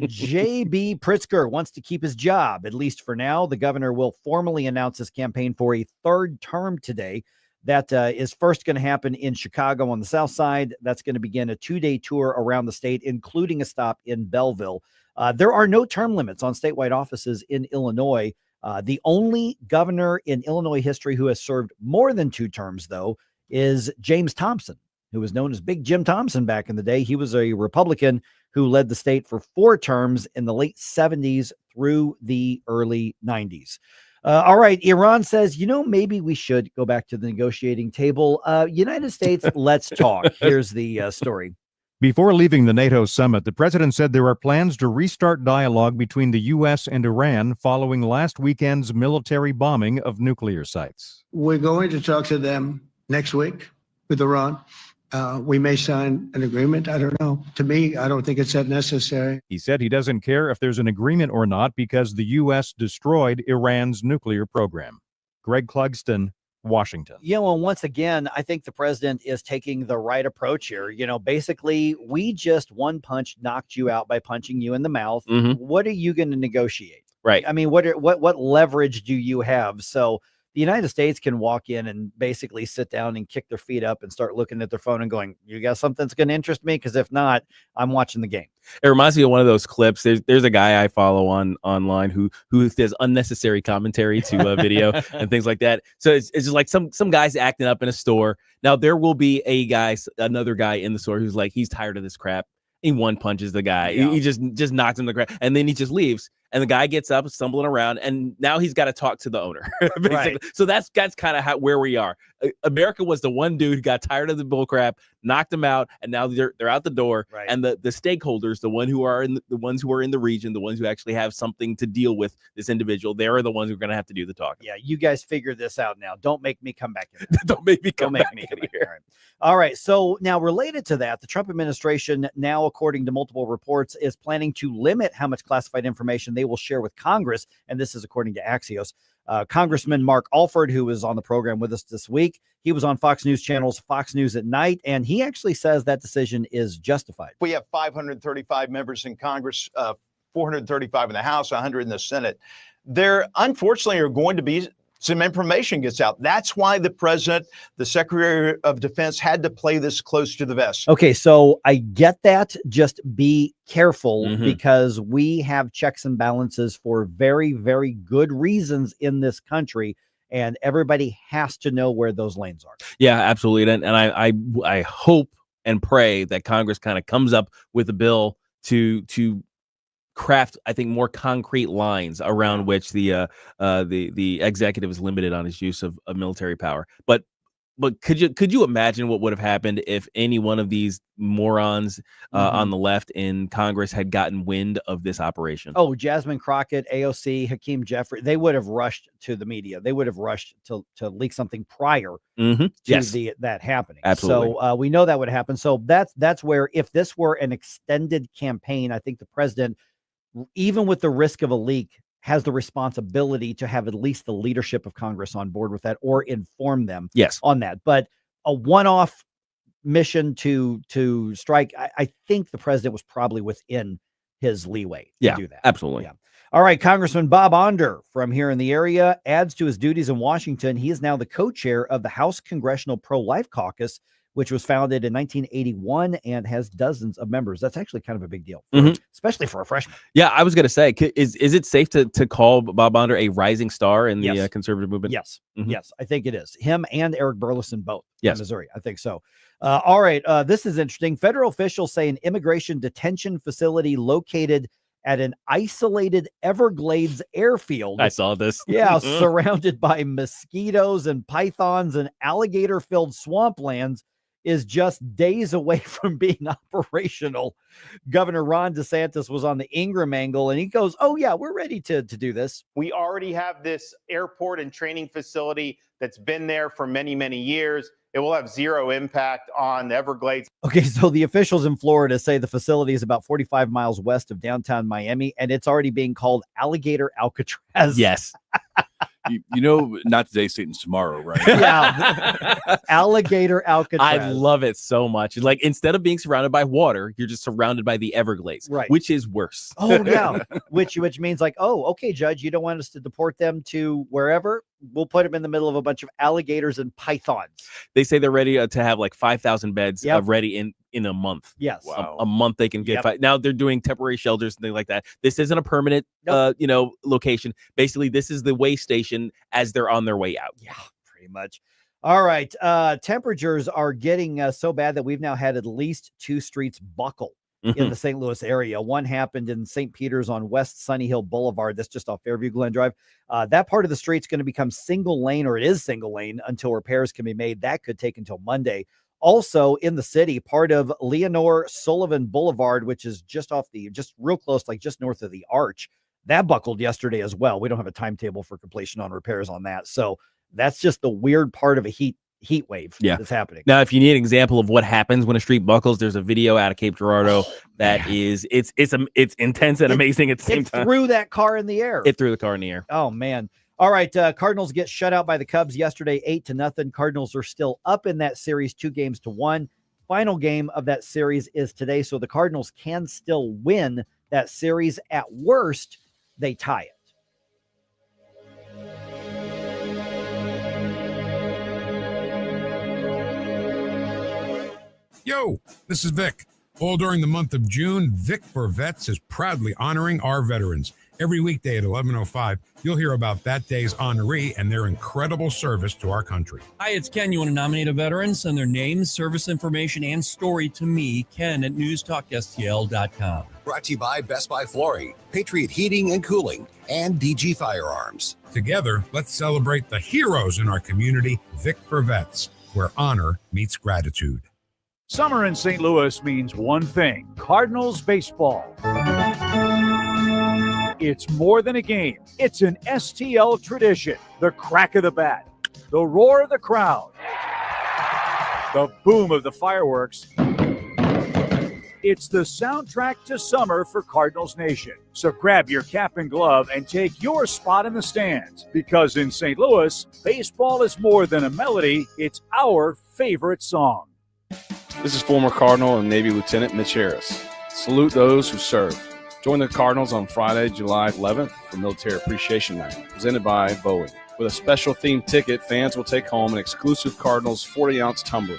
J.B. Pritzker wants to keep his job, at least for now. The governor will formally announce his campaign for a 3rd term today. That is first going to happen in Chicago on the south side. That's going to begin a 2-day tour around the state, including a stop in Belleville. There are no term limits on statewide offices in Illinois. The only governor in Illinois history who has served more than 2 terms, though, is James Thompson, who was known as Big Jim Thompson back in the day. He was a Republican who led the state for 4 terms in the late 70s through the early 90s. All right. Iran says, maybe we should go back to the negotiating table. United States, let's talk. Here's the story. Before leaving the NATO summit, the president said there are plans to restart dialogue between the U.S. and Iran following last weekend's military bombing of nuclear sites. We're going to talk to them next week with Iran. We may sign an agreement. I don't know. To me, I don't think it's that necessary. He said he doesn't care if there's an agreement or not because the U.S. destroyed Iran's nuclear program. Greg Clugston, Washington. And once again, I think the president is taking the right approach here. Basically, we just one punch knocked you out by punching you in the mouth. What are you going to negotiate? Right. I mean, what leverage do you have? So the United States can walk in and basically sit down and kick their feet up and start looking at their phone and going, you got something that's going to interest me? Because if not, I'm watching the game. It reminds me of one of those clips. There's a guy I follow online who does unnecessary commentary to video and things like that. So it's just like some guys acting up in a store. Now there will be another guy in the store who's like, he's tired of this crap. He one punches the guy. Yeah. He just knocks him to the ground, and then he just leaves. And the guy gets up, stumbling around, and now he's got to talk to the owner. Basically. Right. So that's kind of where we are. America was the one dude who got tired of the bullcrap, knocked him out, and now they're out the door. Right. And the stakeholders, the ones who are in the region, the ones who actually have something to deal with this individual, they are the ones who are going to have to do the talking. Yeah, you guys figure this out now. Don't make me come back in. Don't make me come back in here. here. All right. So now related to that, the Trump administration now, according to multiple reports, is planning to limit how much classified information they will share with Congress. And this is according to Axios. Congressman Mark Alford, who was on the program with us this week, he was on Fox News Channel's Fox News at Night, and he actually says that decision is justified. We have 535 members in Congress, 435 in the House, 100 in the Senate. There, unfortunately, are going to be some information gets out. That's why the president, the Secretary of Defense, had to play this close to the vest. Okay, so I get that. Just be careful because we have checks and balances for very, very good reasons in this country, and everybody has to know where those lanes are. Yeah, absolutely. And I hope and pray that Congress kind of comes up with a bill to craft, I think, more concrete lines around which the executive is limited on his use of military power. But could you imagine what would have happened if any one of these morons on the left in Congress had gotten wind of this operation? Oh, Jasmine Crockett, AOC, Hakeem Jeffrey, they would have rushed to the media. They would have rushed to leak something prior to that happening. Absolutely. So we know that would happen. So that's where, if this were an extended campaign, I think the president, even with the risk of a leak, has the responsibility to have at least the leadership of Congress on board with that or inform them on that. But a one-off mission to strike, I think the president was probably within his leeway to do that. Absolutely. Yeah. All right. Congressman Bob Onder from here in the area adds to his duties in Washington. He is now the co-chair of the House Congressional Pro-Life Caucus, which was founded in 1981 and has dozens of members. That's actually kind of a big deal, especially for a freshman. Yeah, I was going to say, is it safe to call Bob Onder a rising star in the conservative movement? Yes. Yes, I think it is. Him and Eric Burleson both in Missouri. I think so. All right. This is interesting. Federal officials say an immigration detention facility located at an isolated Everglades airfield. I saw this. Yeah, surrounded by mosquitoes and pythons and alligator-filled swamplands is just days away from being operational. Governor Ron DeSantis was on the Ingram angle, and he goes, oh, yeah, we're ready to do this. We already have this airport and training facility that's been there for many, many years. It will have zero impact on the Everglades. Okay, so the officials in Florida say the facility is about 45 miles west of downtown Miami, and it's already being called Alligator Alcatraz. Yes. You know, not today, Satan's tomorrow, right? Yeah. Alligator Alcatraz. I love it so much. Like, instead of being surrounded by water, you're just surrounded by the Everglades, right? Which is worse. Oh, yeah. which means like, oh, okay, Judge, you don't want us to deport them to wherever? We'll put them in the middle of a bunch of alligators and pythons. They say they're ready to have like 5,000 beds ready in a month. Yes. Wow. A month they can get. Now they're doing temporary shelters and things like that. This isn't a permanent, location. Basically, this is the way station as they're on their way out. Yeah, pretty much. All right. Temperatures are getting so bad that we've now had at least 2 streets buckle in the St. Louis area. One happened in St. Peter's on West Sunny Hill Boulevard. That's just off Fairview Glen Drive. That part of the street's going to become single lane, or it is single lane until repairs can be made. That could take until Monday. Also in the city, part of Leonore Sullivan Boulevard, which is just real close, like just north of the Arch, that buckled yesterday as well. We don't have a timetable for completion on repairs on that. So that's just the weird part of a heat wave that's happening. Now, if you need an example of what happens when a street buckles, there's a video out of Cape Girardeau it's intense and amazing at the same time. It threw that car in the air. It threw the car in the air. Oh, man. All right. Cardinals get shut out by the Cubs yesterday, 8-0. Cardinals are still up in that series, 2-1. Final game of that series is today. So the Cardinals can still win that series. At worst, they tie it. Yo, this is Vic. All during the month of June, Vic for Vets is proudly honoring our veterans. Every weekday at 11:05, you'll hear about that day's honoree and their incredible service to our country. Hi, it's Ken. You want to nominate a veteran? Send their name, service information, and story to me, Ken, at NewsTalkSTL.com. Brought to you by Best Buy Flooring, Patriot Heating and Cooling, and DG Firearms. Together, let's celebrate the heroes in our community, Vic for Vets, where honor meets gratitude. Summer in St. Louis means one thing: Cardinals baseball. It's more than a game. It's an STL tradition. The crack of the bat, the roar of the crowd, the boom of the fireworks. It's the soundtrack to summer for Cardinals Nation. So grab your cap and glove and take your spot in the stands, because in St. Louis, baseball is more than a melody. It's our favorite song. This is former Cardinal and Navy Lieutenant Mitch Harris. Salute those who serve. Join the Cardinals on Friday, July 11th for Military Appreciation Night, presented by Boeing. With a special themed ticket, fans will take home an exclusive Cardinals 40-ounce tumbler,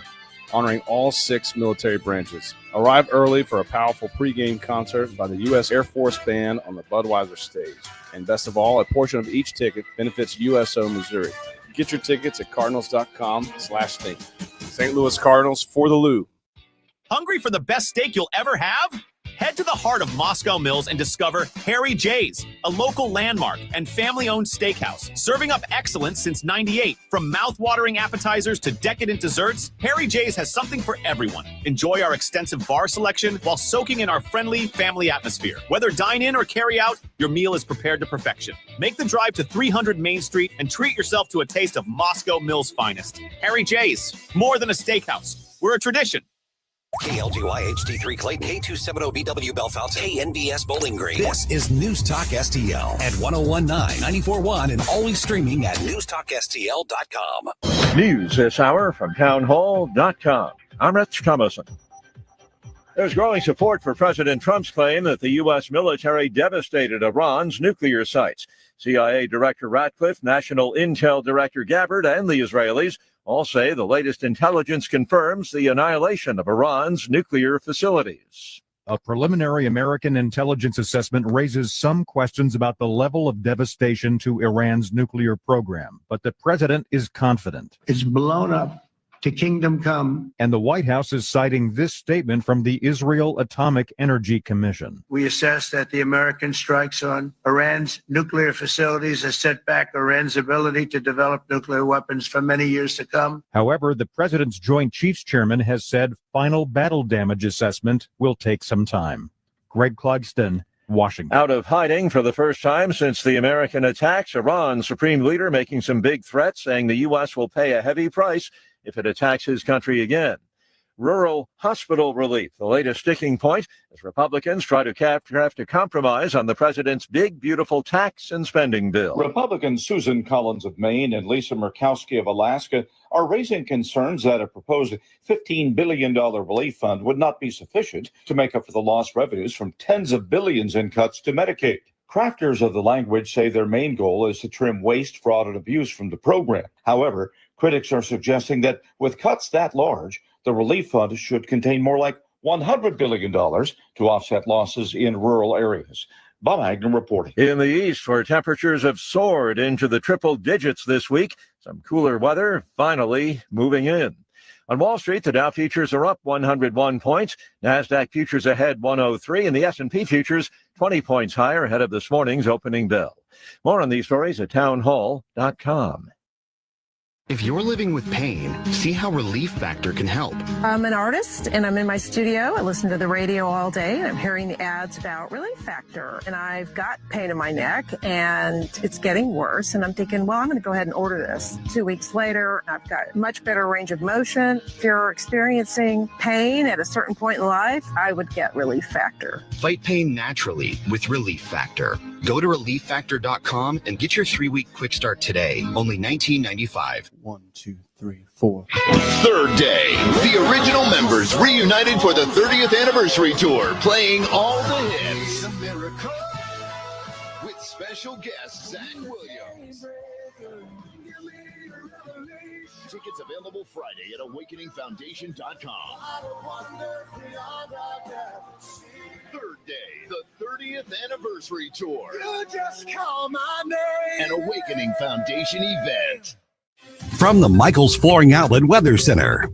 honoring all 6 military branches. Arrive early for a powerful pregame concert by the U.S. Air Force Band on the Budweiser stage. And best of all, a portion of each ticket benefits USO Missouri. Get your tickets at cardinals.com/think. St. Louis Cardinals for the Lou. Hungry for the best steak you'll ever have? Head to the heart of Moscow Mills and discover Harry J's, a local landmark and family-owned steakhouse, serving up excellence since '98. From mouth-watering appetizers to decadent desserts, Harry J's has something for everyone. Enjoy our extensive bar selection while soaking in our friendly family atmosphere. Whether dine-in or carry-out, your meal is prepared to perfection. Make the drive to 300 Main Street and treat yourself to a taste of Moscow Mills' finest. Harry J's, more than a steakhouse. We're a tradition. KLGY HD3 Clayton, K270BW Bellefonte, KNBS Bowling Green. This is News Talk STL at 1019, 94.1, and always streaming at NewsTalkSTL.com. News this hour from townhall.com. I'm Rich Thomason. There's growing support for President Trump's claim that the U.S. military devastated Iran's nuclear sites. CIA Director Ratcliffe, National Intel Director Gabbard, and the Israelis all say the latest intelligence confirms the annihilation of Iran's nuclear facilities. A preliminary American intelligence assessment raises some questions about the level of devastation to Iran's nuclear program, but the president is confident. It's blown up to kingdom come. And the White House is citing this statement from the Israel Atomic Energy Commission. We assess that the American strikes on Iran's nuclear facilities has set back Iran's ability to develop nuclear weapons for many years to come. However, the president's Joint Chiefs Chairman has said final battle damage assessment will take some time. Greg Clugston, Washington. Out of hiding for the first time since the American attacks, Iran's supreme leader making some big threats, saying the U.S. will pay a heavy price if it attacks his country again. Rural hospital relief, the latest sticking point as Republicans try to craft a compromise on the president's big, beautiful tax and spending bill. Republicans Susan Collins of Maine and Lisa Murkowski of Alaska are raising concerns that a proposed $15 billion relief fund would not be sufficient to make up for the lost revenues from tens of billions in cuts to Medicaid. Crafters of the language say their main goal is to trim waste, fraud, and abuse from the program. However, critics are suggesting that with cuts that large, the relief fund should contain more like $100 billion to offset losses in rural areas. Bob Agnew reporting. In the east, where temperatures have soared into the triple digits this week, some cooler weather finally moving in. On Wall Street, the Dow futures are up 101 points. NASDAQ futures ahead 103, and the S&P futures 20 points higher ahead of this morning's opening bell. More on these stories at townhall.com. If you're living with pain, see how Relief Factor can help. I'm an artist and I'm in my studio. I listen to the radio all day and I'm hearing the ads about Relief Factor. And I've got pain in my neck and it's getting worse. And I'm thinking, well, I'm going to go ahead and order this. 2 weeks later, I've got much better range of motion. If you're experiencing pain at a certain point in life, I would get Relief Factor. Fight pain naturally with Relief Factor. Go to ReliefFactor.com and get your 3-week quick start today. Only $19.95. 1, 2, 3, 4. Third day. The original members reunited for the 30th anniversary tour, playing all the hits. With special guest Zach Williams. Tickets available Friday at awakeningfoundation.com. Third day, the 30th anniversary tour. You just call my name. An Awakening Foundation event. From the Michaels Flooring Outlet Weather Center.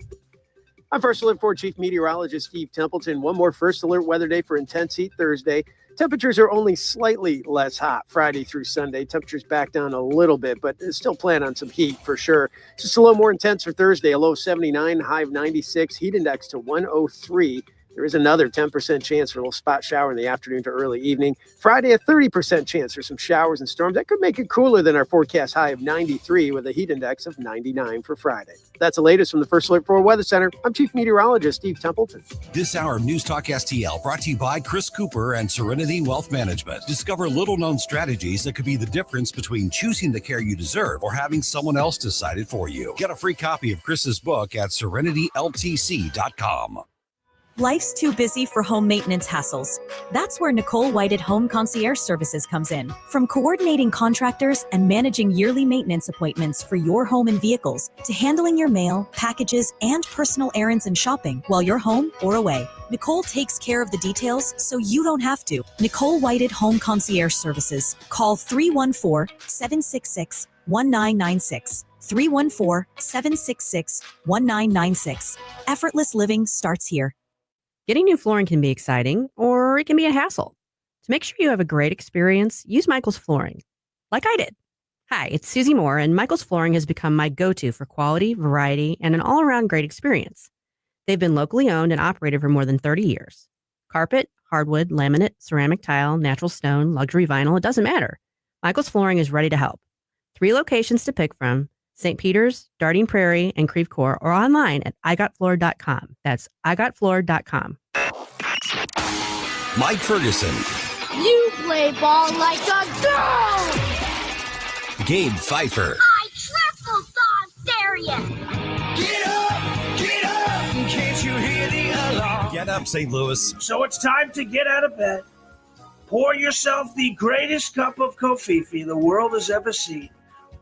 I'm First Alert 4 Chief Meteorologist Steve Templeton. One more First Alert weather day for intense heat Thursday. Temperatures are only slightly less hot Friday through Sunday. Temperatures back down a little bit, but still plan on some heat for sure. Just a little more intense for Thursday, a low 79, high of 96, heat index to 103. There is another 10% chance for a little spot shower in the afternoon to early evening. Friday, a 30% chance for some showers and storms. That could make it cooler than our forecast high of 93 with a heat index of 99 for Friday. That's the latest from the First Alert 4 Weather Center. I'm Chief Meteorologist Steve Templeton. This hour of News Talk STL brought to you by Chris Cooper and Serenity Wealth Management. Discover little-known strategies that could be the difference between choosing the care you deserve or having someone else decide it for you. Get a free copy of Chris's book at serenityltc.com. Life's too busy for home maintenance hassles. That's where Nicole White at Home Concierge Services comes in. From coordinating contractors and managing yearly maintenance appointments for your home and vehicles, to handling your mail, packages, and personal errands and shopping while you're home or away. Nicole takes care of the details so you don't have to. Nicole White at Home Concierge Services. Call 314-766-1996. 314-766-1996. Effortless living starts here. Getting new flooring can be exciting, or it can be a hassle. To make sure you have a great experience, use Michael's Flooring, like I did. Hi, it's Susie Moore, and Michael's Flooring has become my go-to for quality, variety, and an all-around great experience. They've been locally owned and operated for more than 30 years. Carpet, hardwood, laminate, ceramic tile, natural stone, luxury vinyl, it doesn't matter. Michael's Flooring is ready to help. 3 locations to pick from: St. Peter's, Darting Prairie, and Creve Coeur, or online at igotfloor.com. That's igotfloor.com. Mike Ferguson. You play ball like a girl! Gabe Pfeiffer. I triple saw stereo! Get up! Can't you hear the alarm? Get up, St. Louis. So it's time to get out of bed. Pour yourself the greatest cup of Kofifi the world has ever seen.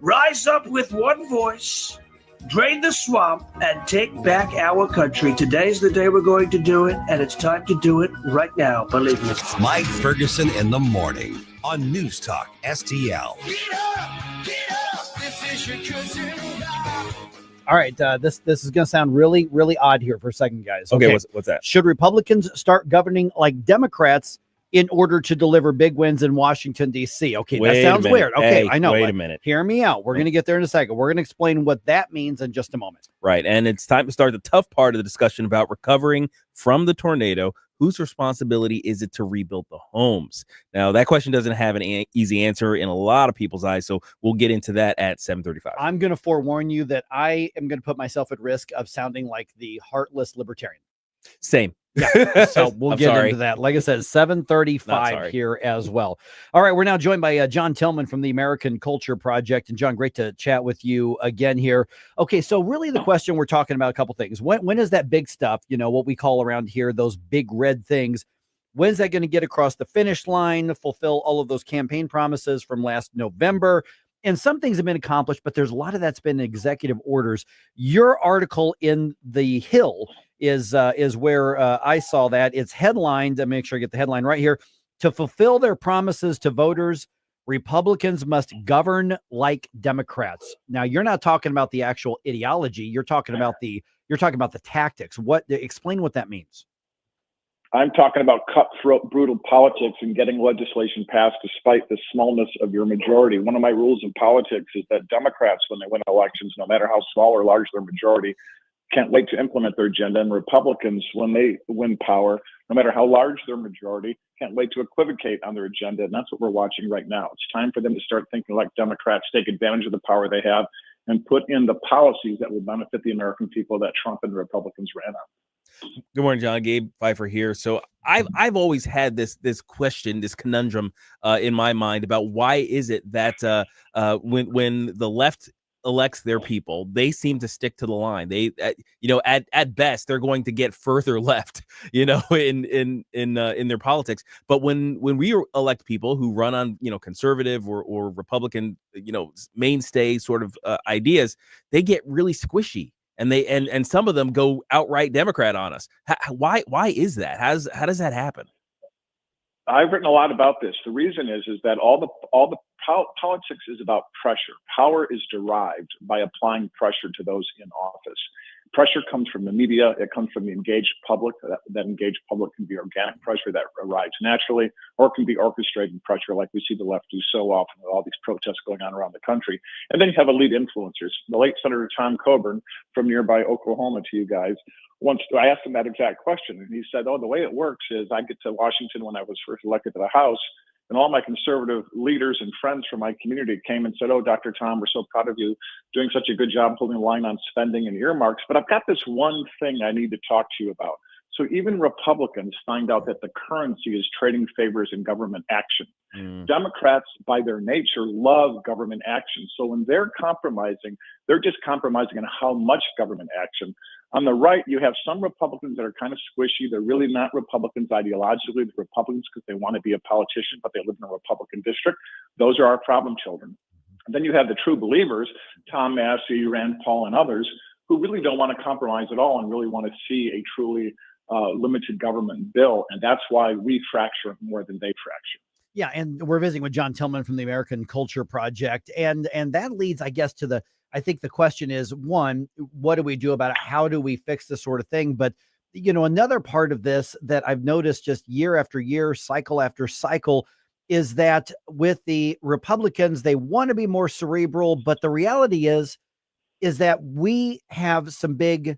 Rise up with one voice, drain the swamp, and take back our country. Today's the day we're going to do it, and it's time to do it right now, believe me. Mike Ferguson in the morning on News Talk STL. Get up! This is your cousin. All right, this is going to sound really, really odd here for a second, guys. Okay, what's that? Should Republicans start governing like Democrats in order to deliver big wins in Washington, D.C.? Okay, that sounds weird. Okay, I know. Wait a minute. Hear me out. We're going to get there in a second. We're going to explain what that means in just a moment. Right, and it's time to start the tough part of the discussion about recovering from the tornado. Whose responsibility is it to rebuild the homes? Now, that question doesn't have an easy answer in a lot of people's eyes, so we'll get into that at 7:35. I'm going to forewarn you that I am going to put myself at risk of sounding like the heartless libertarian. Same. Yeah, so we'll get into that. Like I said, 7:35 here as well. All right, we're now joined by John Tillman from the American Culture Project. And John, great to chat with you again here. Okay, so really the question we're talking about a couple things. When is that big stuff, what we call around here, those big red things, when's that going to get across the finish line to fulfill all of those campaign promises from last November? And some things have been accomplished, but there's a lot of that's been executive orders. Your article in The Hill is where I saw that. It's headlined. I'll make sure I get the headline right here. To fulfill their promises to voters, Republicans must govern like Democrats. Now, you're not talking about the actual ideology. You're talking about the tactics. Explain what that means. I'm talking about cutthroat, brutal politics and getting legislation passed despite the smallness of your majority. One of my rules in politics is that Democrats, when they win elections, no matter how small or large their majority, can't wait to implement their agenda. And Republicans, when they win power, no matter how large their majority, can't wait to equivocate on their agenda. And that's what we're watching right now. It's time for them to start thinking like Democrats, take advantage of the power they have, and put in the policies that will benefit the American people that Trump and the Republicans ran on. Good morning, John. Gabe Pfeiffer here. So I've always had this question, this conundrum in my mind about why is it that when the left elects their people, they seem to stick to the line. They, at best, they're going to get further left, in their politics. But when we elect people who run on, conservative or Republican, mainstay sort of ideas, they get really squishy. And and some of them go outright Democrat on us. Why is that? How does that happen? I've written a lot about this. The reason is that all the politics is about pressure. Power is derived by applying pressure to those in office. Pressure comes from the media. It comes from the engaged public. That engaged public can be organic pressure that arrives naturally, or it can be orchestrated pressure like we see the left do so often with all these protests going on around the country. And then you have elite influencers. The late Senator Tom Coburn from nearby Oklahoma to you guys, once I asked him that exact question, and he said, the way it works is I get to Washington when I was first elected to the House, and all my conservative leaders and friends from my community came and said, Dr. Tom, we're so proud of you doing such a good job holding the line on spending and earmarks, but I've got this one thing I need to talk to you about. So even Republicans find out that the currency is trading favors in government action. Democrats, by their nature, love government action. So when they're compromising, they're just compromising on how much government action. On the right, you have some Republicans that are kind of squishy. They're really not Republicans ideologically. They're Republicans because they want to be a politician, but they live in a Republican district. Those are our problem children. And then you have the true believers, Tom Massey, Rand Paul, and others, who really don't want to compromise at all and really want to see a truly limited government bill. And that's why we fracture more than they fracture. Yeah, and we're visiting with John Tillman from the American Culture Project. And that leads, I guess, to I think the question is, one, what do we do about it? How do we fix this sort of thing? But, another part of this that I've noticed just year after year, cycle after cycle, is that with the Republicans, they want to be more cerebral. But the reality is that we have some big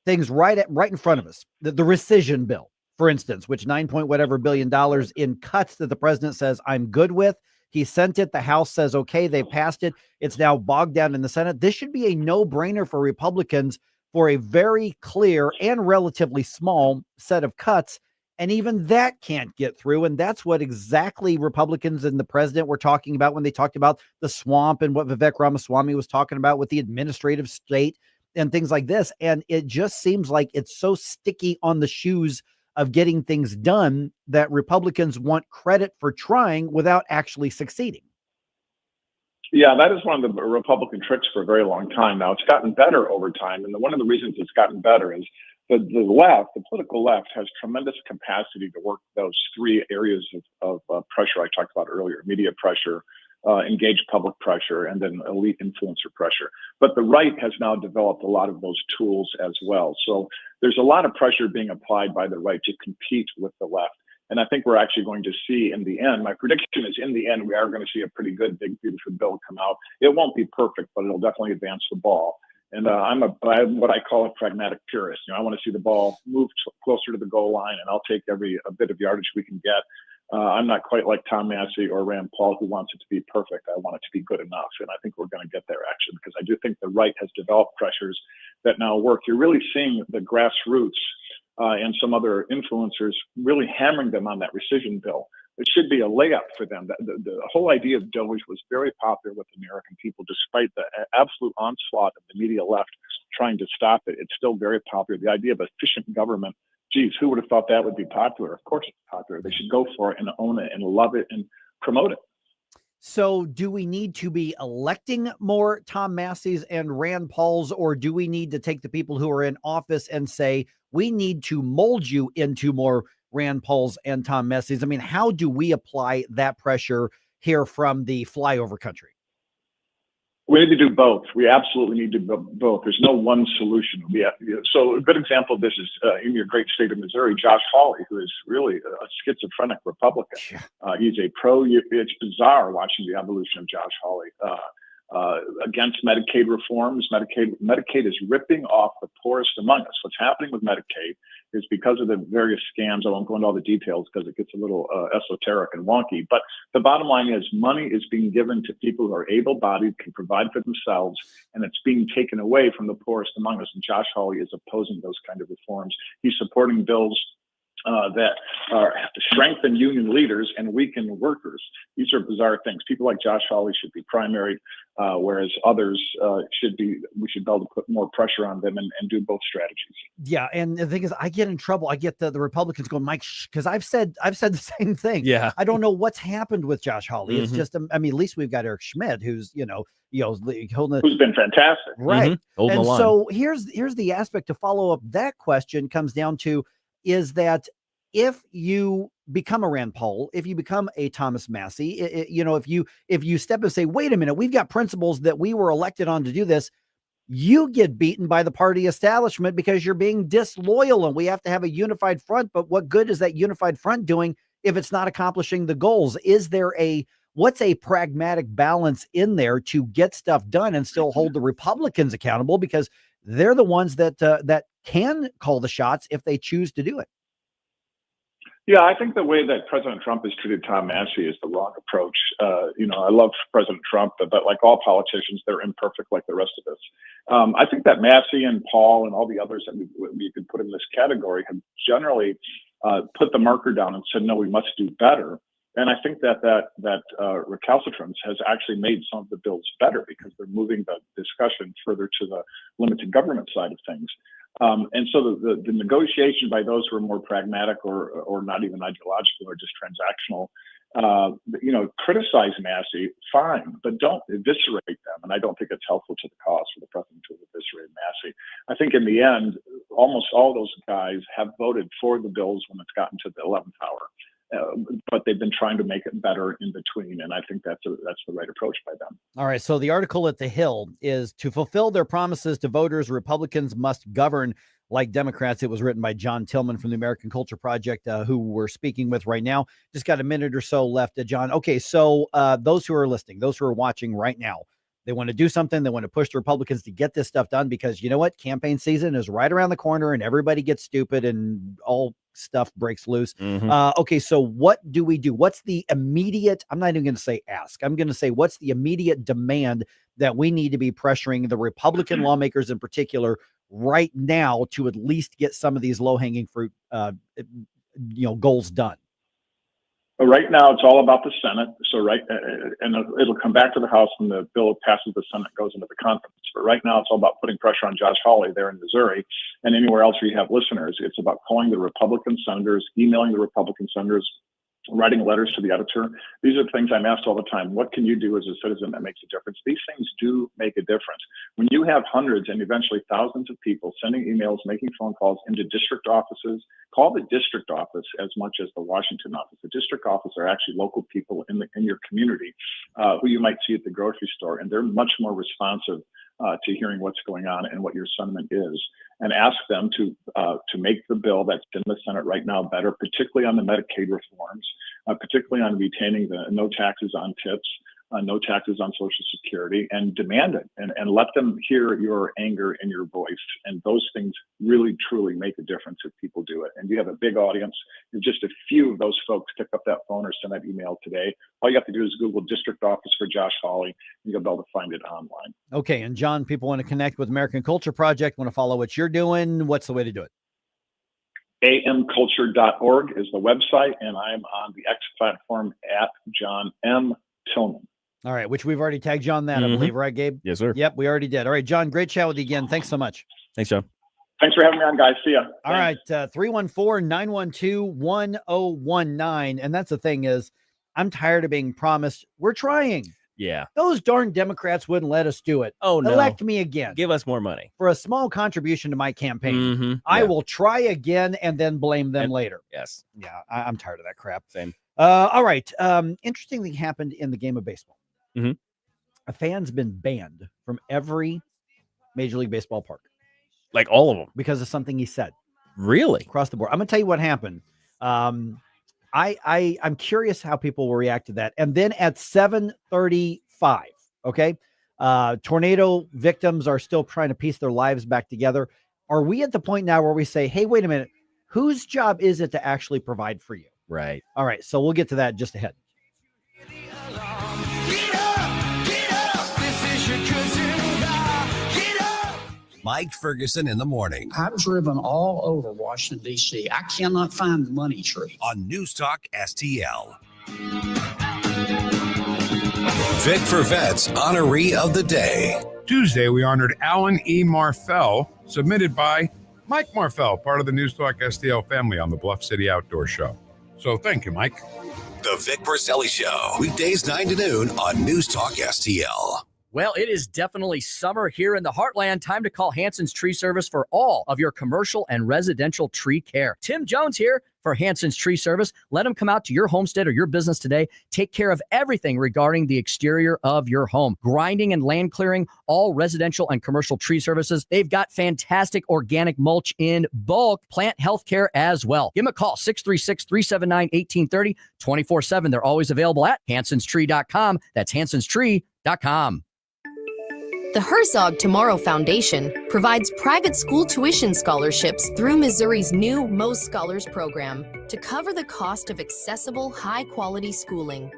things right in front of us. The rescission bill, for instance, which $9 billion in cuts that the president says I'm good with. He sent it. The House says, okay, they passed it. It's now bogged down in the Senate. This should be a no-brainer for Republicans for a very clear and relatively small set of cuts. And even that can't get through. And that's what exactly Republicans and the president were talking about when they talked about the swamp and what Vivek Ramaswamy was talking about with the administrative state and things like this. And it just seems like it's so sticky on the shoes of getting things done that Republicans want credit for trying without actually succeeding. Yeah, that is one of the Republican tricks for a very long time now. It's gotten better over time. And one of the reasons it's gotten better is the left, the political left, has tremendous capacity to work those three areas of pressure I talked about earlier: media pressure, engaged public pressure, and then elite influencer pressure. But the right has now developed a lot of those tools as well. So there's a lot of pressure being applied by the right to compete with the left. And I think we're actually going to see in the end, my prediction is in the end, we are going to see a pretty good, big, beautiful bill come out. It won't be perfect, but it'll definitely advance the ball. And I'm what I call a pragmatic purist. I want to see the ball move closer to the goal line, and I'll take a bit of yardage we can get. I'm not quite like Tom Massey or Rand Paul, who wants it to be perfect. I want it to be good enough. And I think we're going to get there, actually, because I do think the right has developed pressures that now work. You're really seeing the grassroots and some other influencers really hammering them on that rescission bill. It should be a layup for them. The whole idea of DOGE was very popular with the American people, despite the absolute onslaught of the media left trying to stop it. It's still very popular. The idea of efficient government, geez, who would have thought that would be popular? Of course it's popular. They should go for it and own it and love it and promote it. So do we need to be electing more Tom Masseys and Rand Pauls, or do we need to take the people who are in office and say, we need to mold you into more Rand Pauls and Tom Masseys? I mean, how do we apply that pressure here from the flyover country? We need to do both. We absolutely need to do both. There's no one solution. So a good example of this is in your great state of Missouri, Josh Hawley, who is really a schizophrenic Republican. He's it's bizarre watching the evolution of Josh Hawley. Against Medicaid reforms. Medicaid is ripping off the poorest among us. What's happening with Medicaid is because of the various scams. I won't go into all the details because it gets a little esoteric and wonky. But the bottom line is money is being given to people who are able-bodied, can provide for themselves, and it's being taken away from the poorest among us. And Josh Hawley is opposing those kind of reforms. He's supporting bills that strengthen union leaders and weaken workers. These are bizarre things. People like Josh Hawley should be primaried, whereas others we should be able to put more pressure on them and do both strategies. Yeah, and the thing is, I get in trouble. I get the Republicans going, Mike, because I've said the same thing. Yeah, I don't know what's happened with Josh Hawley. It's Mhm. just, I mean, at least we've got Eric Schmidt, who's holding who's been fantastic, right? Holding And the line. so here's the aspect to follow up that question comes down to is that if you become a Rand Paul, if you become a Thomas Massey, if you step and say, wait a minute, we've got principles that we were elected on to do this, you get beaten by the party establishment because you're being disloyal and we have to have a unified front. But what good is that unified front doing if it's not accomplishing the goals? What's a pragmatic balance in there to get stuff done and still hold the Republicans accountable because they're the ones that can call the shots if they choose to do it? Yeah, I think the way that President Trump has treated Tom Massey is the wrong approach. I love President Trump, but like all politicians, they're imperfect like the rest of us. I think that Massey and Paul and all the others that we could put in this category have generally put the marker down and said, no, we must do better. And I think that recalcitrance has actually made some of the bills better because they're moving the discussion further to the limited government side of things. And so the negotiation by those who are more pragmatic or not even ideological or just transactional, criticize Massey, fine, but don't eviscerate them. And I don't think it's helpful to the cause for the president to eviscerate Massey. I think in the end, almost all those guys have voted for the bills when it's gotten to the 11th hour. But they've been trying to make it better in between, and I think that's the right approach by them. All right, so the article at The Hill is to fulfill their promises to voters, Republicans must govern like Democrats. It was written by John Tillman from the American Culture Project, who we're speaking with right now. Just got a minute or so left, John. Okay, so those who are listening, those who are watching right now, they want to do something. They want to push the Republicans to get this stuff done because you know what? Campaign season is right around the corner and everybody gets stupid and all stuff breaks loose. Okay, so what do we do? What's the immediate, I'm not even going to say ask, I'm going to say what's the immediate demand that we need to be pressuring the Republican lawmakers in particular right now to at least get some of these low-hanging fruit goals done? Right now, it's all about the Senate. So and it'll come back to the House when the bill passes the Senate, goes into the conference. But right now, it's all about putting pressure on Josh Hawley there in Missouri and anywhere else where you have listeners. It's about calling the Republican senators, emailing the Republican senators, writing letters to the editor. These are things I'm asked all the time. What can you do as a citizen that makes a difference? These things do make a difference. When you have hundreds and eventually thousands of people sending emails, making phone calls into district offices, call the district office as much as the Washington office. The district office are actually local people in your community who you might see at the grocery store, and they're much more responsive to hearing what's going on and what your sentiment is, and ask them to make the bill that's in the Senate right now better, particularly on the Medicaid reforms, particularly on retaining the no taxes on tips, no taxes on Social Security, and demand it and let them hear your anger and your voice. And those things really, truly make a difference if people do it. And you have a big audience. If just a few of those folks pick up that phone or send that email today, all you have to do is Google district office for Josh Hawley. You'll be able to find it online. Okay. And John, people want to connect with American Culture Project, want to follow what you're doing. What's the way to do it? amculture.org is the website, and I'm on the X platform at John M. Tillman. All right, which we've already tagged John that, I believe, right, Gabe? Yes, sir. Yep, we already did. All right, John, great chat with you again. Thanks so much. Thanks, John. Thanks for having me on, guys. See ya. All right, 314-912-1019. And that's the thing is, I'm tired of being promised. We're trying. Yeah. Those darn Democrats wouldn't let us do it. Oh, no. Elect me again. Give us more money. For a small contribution to my campaign. Yeah. I will try again and then blame them later. Yes. Yeah, I'm tired of that crap. Same. All right. Interesting thing happened in the game of baseball. Mm-hmm. A fan's been banned from every Major League Baseball park. Like all of them? Because of something he said. Really? Across the board. I'm going to tell you what happened. I'm curious how people will react to that. And then at 7:35, okay, tornado victims are still trying to piece their lives back together. Are we at the point now where we say, hey, wait a minute, whose job is it to actually provide for you? Right. All right, so we'll get to that just ahead. Mike Ferguson in the morning. I've driven all over Washington, D.C. I cannot find the money tree. On News Talk STL. Vic for Vets Honoree of the Day. Tuesday, we honored Alan E. Marfell, submitted by Mike Marfell, part of the News Talk STL family on the Bluff City Outdoor Show. So thank you, Mike. The Vic Verselli Show, weekdays 9 to noon on News Talk STL. Well, it is definitely summer here in the Heartland. Time to call Hanson's Tree Service for all of your commercial and residential tree care. Tim Jones here for Hanson's Tree Service. Let them come out to your homestead or your business today. Take care of everything regarding the exterior of your home. Grinding and land clearing, all residential and commercial tree services. They've got fantastic organic mulch in bulk, plant health care as well. Give them a call, 636-379-1830, 24/7. They're always available at hansonstree.com. That's hansonstree.com. The Herzog Tomorrow Foundation provides private school tuition scholarships through Missouri's new Most Scholars program to cover the cost of accessible, high-quality schooling.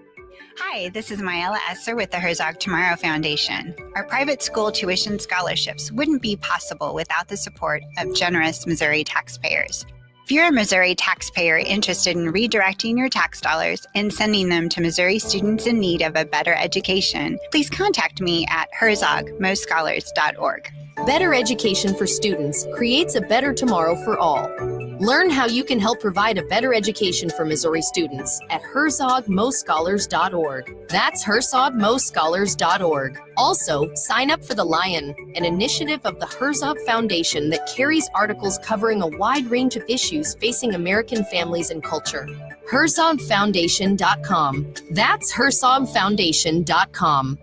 Hi, this is Myella Esser with the Herzog Tomorrow Foundation. Our private school tuition scholarships wouldn't be possible without the support of generous Missouri taxpayers. If you're a Missouri taxpayer interested in redirecting your tax dollars and sending them to Missouri students in need of a better education, please contact me at herzogmostscholars.org. Better education for students creates a better tomorrow for all. Learn how you can help provide a better education for Missouri students at herzogmostscholars.org. That's herzogmostscholars.org. Also, sign up for The Lion, an initiative of the Herzog Foundation that carries articles covering a wide range of issues facing American families and culture. herzogfoundation.com. That's herzogfoundation.com.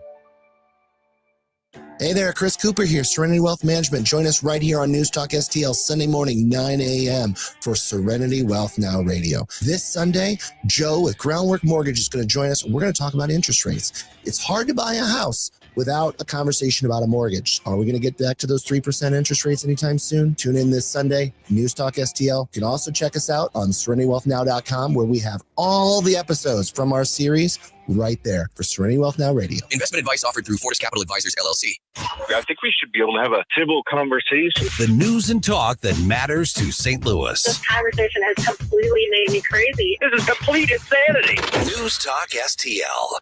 Hey there, Chris Cooper here, Serenity Wealth Management. Join us right here on News Talk STL Sunday morning, 9 a.m. for Serenity Wealth Now Radio. This Sunday, Joe with Groundwork Mortgage is going to join us. We're going to talk about interest rates. It's hard to buy a house without a conversation about a mortgage. Are we going to get back to those 3% interest rates anytime soon? Tune in this Sunday, News Talk STL. You can also check us out on SerenityWealthNow.com, where we have all the episodes from our series right there for Serenity Wealth Now Radio. Investment advice offered through Fortis Capital Advisors, LLC. I think we should be able to have a civil conversation. The news and talk that matters to St. Louis. This conversation has completely made me crazy. This is complete insanity. News Talk STL.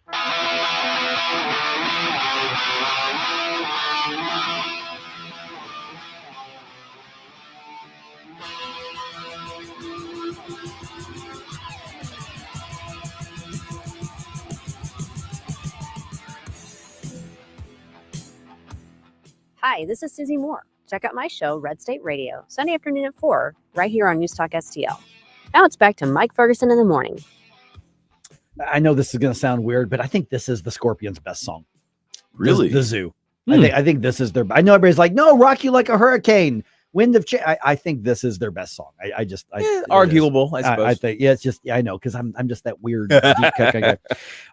Hi, this is Susie Moore. Check out my show, Red State Radio, Sunday afternoon at 4, right here on News Talk STL. Now it's back to Mike Ferguson in the morning. I know this is going to sound weird, but I think this is the Scorpions' best song. Really? The Zoo. I think this is their. I know everybody's like, no, Rock You Like a Hurricane, Wind of Change. I think this is their best song. Arguable, I suppose. I think, yeah, it's just, I know, because I'm just that weird deep cut guy.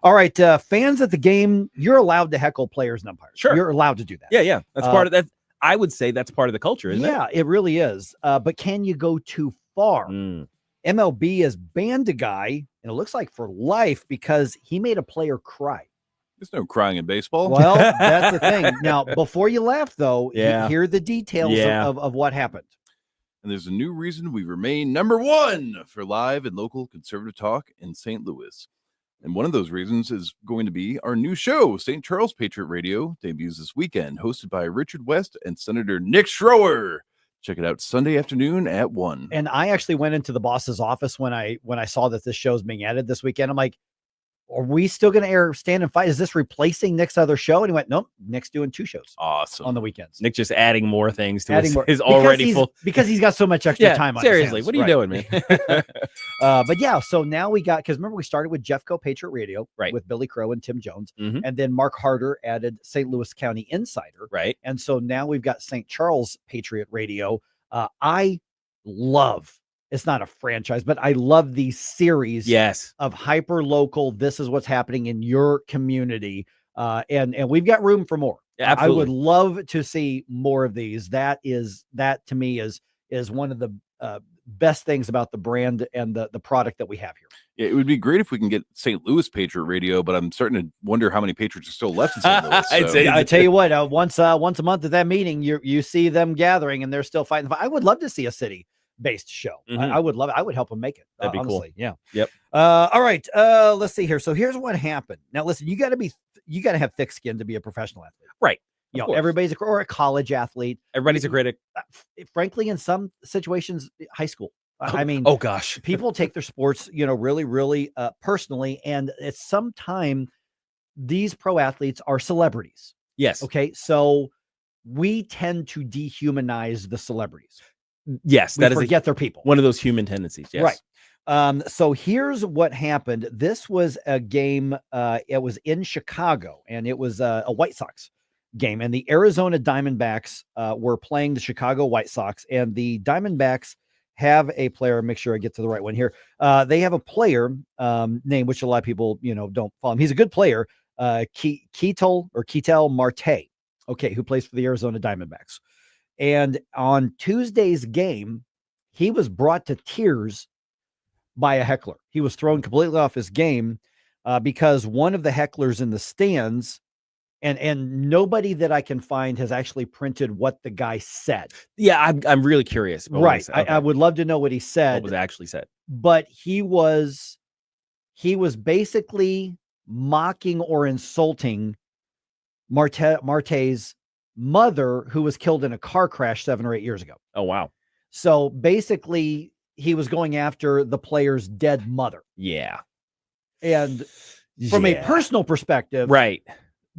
All right, fans at the game, you're allowed to heckle players and umpires. Sure. You're allowed to do that. Yeah. That's part of that. I would say that's part of the culture, isn't it? Yeah, it really is. But can you go too far? MLB has banned a guy, and it looks like for life, because he made a player cry. There's no crying in baseball. Well, that's the thing. Now, before you laugh, though, hear the details of what happened. And there's a new reason we remain number one for live and local conservative talk in St. Louis. And one of those reasons is going to be our new show, St. Charles Patriot Radio, debuts this weekend, hosted by Richard West and Senator Nick Schroer. Check it out Sunday afternoon at 1. And I actually went into the boss's office when I saw that this show's being added this weekend. I'm like, are we still going to air Stand and Fight? Is this replacing Nick's other show? And he went, nope, Nick's doing 2 shows. Awesome. On the weekends. Nick just adding more things to his because already full. Because he's got so much extra time on seriously, his hands. what are you doing, man? But yeah, so now we got, because remember we started with Jeffco Patriot Radio, right, with Billy Crow and Tim Jones. Mhm. And then Mark Harder added St. Louis County Insider. Right. And so now we've got St. Charles Patriot Radio. I love, it's not a franchise, but I love these series of hyper local. This is what's happening in your community. And we've got room for more. Absolutely. I would love to see more of these. That to me is one of the best things about the brand and the product that we have here. Yeah, it would be great if we can get St. Louis Patriot Radio, but I'm starting to wonder how many Patriots are still left in St. Louis. So. I tell you what, once a month at that meeting, you see them gathering and they're still fighting. I would love to see a city-based show. I would love it. I would help them make it. That'd be honestly. cool. Yeah. Yep. All right. Let's see here. So here's what happened. Now, listen, you got to have thick skin to be a professional athlete. Right. You know, everybody's or a college athlete. Everybody's a critic. Frankly, in some situations, high school. I mean, oh gosh, people take their sports, really, really personally, and at some time, these pro athletes are celebrities. Yes. Okay. So we tend to dehumanize the celebrities. Yes, we forget they're people. One of those human tendencies. Yes. Right. So here's what happened. This was a game. It was in Chicago, and it was a White Sox game, and the Arizona Diamondbacks were playing the Chicago White Sox, and the Diamondbacks have a player. Make sure I get to the right one here. They have a player name, which a lot of people, don't follow him. He's a good player. Ketel Marte. Okay. Who plays for the Arizona Diamondbacks. And on Tuesday's game, he was brought to tears by a heckler. He was thrown completely off his game because one of the hecklers in the stands, and nobody that I can find has actually printed what the guy said. Yeah, I'm really curious. Right. Okay. I would love to know what he said. What was actually said. But he was basically mocking or insulting Marte's mother, who was killed in a car crash 7 or 8 years ago. Oh, wow. So basically, he was going after the player's dead mother. Yeah. And from a personal perspective, right.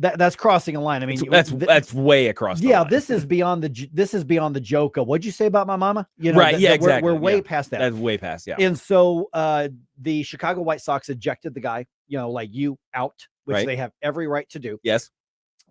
That's crossing a line. I mean, that's way across. Yeah, this is beyond the joke of what'd you say about my mama? Right. Yeah, exactly. We're way past that. That's way past. Yeah. And so the Chicago White Sox ejected the guy, like you out, which they have every right to do. Yes.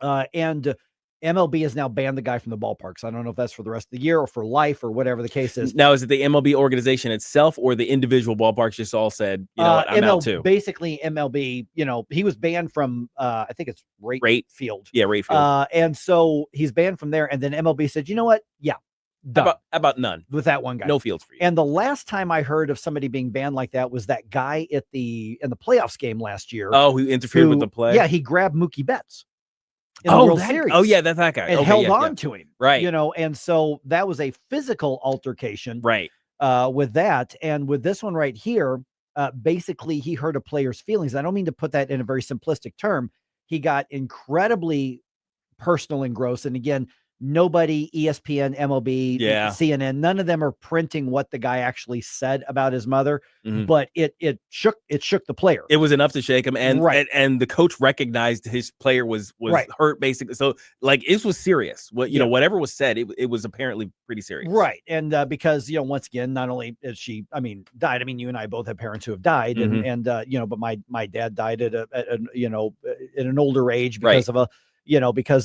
And MLB has now banned the guy from the ballparks. I don't know if that's for the rest of the year or for life or whatever the case is. Now, is it the MLB organization itself or the individual ballparks just all said, I'm out too? Basically, MLB, he was banned from, I think it's Rate Field. Yeah, Rate Field. And so he's banned from there. And then MLB said, you know what? Yeah. How about none? With that one guy. No fields for you. And the last time I heard of somebody being banned like that was that guy in the playoffs game last year. Oh, who interfered with the play? Yeah, he grabbed Mookie Betts. In the World Series. Oh, yeah, that's that guy. And held on to him. Right. And so that was a physical altercation. Right. With that. And with this one right here, basically he hurt a player's feelings. I don't mean to put that in a very simplistic term. He got incredibly personal and gross. And again, nobody, ESPN, MLB, CNN, none of them are printing what the guy actually said about his mother, but it shook the player. It was enough to shake him, and and the coach recognized his player was hurt basically. So it was serious. Whatever was said, it was apparently pretty serious. Right. And because once again, not only is she died. I mean, you and I both have parents who have died, and but my dad died at an older age because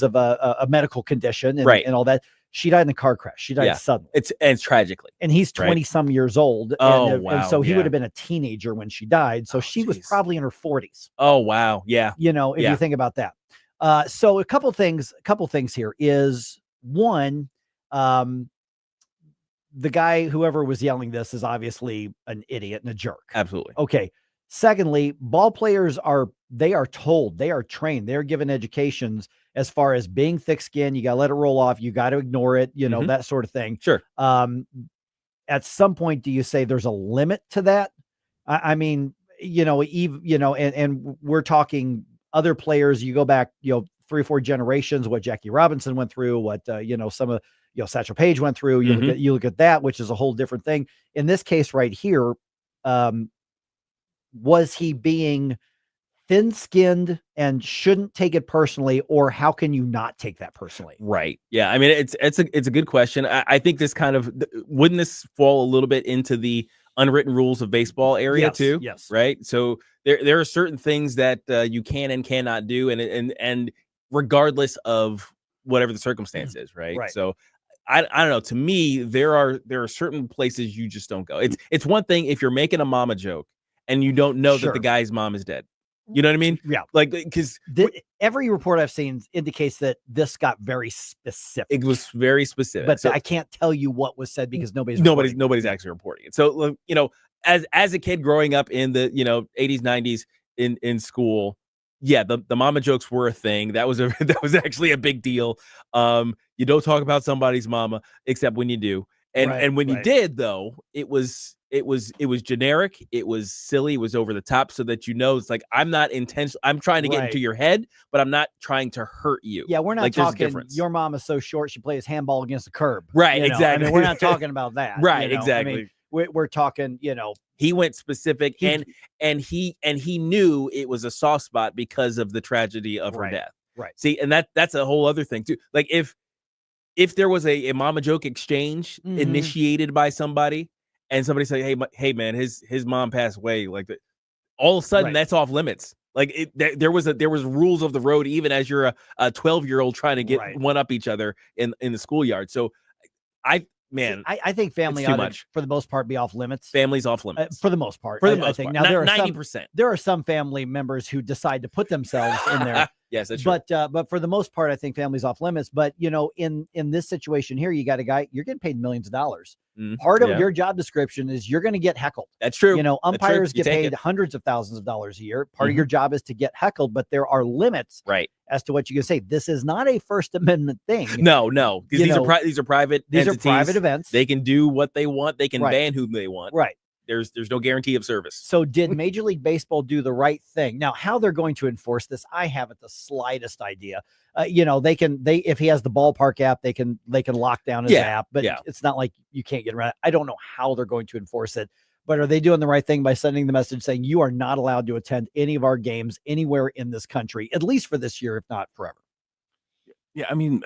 of a medical condition and all that. She died in a car crash. She died suddenly. It's tragically. And he's 20 some years old. Oh, wow. And so he would have been a teenager when she died. So she was probably in her 40s. Oh, wow. Yeah. If you think about that. So a couple things here is one, the guy, whoever was yelling this, is obviously an idiot and a jerk. Absolutely. Okay. Secondly, ball players are told, they are trained, they're given educations as far as being thick-skinned. You got to let it roll off. You got to ignore it, that sort of thing. Sure. At some point, do you say there's a limit to that? I mean, and we're talking other players. You go back, 3 or 4 generations, what Jackie Robinson went through, what, some of, Satchel Paige went through. You look at that, which is a whole different thing. In this case right here, was he being thin-skinned and shouldn't take it personally, or how can you not take that personally? Right. Yeah. I mean, it's a good question. I think this wouldn't this fall a little bit into the unwritten rules of baseball area too? Yes. Right. So there are certain things that you can and cannot do, and regardless of whatever the circumstance is. Right. Right. So I don't know. To me, there are certain places you just don't go. It's one thing if you're making a mama joke and you don't know that the guy's mom is dead. You know what I mean? Yeah. Like, because every report I've seen indicates that this got very specific. it was very specific. But So I can't tell you what was said because nobody's actually reporting it. So, as a kid growing up in the 80s, 90s in school, yeah, the mama jokes were a thing. That was actually a big deal. You don't talk about somebody's mama except when you do. And when you did, though, it was generic, it was silly, it was over the top, so that it's like, I'm not intentional. I'm trying to get into your head, but I'm not trying to hurt you. Yeah, we're not like, talking your mom is so short she plays handball against the curb. Right, exactly. I mean, we're not talking about that. Right, exactly. I mean, we're talking, he went specific, and he knew it was a soft spot because of the tragedy of her death. Right. See, and that's a whole other thing too. Like if there was a mama joke exchange initiated by somebody, and somebody say, hey man, his mom passed away, like all of a sudden that's off limits. Like there was rules of the road, even as you're a 12-year-old trying to get one up each other in the schoolyard. So I think family ought to, for the most part, be off limits. Family's off limits for the most part. I think. Now, there are 90%. There are some family members who decide to put themselves in there. Yes, that's true. But for the most part, I think family's off limits. But in this situation here, you got a guy, you're getting paid millions of dollars. Part of your job description is you're going to get heckled. That's true. Umpires get paid hundreds of thousands of dollars a year. Part of your job is to get heckled, but there are limits as to what you can say. This is not a First Amendment thing. No. These are private These entities. are private events. They can do what they want. They can ban who they want. Right. There's no guarantee of service. So did Major League Baseball do the right thing? Now, how they're going to enforce this, I haven't the slightest idea. If he has the ballpark app, they can lock down his app, but it's not like you can't get around. I don't know how they're going to enforce it, but are they doing the right thing by sending the message saying you are not allowed to attend any of our games anywhere in this country, at least for this year, if not forever? Yeah, I mean,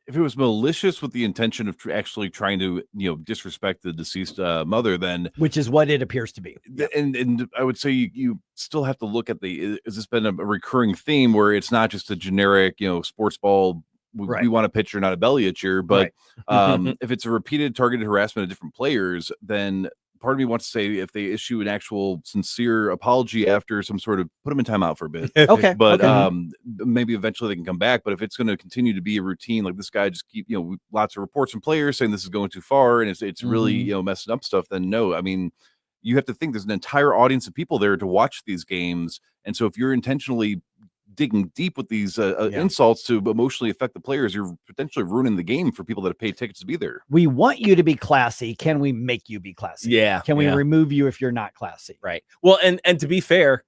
if it was malicious with the intention of actually trying to, disrespect the deceased mother, then which is what it appears to be. And I would say you still have to look at has this been a recurring theme where it's not just a generic, sports ball, we want a pitcher, not a belly itcher, but if it's a repeated targeted harassment of different players, then part of me wants to say if they issue an actual sincere apology after some sort of put them in timeout for a bit. Okay. But maybe eventually they can come back. But if it's going to continue to be a routine, like this guy just keep, lots of reports from players saying this is going too far and it's really, messing up stuff, then no. I mean, you have to think there's an entire audience of people there to watch these games. And so if you're intentionally digging deep with these insults to emotionally affect the players, you're potentially ruining the game for people that have paid tickets to be there. We want you to be classy. Can we make you be classy? Yeah. Can we remove you if you're not classy? Right. Well, and to be fair,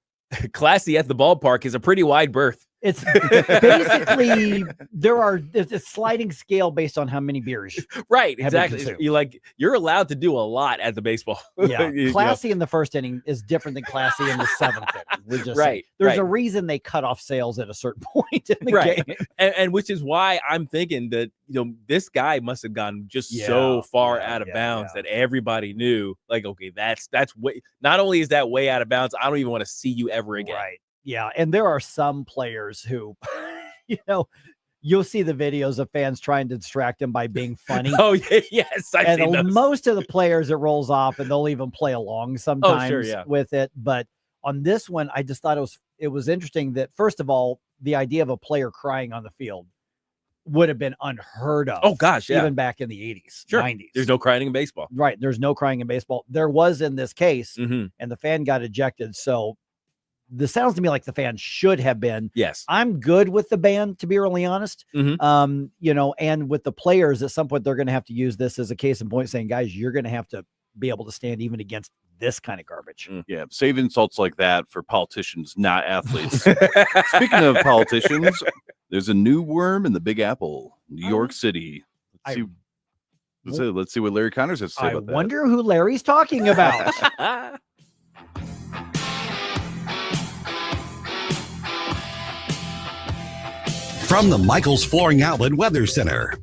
classy at the ballpark is a pretty wide berth. It's basically there's a sliding scale based on how many beers. Right, exactly. You're allowed to do a lot at the baseball. Yeah, classy in the first inning is different than classy in the seventh inning. We're just saying. There's a reason they cut off sales at a certain point in the game, and which is why I'm thinking that this guy must have gone just so far out of bounds that everybody knew. Like, okay, that's way. Not only is that way out of bounds, I don't even want to see you ever again. Right. Yeah, and there are some players who, you'll see the videos of fans trying to distract him by being funny. Oh, yes. I've seen those. Most of the players, it rolls off, and they'll even play along sometimes with it. But on this one, I just thought it was interesting that, first of all, the idea of a player crying on the field would have been unheard of. Oh, gosh, yeah. Even back in the 80s, 90s. There's no crying in baseball. Right, there's no crying in baseball. There was in this case, and the fan got ejected, so this sounds to me like the fan should have been. Yes. I'm good with the ban, to be really honest. And with the players, at some point, they're going to have to use this as a case in point saying, guys, you're going to have to be able to stand even against this kind of garbage. Yeah. Save insults like that for politicians, not athletes. Speaking of politicians, there's a new worm in the Big Apple, New York City. Let's see what Larry Connors has to say about that. I wonder who Larry's talking about. From the Michaels Flooring Outlet Weather Center.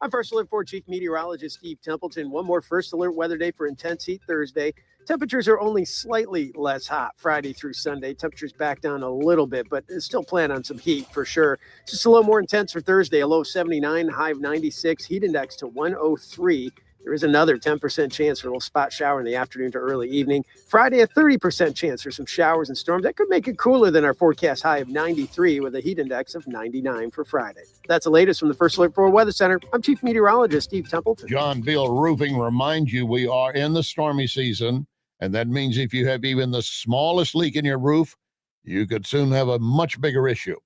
I'm First Alert 4 Chief Meteorologist Steve Templeton. One more First Alert weather day for intense heat Thursday. Temperatures are only slightly less hot Friday through Sunday. Temperatures back down a little bit, but still plan on some heat for sure. Just a little more intense for Thursday. A low of 79, high of 96. Heat index to 103. There is another 10% chance for a little spot shower in the afternoon to early evening. Friday, a 30% chance for some showers and storms. That could make it cooler than our forecast high of 93 with a heat index of 99 for Friday. That's the latest from the First Alert 4 Weather Center. I'm Chief Meteorologist Steve Templeton. John Beal Roofing reminds you we are in the stormy season, and that means if you have even the smallest leak in your roof, you could soon have a much bigger issue.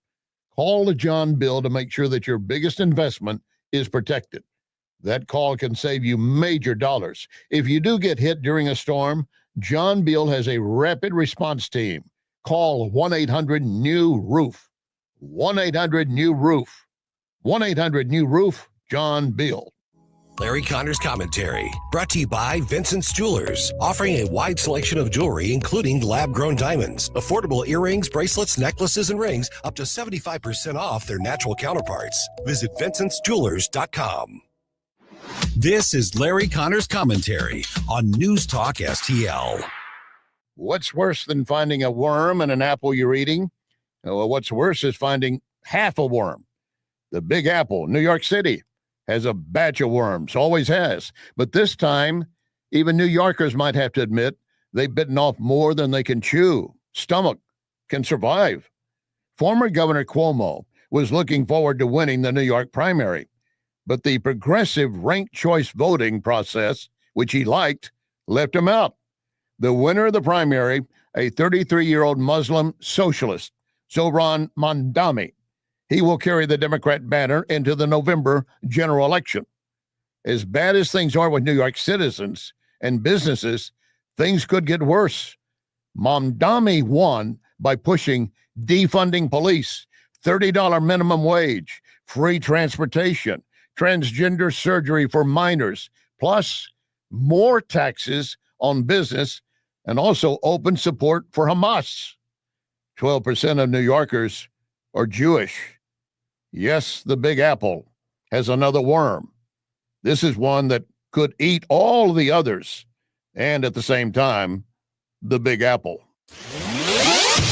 Call the John Beal to make sure that your biggest investment is protected. That call can save you major dollars. If you do get hit during a storm, John Beal has a rapid response team. Call 1-800-NEW-ROOF. 1-800-NEW-ROOF. 1-800-NEW-ROOF, John Beal. Larry Connor's commentary, brought to you by Vincent's Jewelers, offering a wide selection of jewelry, including lab-grown diamonds, affordable earrings, bracelets, necklaces, and rings, up to 75% off their natural counterparts. Visit vincentsjewelers.com. This is Larry Connor's commentary on News Talk STL. What's worse than finding a worm in an apple you're eating? Well, what's worse is finding half a worm. The Big Apple, New York City, has a batch of worms, always has. But this time, even New Yorkers might have to admit they've bitten off more than they can chew. Stomach can survive. Former Governor Cuomo was looking forward to winning the New York primary, but the progressive ranked choice voting process, which he liked, left him out. The winner of the primary, a 33-year-old Muslim socialist, Zohran Mamdani. He will carry the Democrat banner into the November general election. As bad as things are with New York citizens and businesses, things could get worse. Mamdani won by pushing defunding police, $30 minimum wage, free transportation, transgender surgery for minors, plus more taxes on business, and also open support for Hamas. 12% of New Yorkers are Jewish. Yes, the Big Apple has another worm. This is one that could eat all the others, and at the same time, the Big Apple.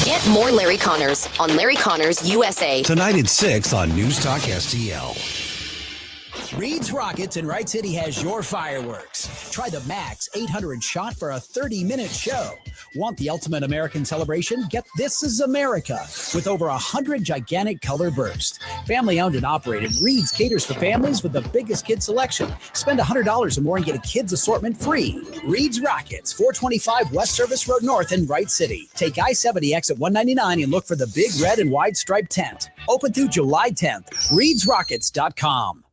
Get more Larry Connors on Larry Connors USA. Tonight at 6 on News Talk STL. Reed's Rockets in Wright City has your fireworks. Try the Max 800 shot for a 30-minute show. Want the ultimate American celebration? Get This Is America with over 100 gigantic color bursts. Family owned and operated, Reed's caters for families with the biggest kid selection. Spend $100 or more and get a kids assortment free. Reed's Rockets, 425 West Service Road North in Wright City. Take I-70 exit 199 and look for the big red and white striped tent. Open through July 10th. ReedsRockets.com.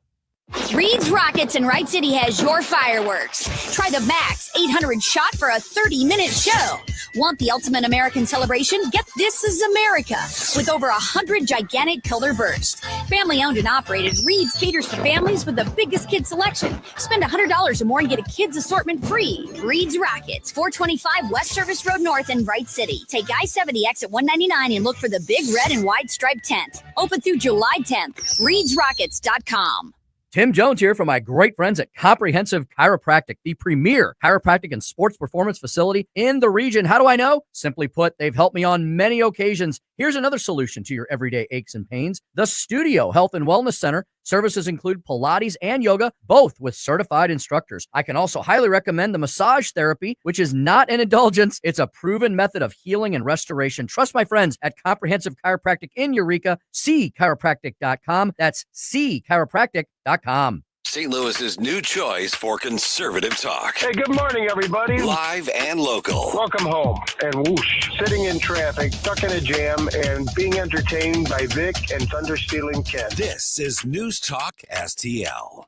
Reed's Rockets in Wright City has your fireworks. Try the Max 800 shot for a 30-minute show. Want the ultimate American celebration? Get This Is America with over 100 gigantic color bursts. Family owned and operated, Reed's caters for families with the biggest kid selection. Spend $100 or more and get a kids assortment free. Reed's Rockets, 425 West Service Road North in Wright City. Take I-70 exit 199 and look for the big red and white striped tent. Open through July 10th. ReedsRockets.com. Tim Jones here from my great friends at Comprehensive Chiropractic, the premier chiropractic and sports performance facility in the region. How do I know? Simply put, they've helped me on many occasions. Here's another solution to your everyday aches and pains. The Studio Health and Wellness Center. Services include Pilates and yoga, both with certified instructors. I can also highly recommend the massage therapy, which is not an indulgence. It's a proven method of healing and restoration. Trust my friends at Comprehensive Chiropractic in Eureka, cchiropractic.com. That's cchiropractic.com. St. Louis's new choice for conservative talk. Hey, good morning, everybody. Live and local. Welcome home. And whoosh, sitting in traffic, stuck in a jam, and being entertained by Vic and Thunder Stealing Ken. This is News Talk STL.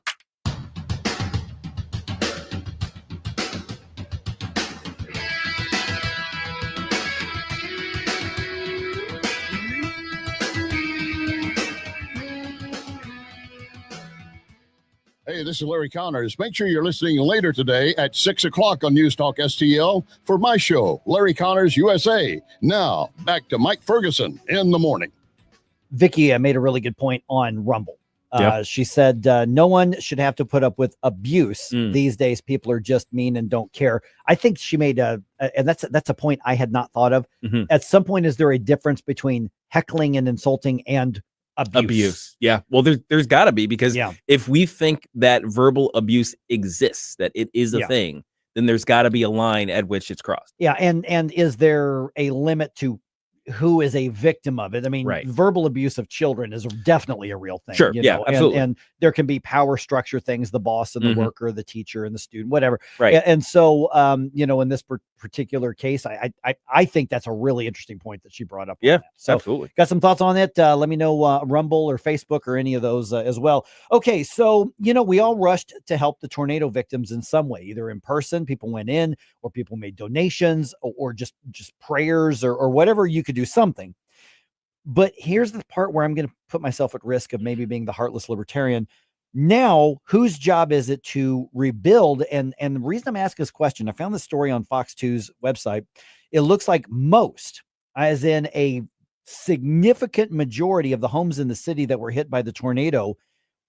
Hey, this is Larry Connors. Make sure you're listening later today at 6 o'clock on News Talk STL for my show, Larry Connors USA. Now, back to Mike Ferguson in the morning. Vicky made a really good point on Rumble. She said no one should have to put up with abuse. These days, people are just mean and don't care. I think she made and that's a point I had not thought of. At some point, is there a difference between heckling and insulting and abuse. Yeah. Well, there's got to be, because Yeah. if we think that verbal abuse exists, that it is a Yeah. thing, then there's got to be a line at which it's crossed. Yeah, and is there a limit to who is a victim of it? I mean, Right. verbal abuse of children is definitely a real thing. Sure, you yeah, know, absolutely. And there can be power structure things, the boss and the Mhm. worker, the teacher and the student, whatever. Right. And so, you know, in this particular case, I think that's a really interesting point that she brought up. Yeah, on that. So absolutely. got some thoughts on it? Let me know, Rumble or Facebook or any of those as well. Okay, so, you know, we all rushed to help the tornado victims in some way, either in person, people went in, or people made donations, or just prayers, or whatever you could do something. But here's the part where I'm going to put myself at risk of maybe being the heartless libertarian. Now, whose job is it to rebuild? And the reason I'm asking this question, I found this story on Fox 2's website. It looks like most, as in a significant majority of the homes in the city that were hit by the tornado,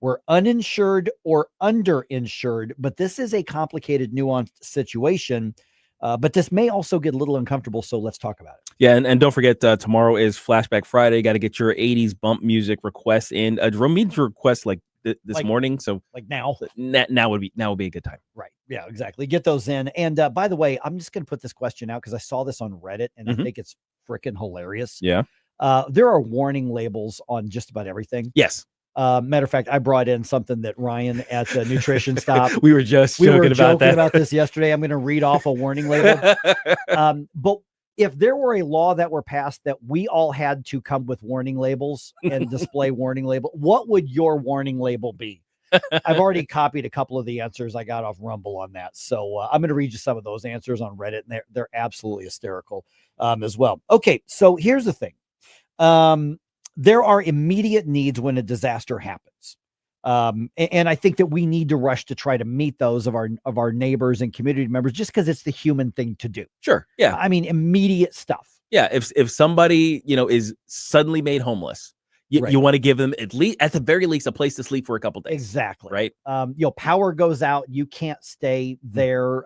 were uninsured or underinsured. But this is a complicated, nuanced situation. But this may also get a little uncomfortable. So let's talk about it. Yeah, and don't forget, tomorrow is Flashback Friday. Got to get your 80s bump music requests in. Jerome needs to request this Like- morning, so Like now. now would be a good time. Right. Yeah, exactly. Get those in. And by the way, I'm just going to put this question out because I saw this on Reddit and I think it's freaking hilarious. Yeah. There are warning labels on just about everything. Yes. Matter of fact, I brought in something that Ryan at the Nutrition Stop. We were just joking about that. about this yesterday. I'm going to read off a warning label. But if there were a law that were passed that we all had to come with warning labels and display warning label, what would your warning label be? I've already copied a couple of the answers I got off Rumble on that. So I'm going to read you some of those answers on Reddit, and they're absolutely hysterical as well. Okay, so here's the thing. There are immediate needs when a disaster happens. And I think that we need to rush to try to meet those of our neighbors and community members, just because it's the human thing to do. Sure. Yeah. I mean, immediate stuff. Yeah. If somebody, is suddenly made homeless, Right. you want to give them at the very least a place to sleep for a couple days. Exactly. Right. Power goes out, you can't stay there.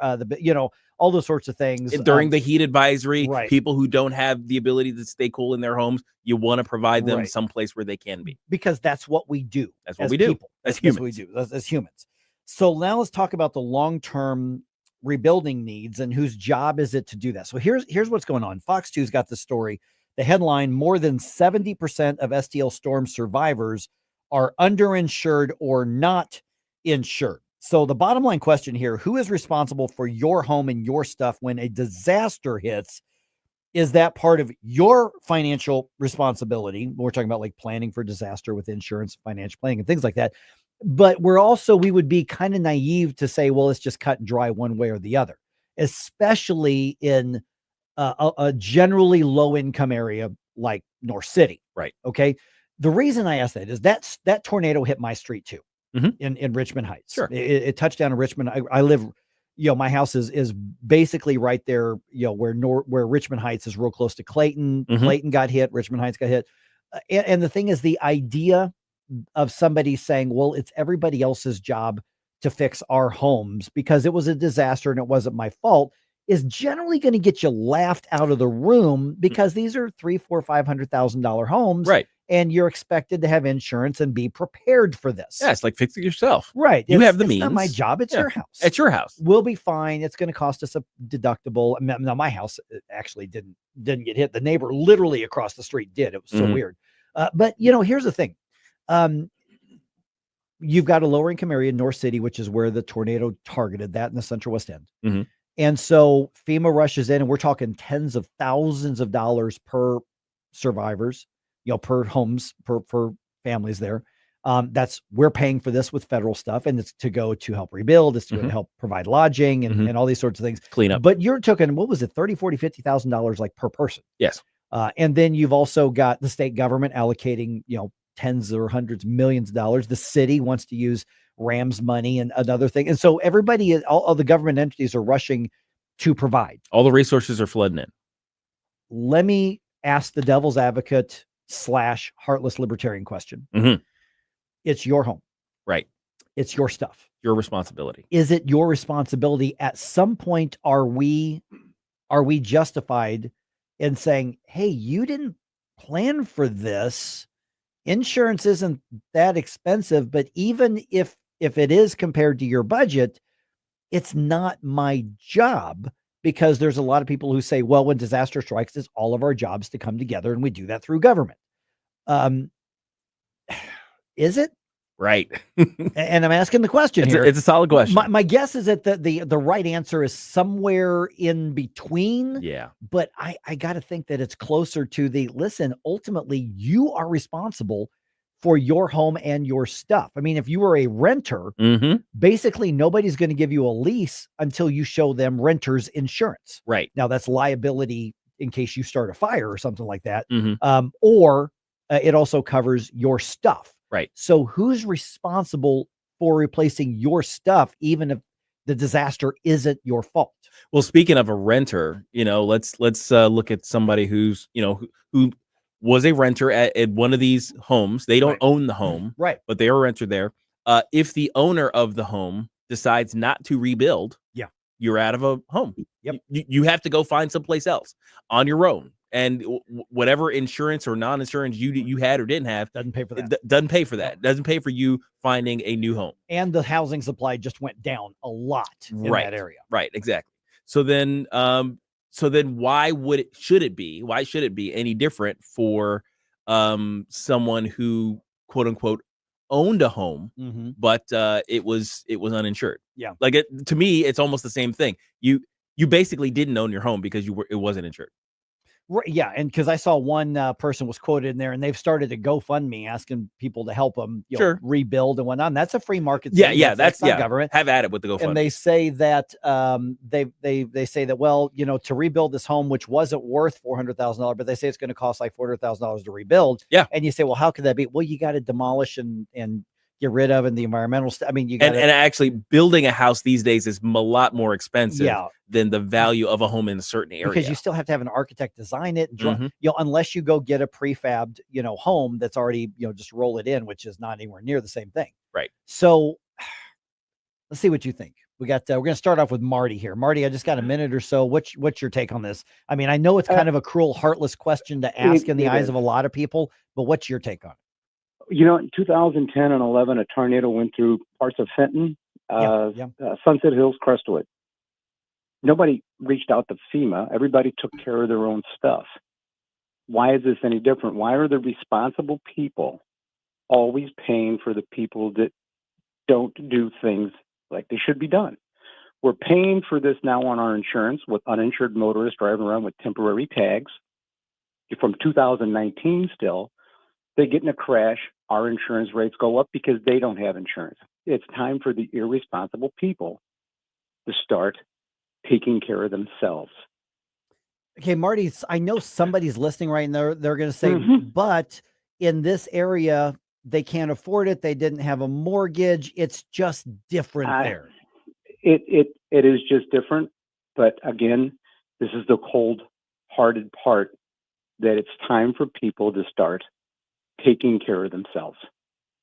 All those sorts of things During the heat advisory, right. people who don't have the ability to stay cool in their homes, you want to provide them Right. someplace where they can be. Because that's what we do. That's what as we do people. as That's humans. what we do as humans. So now let's talk about the long-term rebuilding needs and whose job is it to do that. So here's what's going on. Fox 2's got the story. The headline: more than 70% of STL storm survivors are underinsured or not insured. So the bottom line question here: who is responsible for your home and your stuff when a disaster hits? Is that part of your financial responsibility? We're talking about like planning for disaster with insurance, financial planning, and things like that. But we would be kind of naive to say, well, it's just cut and dry one way or the other, especially in a generally low income area like North City. Right. Okay. The reason I ask that is that tornado hit my street too, in Richmond Heights. Sure. It touched down in Richmond. I live, my house is basically right there, where Richmond Heights is real close to Clayton. Clayton got hit. Richmond Heights got hit. And the thing is, the idea of somebody saying, well, it's everybody else's job to fix our homes because it was a disaster and it wasn't my fault, is generally going to get you laughed out of the room, because these are $300,000-$500,000 homes. Right. And you're expected to have insurance and be prepared for this. Yeah, it's like fix it yourself. Right. You have the it's means. Not my job. It's your house. It's your house. We'll be fine. It's going to cost us a deductible. Now, my house actually didn't get hit. The neighbor literally across the street did. It was so weird. But here's the thing. You've got a lower income area in North City, which is where the tornado targeted, that in the Central West End. And so FEMA rushes in, and we're talking tens of thousands of dollars per survivors, per homes, per families there. We're paying for this with federal stuff, and it's to go to help rebuild. It's to help provide lodging and all these sorts of things. Clean up. But you're talking, what was it? $30,000, $40,000, $50,000 like per person. Yes. And then you've also got the state government allocating, tens or hundreds of millions of dollars. The city wants to use Rams money and another thing. And so everybody, all the government entities are rushing to provide. All the resources are flooding in. Let me ask the devil's advocate / heartless libertarian question. It's your home. Right. It's your stuff. Your responsibility. Is it your responsibility? At some point, are we justified in saying, hey, you didn't plan for this, insurance isn't that expensive, but even if it is compared to your budget, it's not my job, because there's a lot of people who say, well, when disaster strikes, it's all of our jobs to come together, and we do that through government. Is it? Right. And I'm asking the question here. It's a solid question. My guess is that the right answer is somewhere in between. Yeah. But I got to think that it's closer to listen, ultimately, you are responsible for your home and your stuff. I mean, if you were a renter, basically nobody's going to give you a lease until you show them renter's insurance. Right. Now, that's liability in case you start a fire or something like that. Mhm. Or it also covers your stuff. Right. So who's responsible for replacing your stuff, even if the disaster isn't your fault? Well, speaking of a renter, let's look at somebody who's, who was a renter at one of these homes. They don't own the home, right? But they are a renter there. If the owner of the home decides not to rebuild, you're out of a home. Yep. You have to go find someplace else on your own. And whatever insurance or non-insurance you had or didn't have doesn't pay for that. Doesn't pay for that. Doesn't pay for you finding a new home. And the housing supply just went down a lot in that area. Right. Exactly. So then why should it be any different for someone who, quote unquote, owned a home, but it was uninsured? Yeah. Like to me, it's almost the same thing. You basically didn't own your home because it wasn't insured. Right, yeah, and because I saw one person was quoted in there, and they've started a GoFundMe asking people to help them rebuild and whatnot. And that's a free market. That's not government. Have at it with the GoFundMe. And they say that they say that, well, to rebuild this home, which wasn't worth $400,000, but they say it's going to cost like $400,000 to rebuild. Yeah, and you say, well, how could that be? Well, you got to demolish and get rid of, and the environmental stuff. I mean, you got and actually building a house these days is a lot more expensive than the value of a home in a certain area, because you still have to have an architect design it. And unless you go get a prefabbed, home that's already, just roll it in, which is not anywhere near the same thing. Right. So let's see what you think. We're going to start off with Marty here. Marty, I just got a minute or so. What's your take on this? I mean, I know it's kind of a cruel, heartless question to ask in the eyes of a lot of people, but what's your take on it? In 2010 and 11, a tornado went through parts of Fenton, Sunset Hills, Crestwood. Nobody reached out to FEMA. Everybody took care of their own stuff. Why is this any different? Why are the responsible people always paying for the people that don't do things like they should be done? We're paying for this now on our insurance with uninsured motorists driving around with temporary tags. From 2019 still, they get in a crash, our insurance rates go up because they don't have insurance. It's time for the irresponsible people to start taking care of themselves. Okay, Marty, I know somebody's listening right now. They're going to say, but in this area, they can't afford it. They didn't have a mortgage. It's just different there. It is just different. But again, this is the cold-hearted part, that it's time for people to start taking care of themselves.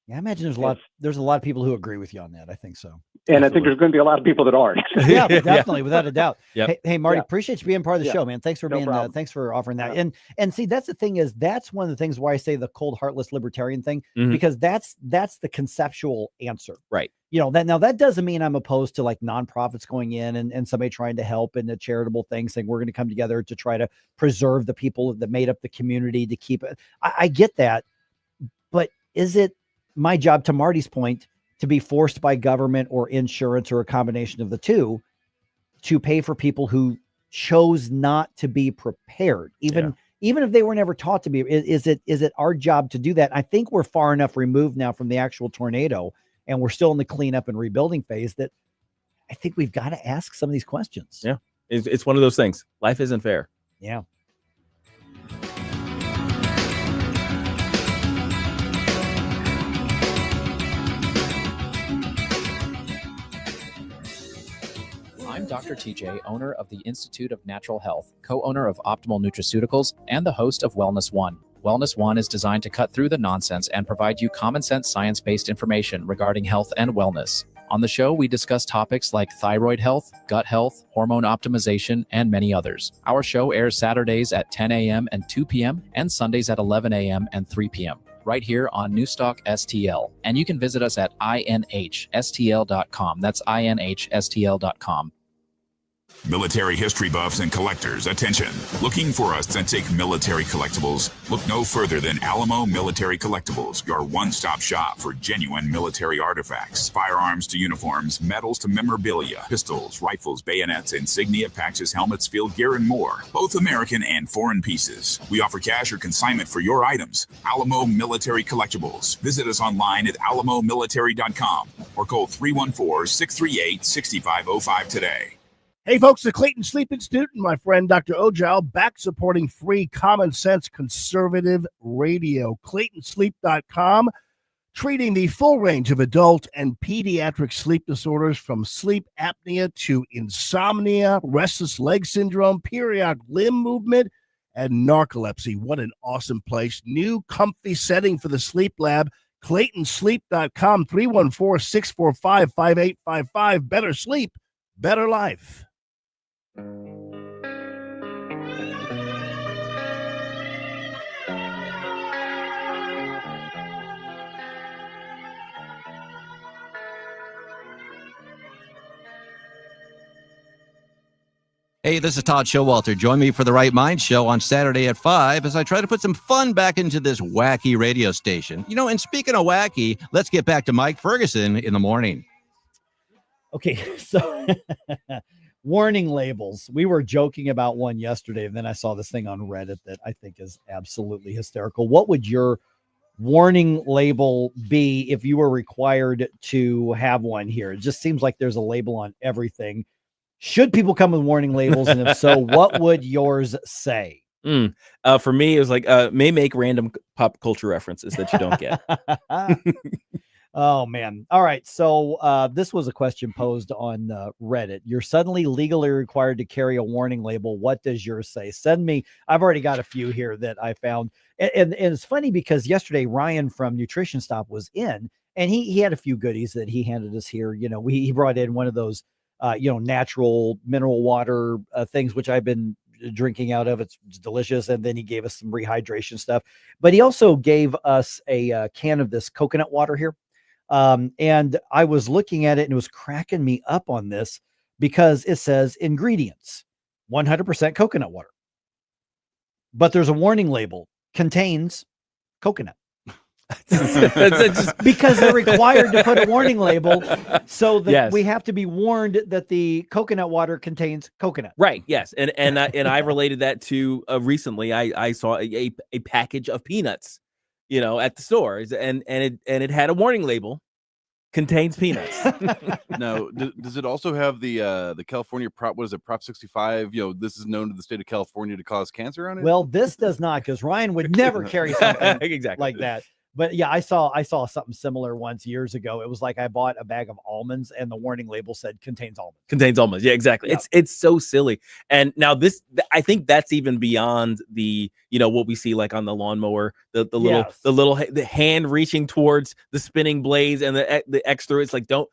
Yeah, I imagine there's a lot of people who agree with you on that. I think so. And I think there's going to be a lot of people that aren't. Yeah, definitely, without a doubt. Yep. Hey, Marty, appreciate you being part of the show, man. Thanks for thanks for offering that. And see, that's the thing that's one of the things why I say the cold, heartless libertarian thing, because that's the conceptual answer. Right. That doesn't mean I'm opposed to like nonprofits going in and somebody trying to help in a charitable thing, saying we're going to come together to try to preserve the people that made up the community to keep it. I get that. But is it my job, to Marty's point, to be forced by government or insurance or a combination of the two to pay for people who chose not to be prepared, even if they were never taught to be? Is it our job to do that? I think we're far enough removed now from the actual tornado, and we're still in the cleanup and rebuilding phase, that I think we've got to ask some of these questions. Yeah, it's one of those things. Life isn't fair. Yeah. I'm Dr. TJ, owner of the Institute of Natural Health, co-owner of Optimal Nutraceuticals, and the host of Wellness One. Wellness One is designed to cut through the nonsense and provide you common sense, science-based information regarding health and wellness. On the show, we discuss topics like thyroid health, gut health, hormone optimization, and many others. Our show airs Saturdays at 10 a.m. and 2 p.m. and Sundays at 11 a.m. and 3 p.m. right here on NewsTalkSTL. And you can visit us at inhstl.com. That's inhstl.com. Military history buffs and collectors, attention. Looking for authentic military collectibles? Look no further than Alamo Military Collectibles, your one-stop shop for genuine military artifacts. Firearms to uniforms, medals to memorabilia, pistols, rifles, bayonets, insignia, patches, helmets, field gear, and more. Both American and foreign pieces. We offer cash or consignment for your items. Alamo Military Collectibles. Visit us online at alamomilitary.com or call 314-638-6505 today. Hey folks, the Clayton Sleep Institute and my friend Dr. Ojal back supporting free common sense conservative radio. ClaytonSleep.com, treating the full range of adult and pediatric sleep disorders from sleep apnea to insomnia, restless leg syndrome, periodic limb movement, and narcolepsy. What an awesome place. New comfy setting for the sleep lab. ClaytonSleep.com, 314-645-5855. Better sleep, better life. Hey, this is Todd Showalter. Join me for the Right Mind Show on Saturday at 5 as I try to put some fun back into this wacky radio station. You know, and speaking of wacky, let's get back to Mike Ferguson in the morning. Okay, so warning labels. We were joking about one yesterday, and then I saw this thing on Reddit that I think is absolutely hysterical. What would your warning label be if you were required to have one here? It just seems like there's a label on everything. Should people come with warning labels? And if so, what would yours say? For me, it was like may make random pop culture references that you don't get. Oh, man. All right. So this was a question posed on Reddit. You're suddenly legally required to carry a warning label. What does yours say? Send me. I've already got a few here that I found. And it's funny because yesterday Ryan from Nutrition Stop was in, and he had a few goodies that he handed us here. You know, he brought in one of those natural mineral water things, which I've been drinking out of. It's delicious. And then he gave us some rehydration stuff, but he also gave us a can of this coconut water here. And I was looking at it and it was cracking me up on this because it says ingredients, 100% coconut water, but there's a warning label, contains coconut. Because they're required to put a warning label so that we have to be warned that the coconut water contains coconut. Right. Yes. And I related that to recently I saw a package of peanuts, at the stores and it had a warning label, contains peanuts. Now, does it also have the California Prop 65? This is known to the state of California to cause cancer on it. Well, this does not, because Ryan would never carry something exactly like that. But yeah, I saw something similar once years ago. It was like I bought a bag of almonds and the warning label said contains almonds. Contains almonds. Yeah, exactly. Yep. It's so silly. And now I think that's even beyond the, what we see like on the lawnmower, the hand reaching towards the spinning blades and the X through. It's like, don't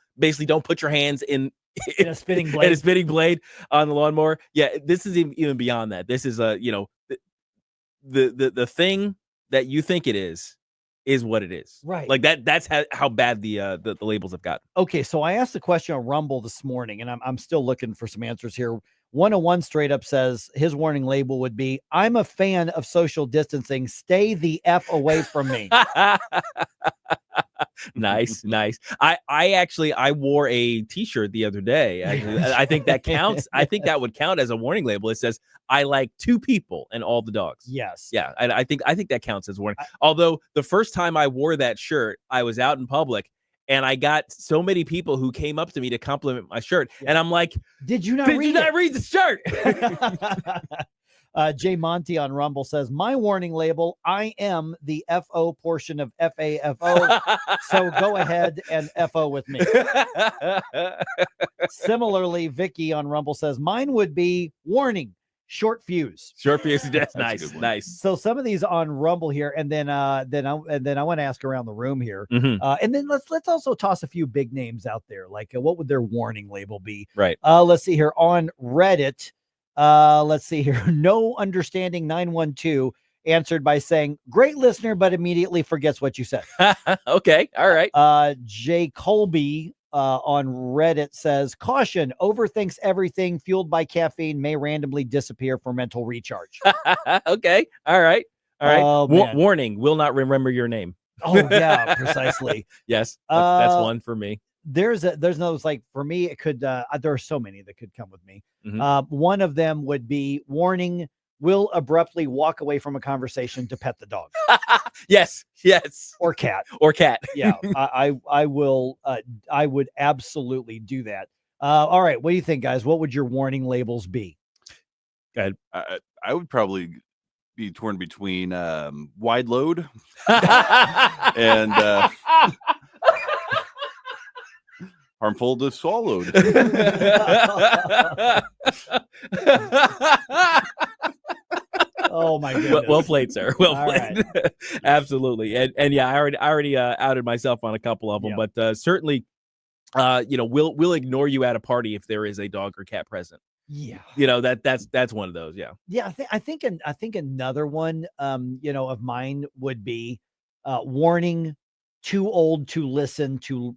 put your hands in a spinning blade. In a spinning blade on the lawnmower. Yeah, this is even beyond that. This is the thing that you think it is what it is. Right. Like that's how bad the labels have gotten. Okay, so I asked the question on Rumble this morning, and I'm still looking for some answers here. 101 straight up says his warning label would be, I'm a fan of social distancing. Stay the F away from me. Nice. I wore a t-shirt the other day. I think that counts. I think that would count as a warning label. It says, I like 2 people and all the dogs. Yes. Yeah. I think that counts as a warning. Although the first time I wore that shirt, I was out in public and I got so many people who came up to me to compliment my shirt. Yeah. And I'm like, did you not read the shirt? Jay Monty on Rumble says, my warning label, I am the FO portion of FAFO. So go ahead and FO with me. Similarly, Vicky on Rumble says, mine would be warning, short fuse. Short fuse. That's nice. Nice. So some of these on Rumble here, and then I want to ask around the room here. Mm-hmm. And then let's also toss a few big names out there. Like what would their warning label be? Right. Let's see here on Reddit. Let's see here. No Understanding 912. answered by saying, "Great listener," but immediately forgets what you said. Okay. All right. Jay Colby on Reddit says, "Caution, overthinks everything, fueled by caffeine, may randomly disappear for mental recharge." Okay. All right. All right. Oh, man. Warning, will not remember your name. Oh, yeah, precisely. Yes. That's one for me. There's those, like, for me, it could, there are so many that could come with me. Mhm. One of them would be, warning, will abruptly walk away from a conversation to pet the dog. Yes. Or cat. Or cat. Yeah. I will, I would absolutely do that. All right. What do you think, guys? What would your warning labels be? Go ahead. I would probably be torn between wide load and harmful to swallowed. Oh my goodness. Well played, sir. Well All played. Absolutely. And yeah, I already outed myself on a couple of them, but certainly we'll ignore you at a party if there is a dog or cat present. Yeah. That's one of those. Yeah. Yeah, I think another one of mine would be warning, too old to listen to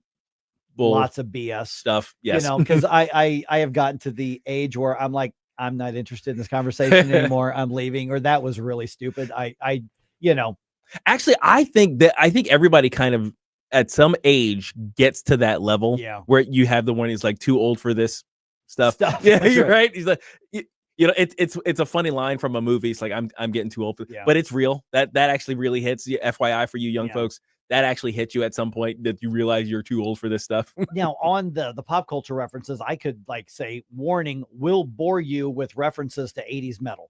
lots of BS stuff. Yes. Because I have gotten to the age where I'm like, I'm not interested in this conversation anymore. I'm leaving, or that was really stupid. Actually, I think everybody kind of at some age gets to that level where you have the warnings like too old for this stuff. Yeah, you're right. He's like, it's a funny line from a movie. It's like, I'm getting too old for but it's real. That actually really hits you. FYI for you young folks, that actually hits you at some point that you realize you're too old for this stuff. Now, on the pop culture references, I could like say, warning, will bore you with references to 80s metal.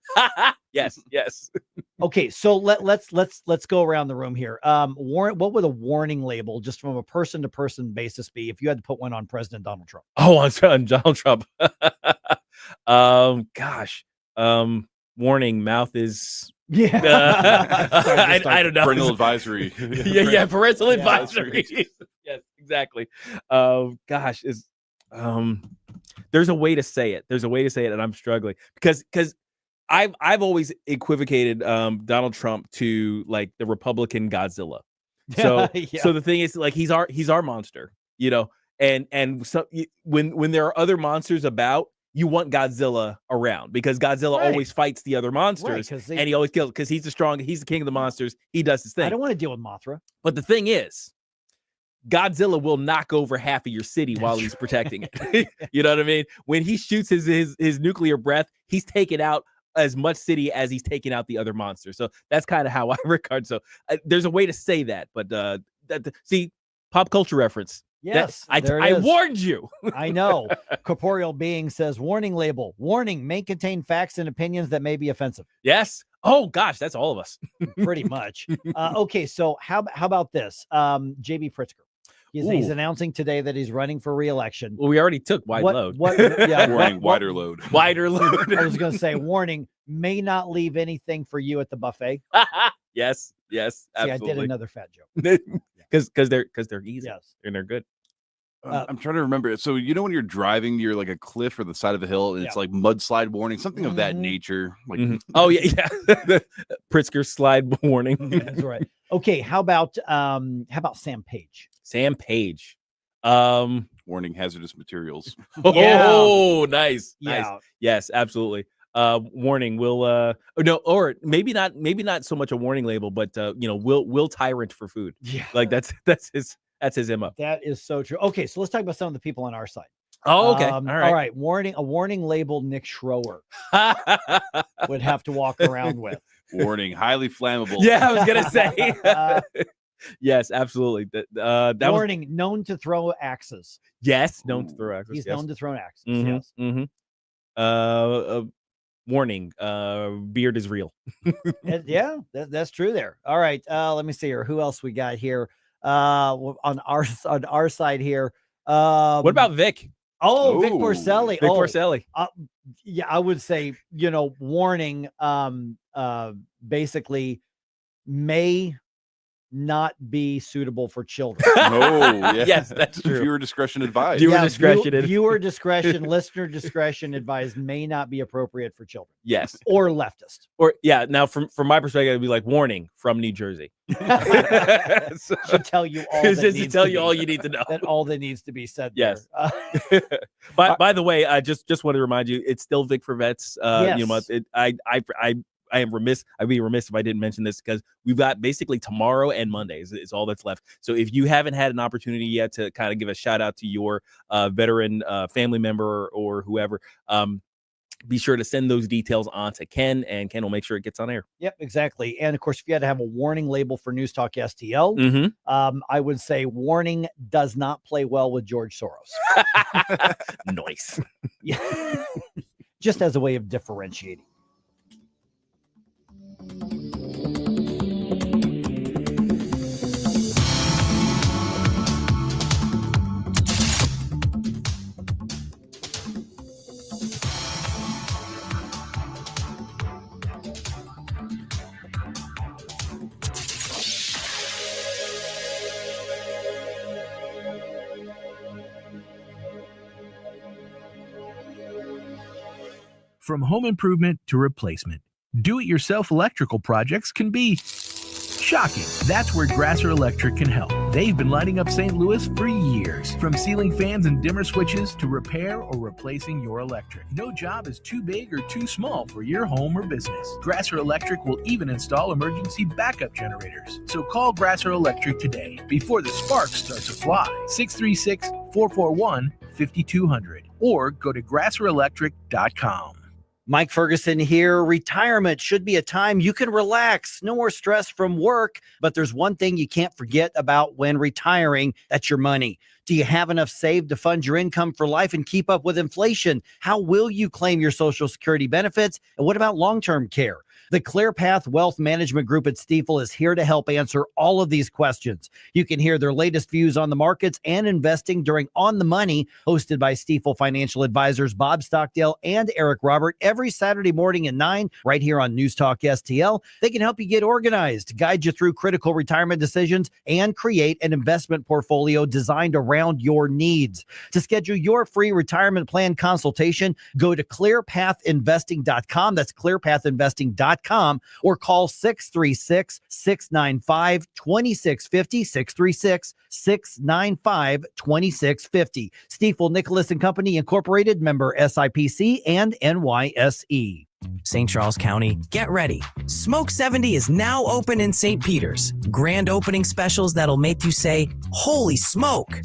Yes. Okay, so let's go around the room here. What would a warning label, just from a person to person basis, be if you had to put one on President Donald Trump? Oh, on Donald Trump. Warning, mouth is. Yeah. I don't know. Parental advisory. Yeah, parental advisory. Yes, exactly. There's a way to say it. And I'm struggling because I've always equivocated Donald Trump to like the Republican Godzilla. So so the thing is, like, he's our monster, and so when there are other monsters about, you want Godzilla around because Godzilla always fights the other monsters, and he always kills because he's the king of the monsters. He does his thing. I don't want to deal with Mothra. But the thing is, Godzilla will knock over half of your city while he's protecting it. You know what I mean? When he shoots his nuclear breath, he's taking out as much city as he's taking out the other monsters. So that's kind of how I regard. So there's a way to say that, but see, pop culture reference. Yes, I warned you. I know. Corporeal Being says, warning label. Warning may contain facts and opinions that may be offensive. Yes. Oh, gosh, that's all of us. Pretty much. Okay, so how about this? JB Pritzker. He's announcing today that he's running for re-election. Well, we already took wide load. Wider load. Wider load. I was going to say, warning, may not leave anything for you at the buffet. Yes, absolutely. See, I did another fat joke. Because they're easy. Yes. And they're good. I'm trying to remember. So when you're driving, you're like a cliff or the side of a hill, and it's like mudslide warning, something of that nature. Like, oh yeah. Pritzker slide warning. That's right. Okay, how about Sam Page? Sam Page. Warning, hazardous materials. Oh, nice. Yeah. Nice. Yes, absolutely. Warning, will or maybe not so much a warning label, but will tyrant for food. Yeah. Like that's his MO. That is so true. Okay, so let's talk about some of the people on our side. Oh, okay. All right. A warning label Nick Schroer would have to walk around with. Warning, highly flammable. Yeah, I was gonna say. Yes, absolutely. That warning, known to throw axes. Yes, known to throw axes. He's known to throw axes. Mm-hmm, Yes. Warning, beard is real. Yeah, that's true there. All right. Let me see here. Who else we got here? On our side here. What about Vic? Oh, Vic Porcelli. Vic Porcelli. Yeah, I would say, warning, basically may not be suitable for children. Oh, Yes, that's true. Viewer discretion advised. Viewer discretion, listener discretion advised may not be appropriate for children. Yes. Or leftist. Or now from my perspective, it'd be like warning from New Jersey. Should tell you all. It's just to tell you all you need to know. That all that needs to be said. Yes. There. By the way, I just want to remind you, it's still Vic for Vets. Yes. I am remiss. I'd be remiss if I didn't mention this because we've got basically tomorrow and Mondays. It's all that's left. So if you haven't had an opportunity yet to kind of give a shout out to your veteran family member or whoever, be sure to send those details on to Ken, and Ken will make sure it gets on air. Yep, exactly. And of course, if you had to have a warning label for News Talk STL, I would say warning does not play well with George Soros. Nice. Yeah. Just as a way of differentiating. From home improvement to replacement, do-it-yourself electrical projects can be shocking. That's where Grasser Electric can help. They've been lighting up St. Louis for years. From ceiling fans and dimmer switches to repair or replacing your electric. No job is too big or too small for your home or business. Grasser Electric will even install emergency backup generators. So call Grasser Electric today before the sparks start to fly. 636-441-5200 or go to grasserelectric.com. Mike Ferguson here. Retirement should be a time you can relax. No more stress from work. But there's one thing you can't forget about when retiring. That's your money. Do you have enough saved to fund your income for life and keep up with inflation? How will you claim your Social Security benefits? And what about long-term care? The ClearPath Wealth Management Group at Stifel is here to help answer all of these questions. You can hear their latest views on the markets and investing during On the Money, hosted by Stifel financial advisors Bob Stockdale and Eric Robert, every Saturday morning at 9, right here on News Talk STL. They can help you get organized, guide you through critical retirement decisions, and create an investment portfolio designed around your needs. To schedule your free retirement plan consultation, go to clearpathinvesting.com. That's clearpathinvesting.com. Or call 636-695-2650, 636-695-2650. Stifel Nicholas and Company Incorporated, member SIPC and NYSE. St. Charles County, get ready. Smoke 70 is now open in St. Peter's. Grand opening specials that'll make you say, holy smoke.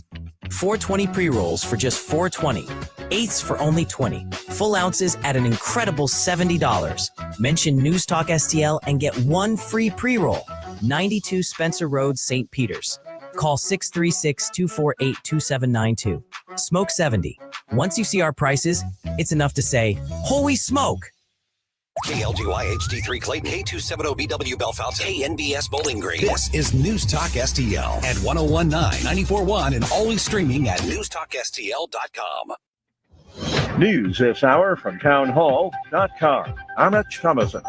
420 pre-rolls for just $4.20. Eighths for only $20. Full ounces at an incredible $70. Mention News Talk STL and get one free pre-roll. 92 Spencer Road, St. Peter's. Call 636-248-2792. Smoke 70. Once you see our prices, it's enough to say, holy smoke. KLGY HD3 Clayton, K270BW Bellefonte, KNBS Bowling Green. This is News Talk STL at 1019, 94.1, and always streaming at NewsTalkSTL.com. News this hour from townhall.com. I'm Rich Thomason.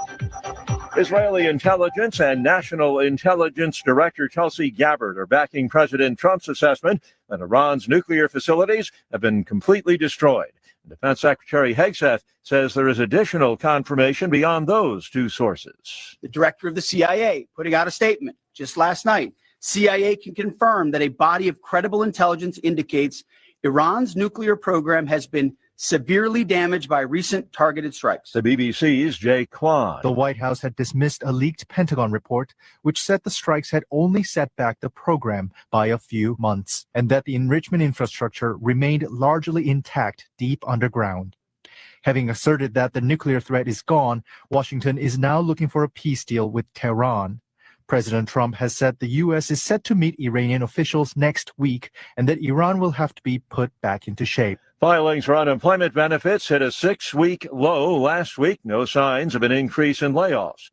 Israeli intelligence and National Intelligence Director Tulsi Gabbard are backing President Trump's assessment that Iran's nuclear facilities have been completely destroyed. Defense Secretary Hegseth says there is additional confirmation beyond those two sources. The director of the CIA putting out a statement just last night. CIA can confirm that a body of credible intelligence indicates Iran's nuclear program has been severely damaged by recent targeted strikes. The BBC's Jay Kwan. The White House had dismissed a leaked Pentagon report which said the strikes had only set back the program by a few months and that the enrichment infrastructure remained largely intact deep underground. Having asserted that the nuclear threat is gone, Washington is now looking for a peace deal with Tehran. President Trump has said the U.S. is set to meet Iranian officials next week and that Iran will have to be put back into shape. Filings for unemployment benefits hit a 6-week low last week. No signs of an increase in layoffs.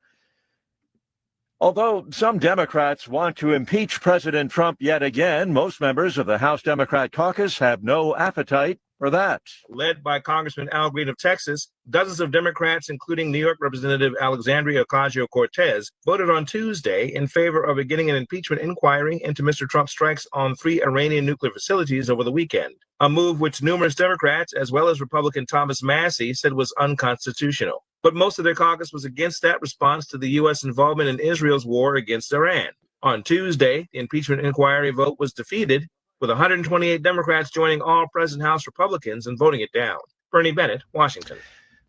Although some Democrats want to impeach President Trump yet again, most members of the House Democrat caucus have no appetite for for that. Led by Congressman Al Green of Texas, dozens of Democrats, including New York Representative Alexandria Ocasio-Cortez, voted on Tuesday in favor of beginning an impeachment inquiry into Mr. Trump's strikes on 3 Iranian nuclear facilities over the weekend, a move which numerous Democrats, as well as Republican Thomas Massie, said was unconstitutional. But most of their caucus was against that response to the U.S. involvement in Israel's war against Iran. On Tuesday, the impeachment inquiry vote was defeated, with 128 Democrats joining all present House Republicans and voting it down. Bernie Bennett, Washington.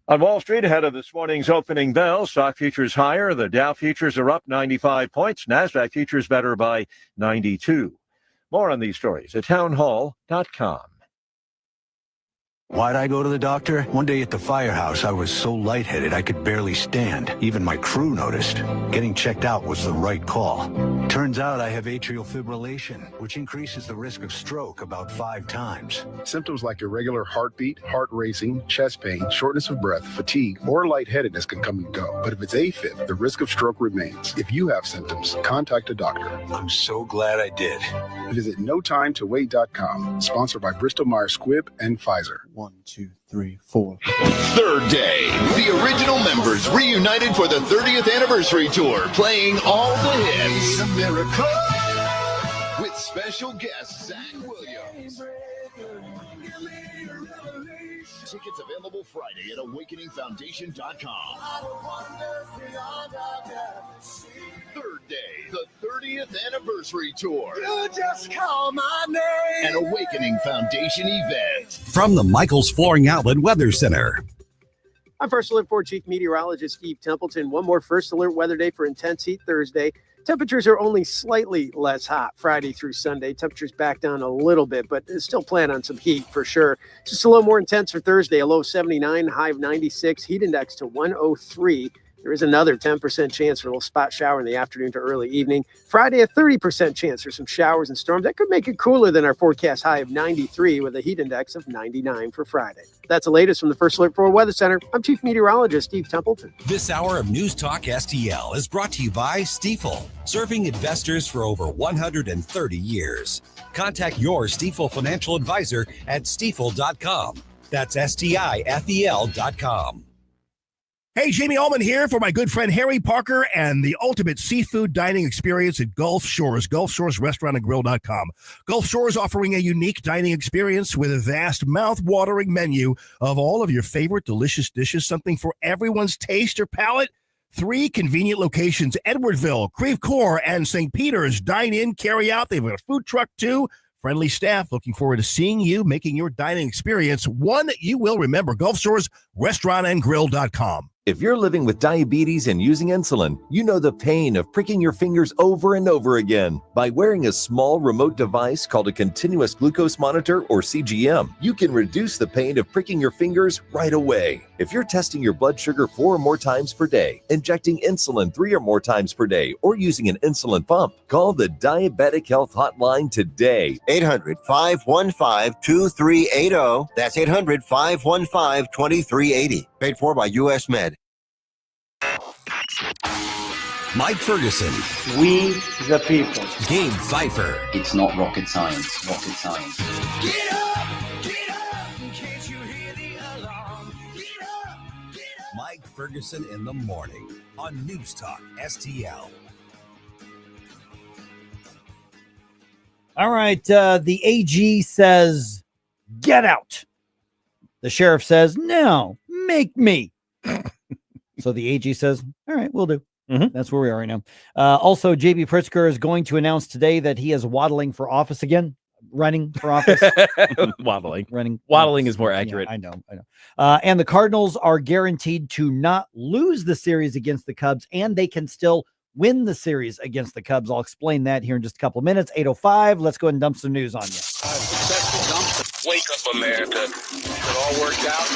On Wall Street, ahead of this morning's opening bell, stock futures higher. The Dow futures are up 95 points. NASDAQ futures better by 92. More on these stories at townhall.com. Why'd I go to the doctor? One day at the firehouse, I was so lightheaded I could barely stand. Even my crew noticed. Getting checked out was the right call. Turns out I have atrial fibrillation, which increases the risk of stroke about 5 times. Symptoms like irregular heartbeat, heart racing, chest pain, shortness of breath, fatigue, or lightheadedness can come and go. But if it's AFib, the risk of stroke remains. If you have symptoms, contact a doctor. I'm so glad I did. Visit NoTimeToWait.com. Sponsored by Bristol-Myers Squibb and Pfizer. 1, 2, 3, 4. Third day. The original members reunited for the 30th anniversary tour, playing all the hits. With special guest Zach Williams. Tickets available Friday at AwakeningFoundation.com. Third day, the 30th anniversary tour. You just call my name. An Awakening Foundation event. From the Michaels Flooring Outlet Weather Center. I'm First Alert 4 Chief Meteorologist Steve Templeton. One more First Alert weather day for intense heat Thursday. Temperatures are only slightly less hot Friday through Sunday. Temperatures back down a little bit, but still plan on some heat for sure. Just a little more intense for Thursday, a low of 79, high of 96, heat index to 103. There is another 10% chance for a little spot shower in the afternoon to early evening. Friday, a 30% chance for some showers and storms. That could make it cooler than our forecast high of 93 with a heat index of 99 for Friday. That's the latest from the First Alert 4 Weather Center. I'm Chief Meteorologist Steve Templeton. This hour of News Talk STL is brought to you by Stifel, serving investors for over 130 years. Contact your Stifel financial advisor at stifel.com. That's STIFEL.com. Hey, Jamie Allman here for my good friend Harry Parker and the ultimate seafood dining experience at Gulf Shores, GulfShoresRestaurantandGrill.com. Gulf Shores offering a unique dining experience with a vast, mouth-watering menu of all of your favorite delicious dishes, something for everyone's taste or palate. 3 convenient locations, Edwardville, Creve Coeur, and St. Peter's. Dine in, carry out. They've got a food truck, too. Friendly staff looking forward to seeing you, making your dining experience one you will remember. Gulf Shores RestaurantandGrill.com. If you're living with diabetes and using insulin, you know the pain of pricking your fingers over and over again. By wearing a small remote device called a continuous glucose monitor or CGM, you can reduce the pain of pricking your fingers right away. If you're testing your blood sugar 4 or more times per day, injecting insulin 3 or more times per day, or using an insulin pump, call the Diabetic Health Hotline today. 800-515-2380. That's 800-515-2380. Paid for by U.S. Med. Mike Ferguson. We the people. Gabe Pfeiffer. It's not rocket science. Rocket science. Get up, in case you hear the alarm. Get up. Mike Ferguson in the morning on News Talk STL. All right. The AG says, get out. The sheriff says, no, make me. So the AG says, all right, we'll do. That's where we are right now. Also, J.B. Pritzker is going to announce today that he is waddling for office again. Running for office. Waddling is more accurate. Yeah, I know. And the Cardinals are guaranteed to not lose the series against the Cubs, and they can still win the series against the Cubs. I'll explain that here in just a couple of minutes. 8:05. Let's go ahead and dump some news on you. Wake up, America. It all worked out.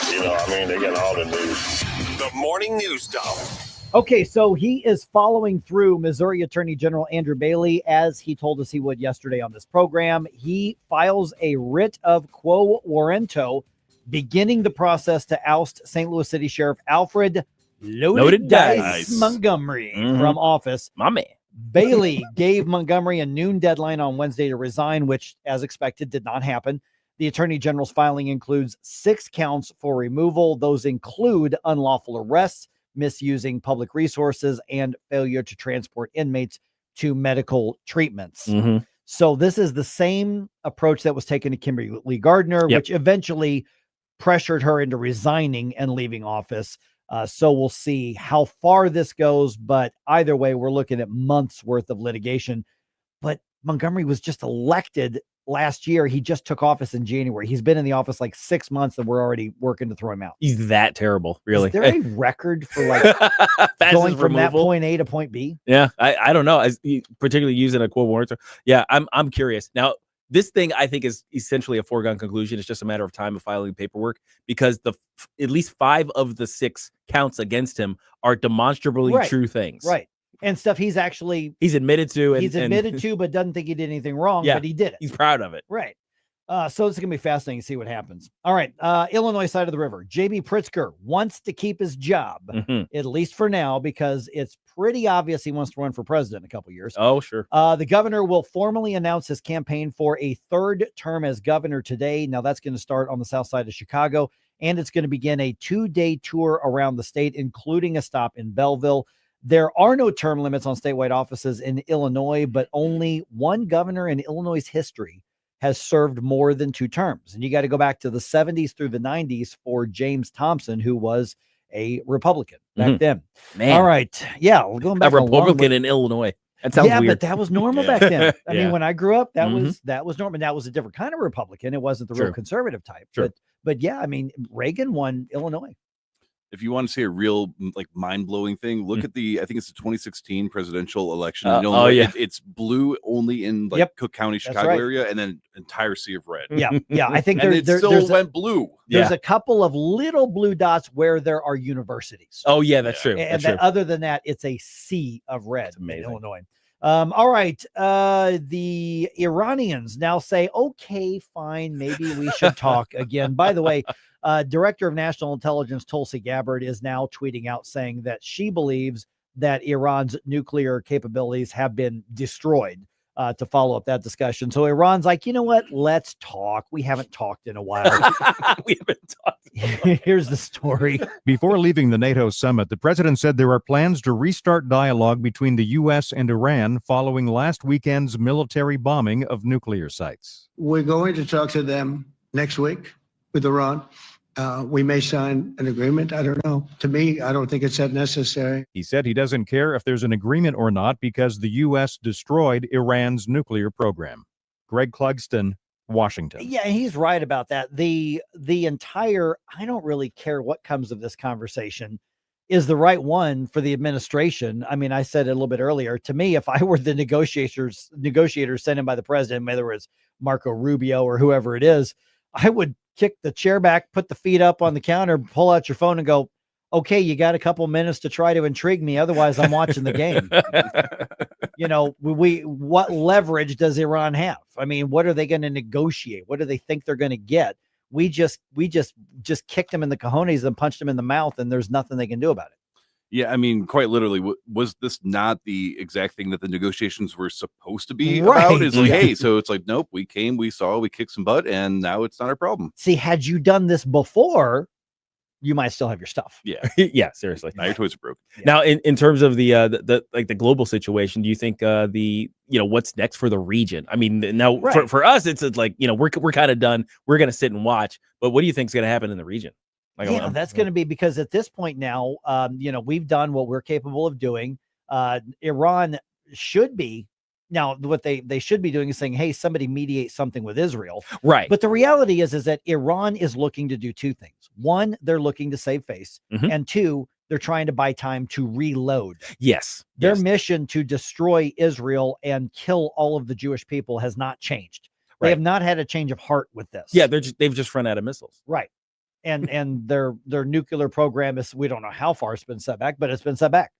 They got all the news. The morning news dump. Okay, so he is following through Missouri Attorney General Andrew Bailey, as he told us he would yesterday on this program. He files a writ of quo warranto, beginning the process to oust St. Louis City Sheriff Alfred Loaded Dice Montgomery from office. My man. Bailey gave Montgomery a noon deadline on Wednesday to resign, which, as expected, did not happen. The Attorney General's filing includes 6 counts for removal. Those include unlawful arrests, misusing public resources, and failure to transport inmates to medical treatments. Mhm. So this is the same approach that was taken to Kimberly Gardner, Yep. which eventually pressured her into resigning and leaving office. So we'll see how far this goes. But either way, we're looking at months worth of litigation. But Montgomery was just elected last year. He just took office in January. He's been in the office like 6 months and we're already working to throw him out. He's that terrible, really. Is there a record for like going from that point A to point B? Yeah, I don't know. Particularly using a quote warrant. Yeah, I'm curious. Now, this thing I think is essentially a foregone conclusion. It's just a matter of time of filing paperwork because at least 5 of the 6 counts against him are demonstrably true things. Right. And stuff he's admitted to. He's admitted to, but doesn't think he did anything wrong, Yeah, but he did it. He's proud of it. Right. So it's going to be fascinating to see what happens. All right. Illinois side of the river. J.B. Pritzker wants to keep his job, at least for now, because it's pretty obvious he wants to run for president in a couple years. Oh, sure. The governor will formally announce his campaign for a 3rd term as governor today. Now, that's going to start on the south side of Chicago, and it's going to begin a 2-day tour around the state, including a stop in Belleville. There are no term limits on statewide offices in Illinois, but only one governor in Illinois' history has served more than 2 terms. And you got to go back to the 70s through the 90s for James Thompson, who was a Republican back then. Man. All right. Yeah. We're going back A Republican in Illinois. That sounds weird. But that was normal back then. I Yeah. mean, when I grew up, that was normal. That was a different kind of Republican. It wasn't the real True. conservative type. Sure. But yeah, I mean, Reagan won Illinois. If you want to see a real like mind-blowing thing, look at I think it's the 2016 presidential election. Oh, yeah. It's blue only in like Yep. Cook County, That's Chicago right. area, and then entire sea of red. Yeah. Yeah. I think and it still went blue. There's a couple of little blue dots where there are universities. Oh, yeah, that's true. And That's that, true. other than that, it's a sea of red in Illinois. All right. The Iranians now say, okay, fine, maybe we should talk again. By the way, Director of National Intelligence Tulsi Gabbard is now tweeting out saying that she believes that Iran's nuclear capabilities have been destroyed, to follow up that discussion. So Iran's like, you know what? Let's talk. We haven't talked in a while. Here's the story. Before leaving the NATO summit, the president said there are plans to restart dialogue between the U.S. and Iran following last weekend's military bombing of nuclear sites. We're going to talk to them next week with Iran. We may sign an agreement. I don't know. To me, I don't think it's that necessary. He said he doesn't care if there's an agreement or not because the U.S. destroyed Iran's nuclear program. Greg Clugston, Washington. Yeah, he's right about that. The entire, I don't really care what comes of this conversation, is the right one for the administration. I mean, I said it a little bit earlier. To me, if I were the negotiators sent in by the president, whether it's Marco Rubio or whoever it is, I would kick the chair back, put the feet up on the counter, pull out your phone and go, okay, you got a couple minutes to try to intrigue me. Otherwise, I'm watching the game. You know, what leverage does Iran have? I mean, what are they going to negotiate? What do they think they're going to get? We just kicked them in the cojones and punched them in the mouth, and there's nothing they can do about it. Yeah, I mean, quite literally, was this not the exact thing that the negotiations were supposed to be Right. about? Is like, hey, so it's like, nope, we came, we saw, we kicked some butt, and now it's not our problem. See, had you done this before, you might still have your stuff. Yeah, yeah, seriously. Now your toys are broken. Now, in terms of the global situation, do you think what's next for the region? I mean, now Right. for us, it's like we're kind of done. We're gonna sit and watch. But what do you think is gonna happen in the region? Yeah, that's going to be because at this point now, we've done what we're capable of doing. Iran should be now what they should be doing is saying, hey, somebody mediate something with Israel. Right. But the reality is that Iran is looking to do 2 things. One, they're looking to save face. And 2, they're trying to buy time to reload. Yes. Their mission to destroy Israel and kill all of the Jewish people has not changed. They Right. have not had a change of heart with this. Yeah, they've just run out of missiles. Right. And their nuclear program is, we don't know how far it's been set back, but it's been set back.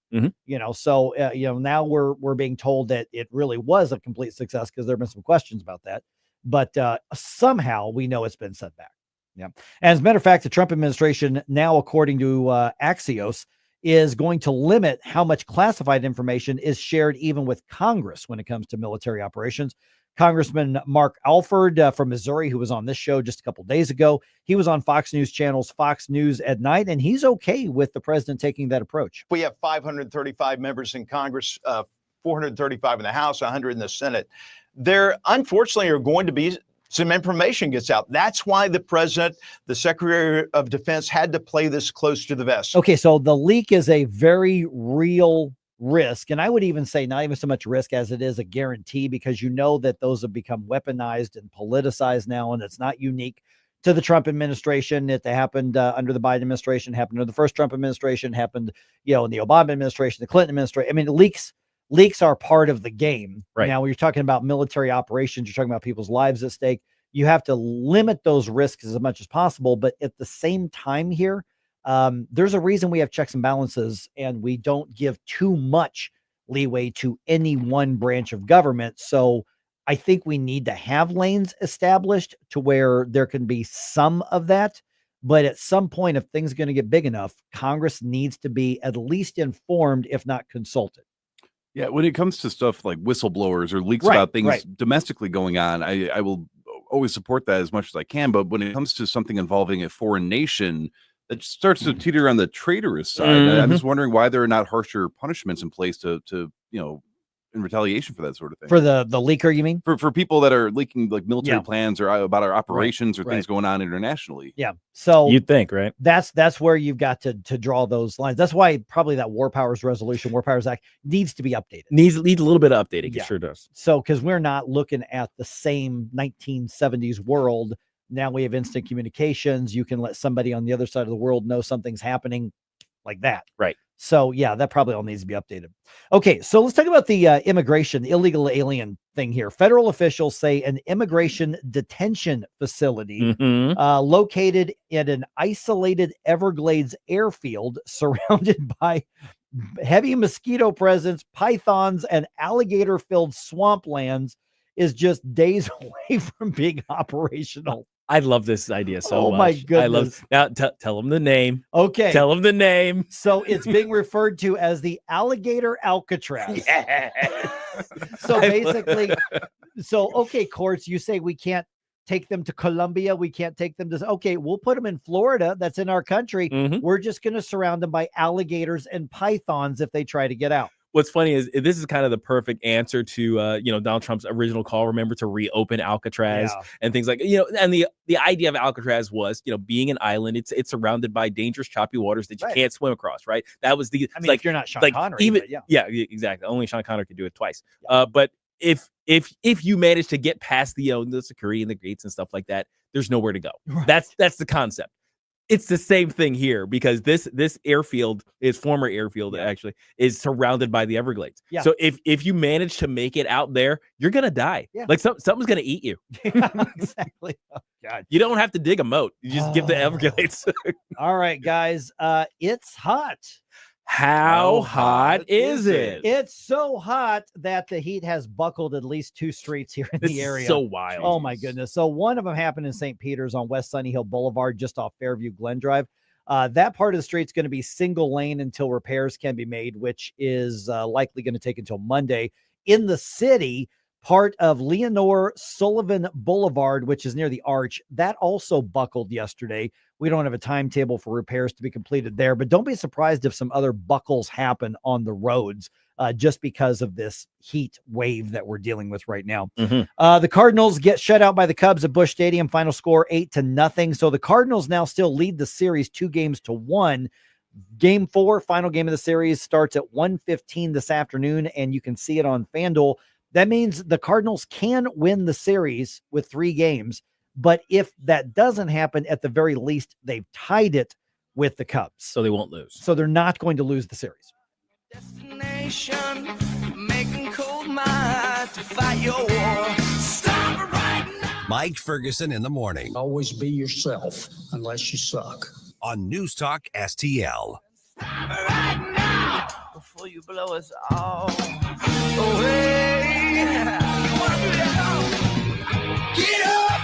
So now we're being told that it really was a complete success because there have been some questions about that, but somehow we know it's been set back. Yeah. As a matter of fact, the Trump administration now, according to Axios, is going to limit how much classified information is shared even with Congress when it comes to military operations. Congressman Mark Alford from Missouri, who was on this show just a couple days ago. He was on Fox News Channel's Fox News at Night, and he's okay with the president taking that approach. We have 535 members in Congress, 435 in the House, 100 in the Senate. There, unfortunately, are going to be some information gets out. That's why the president, the Secretary of Defense, had to play this close to the vest. Okay, so the leak is a very real risk, and I would even say not even so much risk as it is a guarantee, because you know that those have become weaponized and politicized now, and it's not unique to the Trump administration. It happened under the Biden administration, happened under the first Trump administration, happened in the Obama administration, the Clinton administration. I mean, leaks are part of the game. Right. Now, when you're talking about military operations, you're talking about people's lives at stake. You have to limit those risks as much as possible, but at the same time here, there's a reason we have checks and balances, and we don't give too much leeway to any one branch of government. So I think we need to have lanes established to where there can be some of that. But at some point, if things are going to get big enough, Congress needs to be at least informed, if not consulted. Yeah, when it comes to stuff like whistleblowers or leaks Right, about things right. domestically going on, I will always support that as much as I can. But when it comes to something involving a foreign nation, that starts to teeter on the traitorous side. I'm just wondering why there are not harsher punishments in place to in retaliation for that sort of thing. For the leaker, you mean? For people that are leaking like military Yeah. plans or about our operations or right. things going on internationally. Yeah. So You'd think, right? That's where you've got to draw those lines. That's why probably that War Powers Resolution, War Powers Act needs to be updated. Needs a little bit of updating. Yeah. It sure does. So, because we're not looking at the same 1970s world. Now we have instant communications. You can let somebody on the other side of the world know something's happening like that. Right. So, yeah, that probably all needs to be updated. Okay, so let's talk about the immigration, the illegal alien thing here. Federal officials say an immigration detention facility located in an isolated Everglades airfield surrounded by heavy mosquito presence, pythons, and alligator-filled swamplands is just days away from being operational. I love this idea so Oh, much. my I love goodness. now. Tell them the name. Okay. Tell them the name. So it's being referred to as the alligator Alcatraz. So basically, okay, courts, you say we can't take them to Colombia. We can't take them to, okay, we'll put them in Florida. That's in our country. We're just going to surround them by alligators and pythons if they try to get out. What's funny is this is kind of the perfect answer to Donald Trump's original call, remember, to reopen Alcatraz and things like, and the idea of Alcatraz was, being an island, it's surrounded by dangerous choppy waters that you can't swim across, right? That was the if you're not Sean Connery, even but yeah, exactly. Only Sean Connery could do it twice. But if you manage to get past the security and the gates and stuff like that, there's nowhere to go. Right. That's the concept. It's the same thing here because this airfield, its former airfield actually, is surrounded by the Everglades. Yeah. So if you manage to make it out there, you're gonna die. Yeah. Like something's gonna eat you. Exactly. Oh, God. You don't have to dig a moat. You just give the Everglades. All right, guys. It's hot. How hot is it? It's so hot that the heat has buckled at least 2 streets here in This the is area. so wild. Oh my goodness. So one of them happened in St. Peter's on West Sunny Hill Boulevard, just off Fairview Glen Drive. That part of the street's going to be single lane until repairs can be made, which is likely going to take until Monday. In the city, part of Leonore Sullivan Boulevard, which is near the Arch, that also buckled yesterday. We don't have a timetable for repairs to be completed there, but don't be surprised if some other buckles happen on the roads just because of this heat wave that we're dealing with right now. The Cardinals get shut out by the Cubs at Busch Stadium. Final score 8-0. So the Cardinals now still lead the series 2-1. Game 4, final game of the series, starts at 1:15 this afternoon, and you can see it on FanDuel. That means the Cardinals can win the series with 3 games. But if that doesn't happen, at the very least, they've tied it with the Cubs. So they won't lose. So they're not going to lose the series. Destination, making cold mind to fight your war. Stop right now. Mike Ferguson in the morning. Always be yourself unless you suck. On News Talk STL. Right now, before you blow us all away. You wanna do that? Get up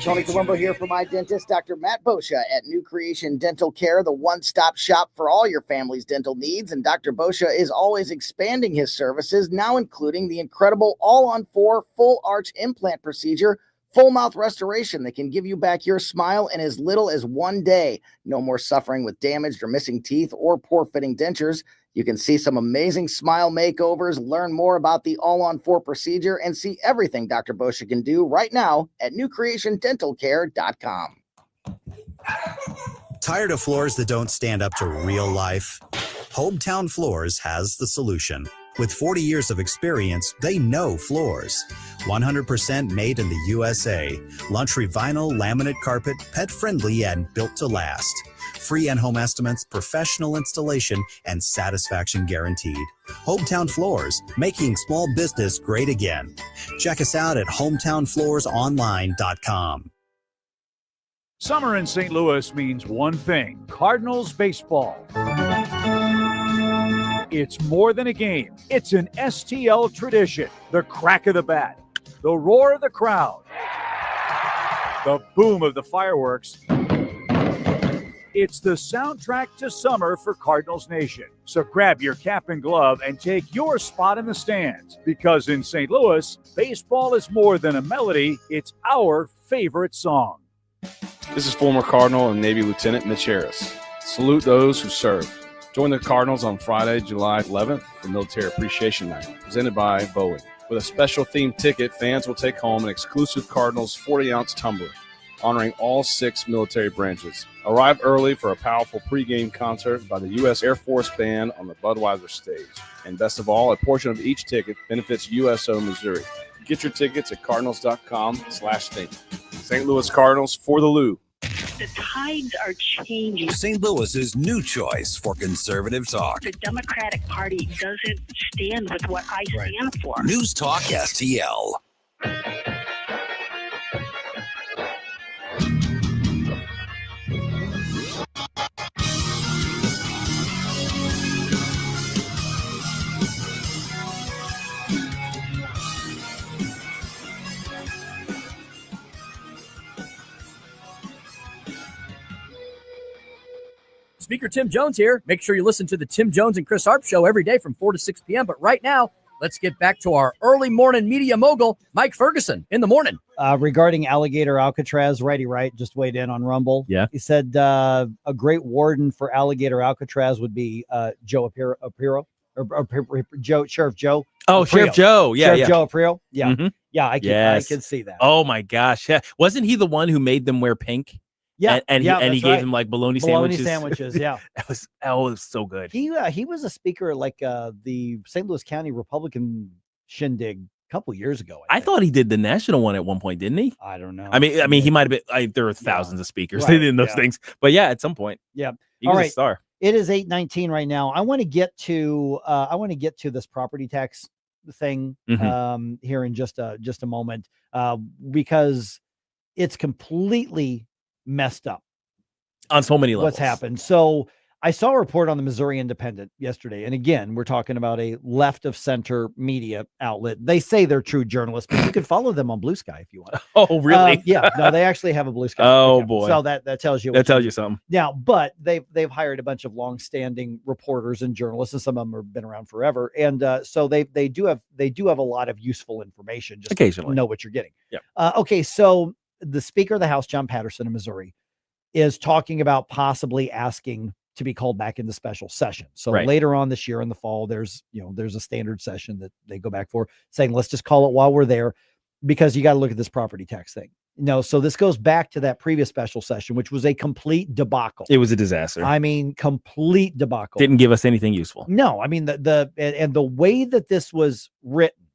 Tony Colombo here for my dentist, Dr. Matt Boscia at New Creation Dental Care, the one-stop shop for all your family's dental needs. And Dr. Boscia is always expanding his services, now including the incredible all-on-4 full arch implant procedure, full mouth restoration that can give you back your smile in as little as 1 day. No more suffering with damaged or missing teeth or poor-fitting dentures. You can see some amazing smile makeovers, learn more about the all-on-4 procedure, and see everything Dr. Boscia can do right now at newcreationdentalcare.com. Tired of floors that don't stand up to real life? Hometown Floors has the solution. With 40 years of experience, they know floors. 100% made in the USA. Luxury vinyl, laminate carpet, pet-friendly, and built to last. Free in-home estimates, professional installation, and satisfaction guaranteed. Hometown Floors, making small business great again. Check us out at hometownfloorsonline.com. Summer in St. Louis means one thing: Cardinals baseball. It's more than a game. It's an STL tradition. The crack of the bat, the roar of the crowd, the boom of the fireworks. It's the soundtrack to summer for Cardinals Nation. So grab your cap and glove and take your spot in the stands, because in St. Louis, baseball is more than a melody. It's our favorite song. This is former Cardinal and Navy Lieutenant Mitch Harris. Salute those who serve. Join the Cardinals on Friday, July 11th for Military Appreciation Night, presented by Boeing. With a special themed ticket, fans will take home an exclusive Cardinals 40-ounce tumbler, honoring all 6 military branches. Arrive early for a powerful pregame concert by the U.S. Air Force Band on the Budweiser stage. And best of all, a portion of each ticket benefits USO Missouri. Get your tickets at cardinals.com/state. St. Louis Cardinals for the Lou. The tides are changing. St. Louis's new choice for conservative talk. The Democratic Party doesn't stand with what I stand for. News Talk STL. Speaker Tim Jones here. Make sure you listen to the Tim Jones and Chris Harp Show every day from 4 to 6 p.m. But right now, let's get back to our early morning media mogul, Mike Ferguson, in the morning. Regarding Alligator Alcatraz, Righty Right just weighed in on Rumble. Yeah. He said a great warden for Alligator Alcatraz would be Joe Apiro, or Sheriff Joe. Oh, Aprio. Sheriff Joe. Yeah, Sheriff Joe Aprio. Yeah. Mhm. Yeah, I can see that. Oh, my gosh. Yeah. Wasn't he the one who made them wear pink? Yeah, and he gave them like bologna sandwiches. Yeah. that was so good. He was a speaker at like the St. Louis County Republican shindig a couple years ago. I thought he did the national one at one point, didn't he? I don't know. I mean, he might have been. There were thousands of speakers Right, in those things, but yeah, at some point, Yeah. he All was right. a star. It is 8:19 right now. I want to get to this property tax thing here in just a moment because it's completely messed up on so many levels. What's happened? So I saw a report on the Missouri Independent yesterday, and again, we're talking about a left of center media outlet. They say they're true journalists, but you can follow them on Blue Sky if you want. Oh, really? Yeah. No, they actually have a Blue Sky. Oh, account. boy. So that tells you That tells you something. Now, but they've hired a bunch of longstanding reporters and journalists, and some of them have been around forever. And so they do have a lot of useful information. Just occasionally know what you're getting. Yeah. Okay. So the Speaker of the House, John Patterson of Missouri, is talking about possibly asking to be called back into special session. So Right. later on this year in the fall, there's a standard session that they go back for, saying, let's just call it while we're there, because you got to look at this property tax thing. So this goes back to that previous special session, which was a complete debacle. It was a disaster. I mean, complete debacle. Didn't give us anything useful. No, I mean, the way that this was written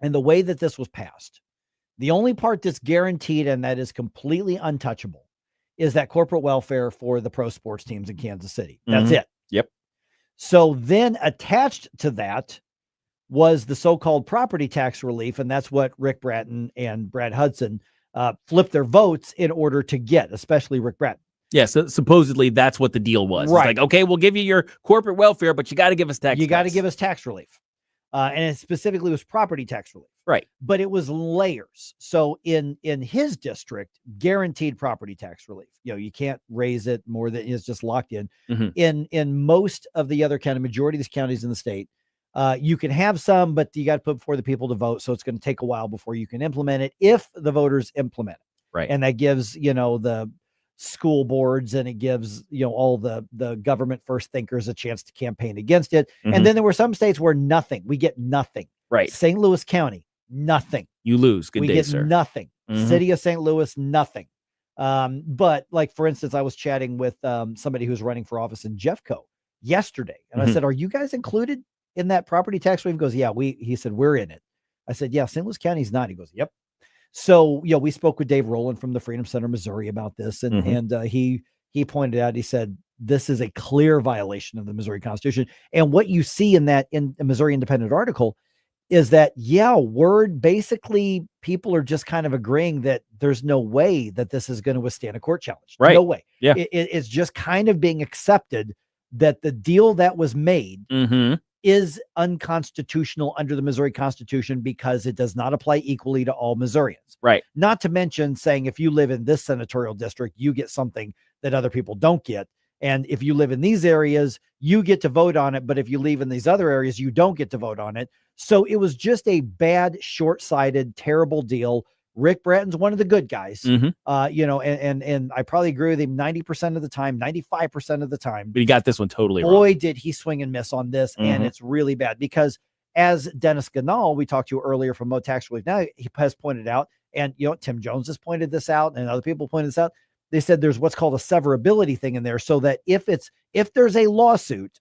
and the way that this was passed, the only part that's guaranteed and that is completely untouchable is that corporate welfare for the pro sports teams in Kansas City. That's it. Yep. So then attached to that was the so-called property tax relief. And that's what Rick Bratton and Brad Hudson flipped their votes in order to get, especially Rick Bratton. Yeah, so supposedly that's what the deal was. Right. It's like, okay, we'll give you your corporate welfare, but you got to give us tax. You got to give us tax relief. And it specifically was property tax relief. Right. But it was layers. So in his district, guaranteed property tax relief. You can't raise it more than it's just locked in. In most of the other county, majority of these counties in the state, you can have some, but you got to put before the people to vote. So it's going to take a while before you can implement it if the voters implement it. Right. And that gives, the school boards and it gives, all the government first thinkers a chance to campaign against it. And then there were some states where we get nothing. Right. St. Louis County, nothing. You lose. Good we day, get sir. Nothing. City of St. Louis, nothing. But like, for instance, I was chatting with somebody who's running for office in Jeffco yesterday. And I said, are you guys included in that property tax relief? He goes, yeah, he said, we're in it. I said, yeah, St. Louis County's not. He goes, yep. So, we spoke with Dave Rowland from the Freedom Center, Missouri about this. And he pointed out, he said, this is a clear violation of the Missouri Constitution. And what you see in the Missouri Independent article is that, basically people are just kind of agreeing that there's no way that this is going to withstand a court challenge. Right. No way. Yeah. It's just kind of being accepted that the deal that was made is unconstitutional under the Missouri Constitution because it does not apply equally to all Missourians. Right. Not to mention saying if you live in this senatorial district, you get something that other people don't get. And if you live in these areas, you get to vote on it. But if you live in these other areas, you don't get to vote on it. So it was just a bad, short-sighted, terrible deal. Rick Bratton's one of the good guys, and I probably agree with him 90% of the time, 95% of the time. But he got this one totally wrong. Boy, did he swing and miss on this. And it's really bad because as Dennis Ganahl, we talked to earlier from Mo Tax Relief, now he has pointed out, and Tim Jones has pointed this out and other people pointed this out. They said there's what's called a severability thing in there so that if there's a lawsuit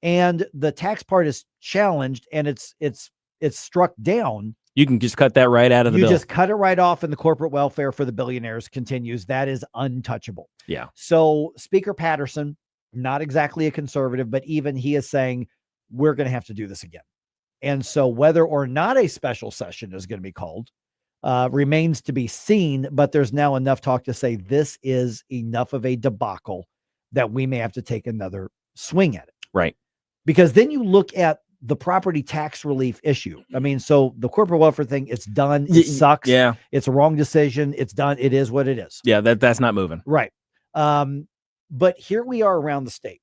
and the tax part is challenged and it's struck down, you can just cut that right out of the bill. You just cut it right off and the corporate welfare for the billionaires continues. That is untouchable. Yeah. So Speaker Patterson, not exactly a conservative, but even he is saying we're going to have to do this again. And so whether or not a special session is going to be called remains to be seen, but there's now enough talk to say this is enough of a debacle that we may have to take another swing at it. Right. Because then you look at the property tax relief issue. I mean, so the corporate welfare thing, it's done. It sucks. Yeah. It's a wrong decision. It's done. It is what it is. Yeah. That's not moving. Right. But here we are around the state.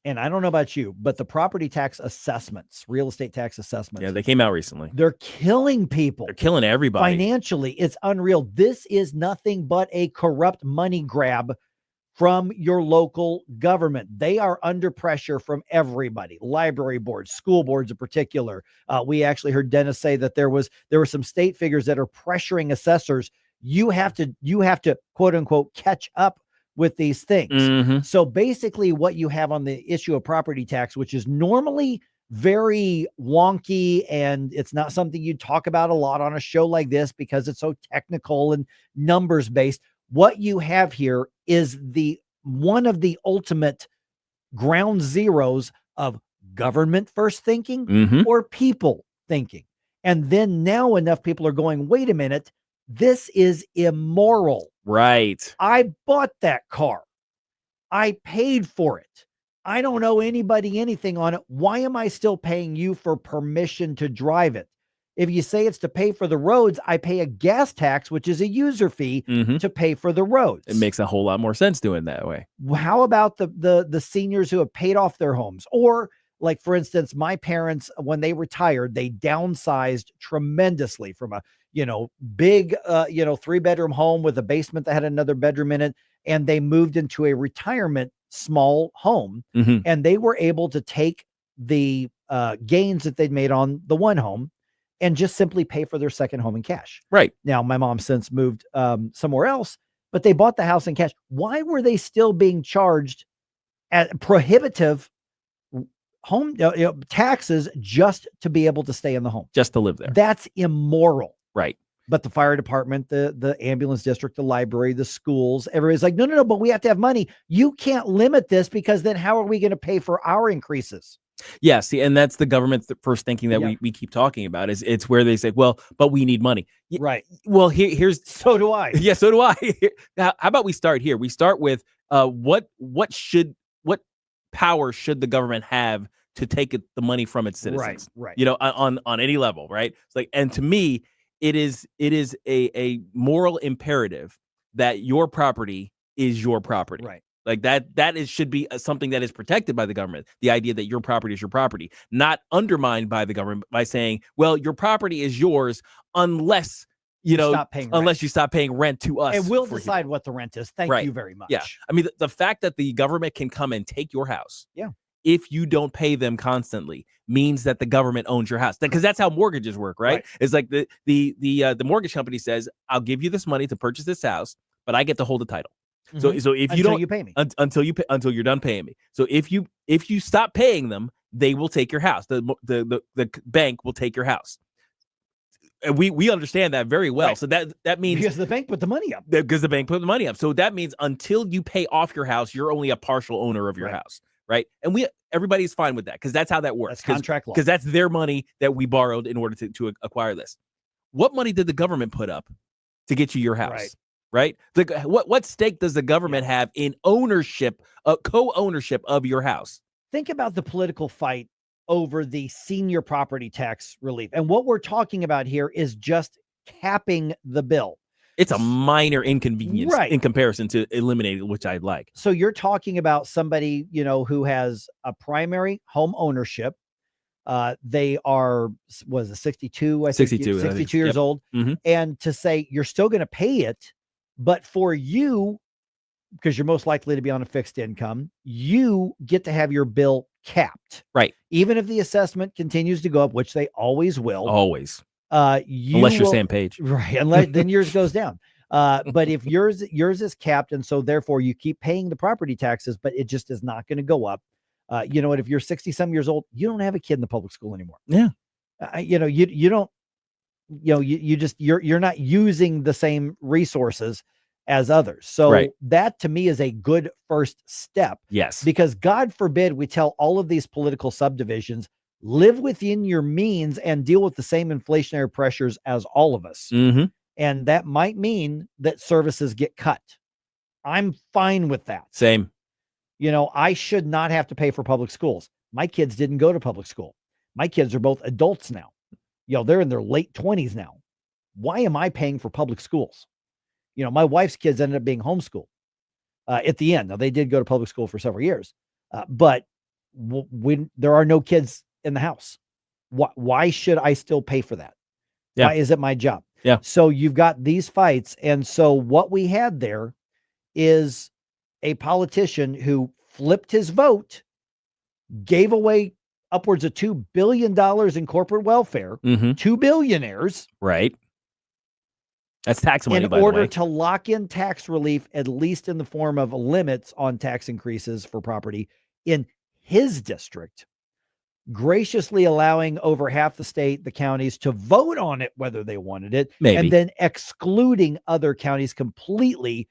And I don't know about you, but the property tax assessments, real estate tax assessments. Yeah. They came out recently. They're killing people. They're killing everybody. Financially, it's unreal. This is nothing but a corrupt money grab from your local government. They are under pressure from everybody, library boards, school boards in particular. We actually heard Dennis say that there were some state figures that are pressuring assessors. You have to quote unquote catch up with these things. So basically what you have on the issue of property tax, which is normally very wonky and it's not something you talk about a lot on a show like this because it's so technical and numbers based. What you have here is one of the ultimate ground zeros of government first thinking or people thinking. And then now enough people are going, wait a minute, this is immoral. Right. I bought that car. I paid for it. I don't owe anybody anything on it. Why am I still paying you for permission to drive it? If you say it's to pay for the roads, I pay a gas tax, which is a user fee to pay for the roads. It makes a whole lot more sense doing that way. How about the seniors who have paid off their homes? Or like, for instance, my parents, when they retired, they downsized tremendously from a, big, 3-bedroom home with a basement that had another bedroom in it. And they moved into a retirement small home and they were able to take the gains that they'd made on the one home and just simply pay for their second home in cash. Right. Now, my mom since moved somewhere else, but they bought the house in cash. Why were they still being charged at prohibitive home taxes just to be able to stay in the home? Just to live there. That's immoral. Right. But the fire department, the ambulance district, the library, the schools, everybody's like, no, but we have to have money. You can't limit this because then how are we going to pay for our increases? Yeah, see, and that's the government first thinking that we keep talking about is it's where they say, well, but we need money. Right. Well, here's so do I. Yeah, so do I. Now, how about we start here? We start with what power should the government have to take the money from its citizens. Right. You know, on any level, right? It's like, and to me, it is a moral imperative that your property is your property. Right. Like should be something that is protected by the government. The idea that your property is your property, not undermined by the government by saying, well, your property is yours unless you stop paying rent to us. And we'll decide what the rent is. Thank you very much. Yeah. I mean, the fact that the government can come and take your house. Yeah. If you don't pay them constantly, means that the government owns your house, because that's how mortgages work, right? It's like the mortgage company says, I'll give you this money to purchase this house, but I get to hold the title. So if you pay me until you're done paying me. So if you stop paying them, they will take your house. The bank will take your house. And we understand that very well. Right. So that means because the bank put the money up. Because the bank put the money up. So that means until you pay off your house, you're only a partial owner of your house. Right. And everybody's fine with that because that's how that works. That's contract law. Because that's their money that we borrowed in order to acquire this. What money did the government put up to get you your house? Right. What stake does the government have in ownership, co-ownership of your house? Think about the political fight over the senior property tax relief. And what we're talking about here is just capping the bill. It's a minor inconvenience in comparison to eliminating, which I'd like. So you're talking about somebody, who has a primary home ownership. They are, 62? I think 62 years old. Mm-hmm. And to say you're still going to pay it, but for you, because you're most likely to be on a fixed income, you get to have your bill capped. Right. Even if the assessment continues to go up, which they always will. Always. Unless you're Sam Page. Right. Unless then yours goes down. But if yours is capped, and so therefore you keep paying the property taxes, but it just is not going to go up. You know what? If you're 60-some years old, you don't have a kid in the public school anymore. Yeah. You don't. You're not using the same resources as others. So that to me is a good first step. Yes. Because God forbid we tell all of these political subdivisions, live within your means and deal with the same inflationary pressures as all of us. Mm-hmm. And that might mean that services get cut. I'm fine with that. Same. I should not have to pay for public schools. My kids didn't go to public school. My kids are both adults now. They're in their late 20s now. Why am I paying for public schools? My wife's kids ended up being homeschooled at the end. Now, they did go to public school for several years, but when there are no kids in the house, why should I still pay for that? Yeah. Why is it my job? Yeah. So you've got these fights. And so what we had there is a politician who flipped his vote, gave away upwards of $2 billion in corporate welfare to billionaires. Right. That's tax money, in by the way. order to lock in tax relief, at least in the form of limits on tax increases for property in his district, graciously allowing over half the state, the counties, to vote on it, whether they wanted it, and then excluding other counties completely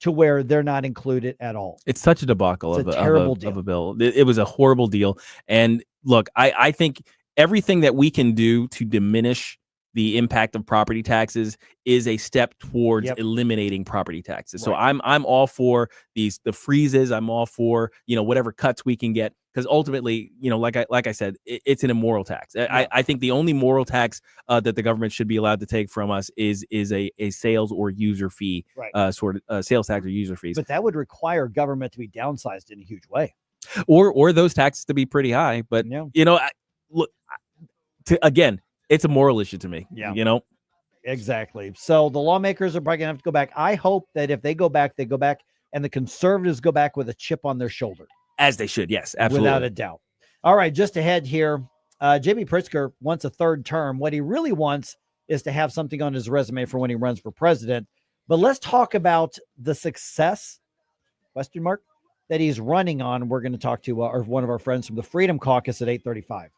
to where they're not included at all. It's such a debacle of a bill. It was a horrible deal. And look, I think everything that we can do to diminish the impact of property taxes is a step towards eliminating property taxes. So I'm all for the freezes. I'm all for, whatever cuts we can get, because ultimately, like I said, it's an immoral tax. I think the only moral tax that the government should be allowed to take from us is a sales or user fee, sales tax or user fees. But that would require government to be downsized in a huge way, or those taxes to be pretty high. But again, it's a moral issue to me. Yeah. Exactly. So the lawmakers are probably going to have to go back. I hope that if they go back, and the conservatives go back with a chip on their shoulder. As they should. Yes, absolutely. Without a doubt. All right. Just ahead here. J.B. Pritzker wants a third term. What he really wants is to have something on his resume for when he runs for president. But let's talk about the success, that he's running on. We're going to talk to one of our friends from the Freedom Caucus at 8:35.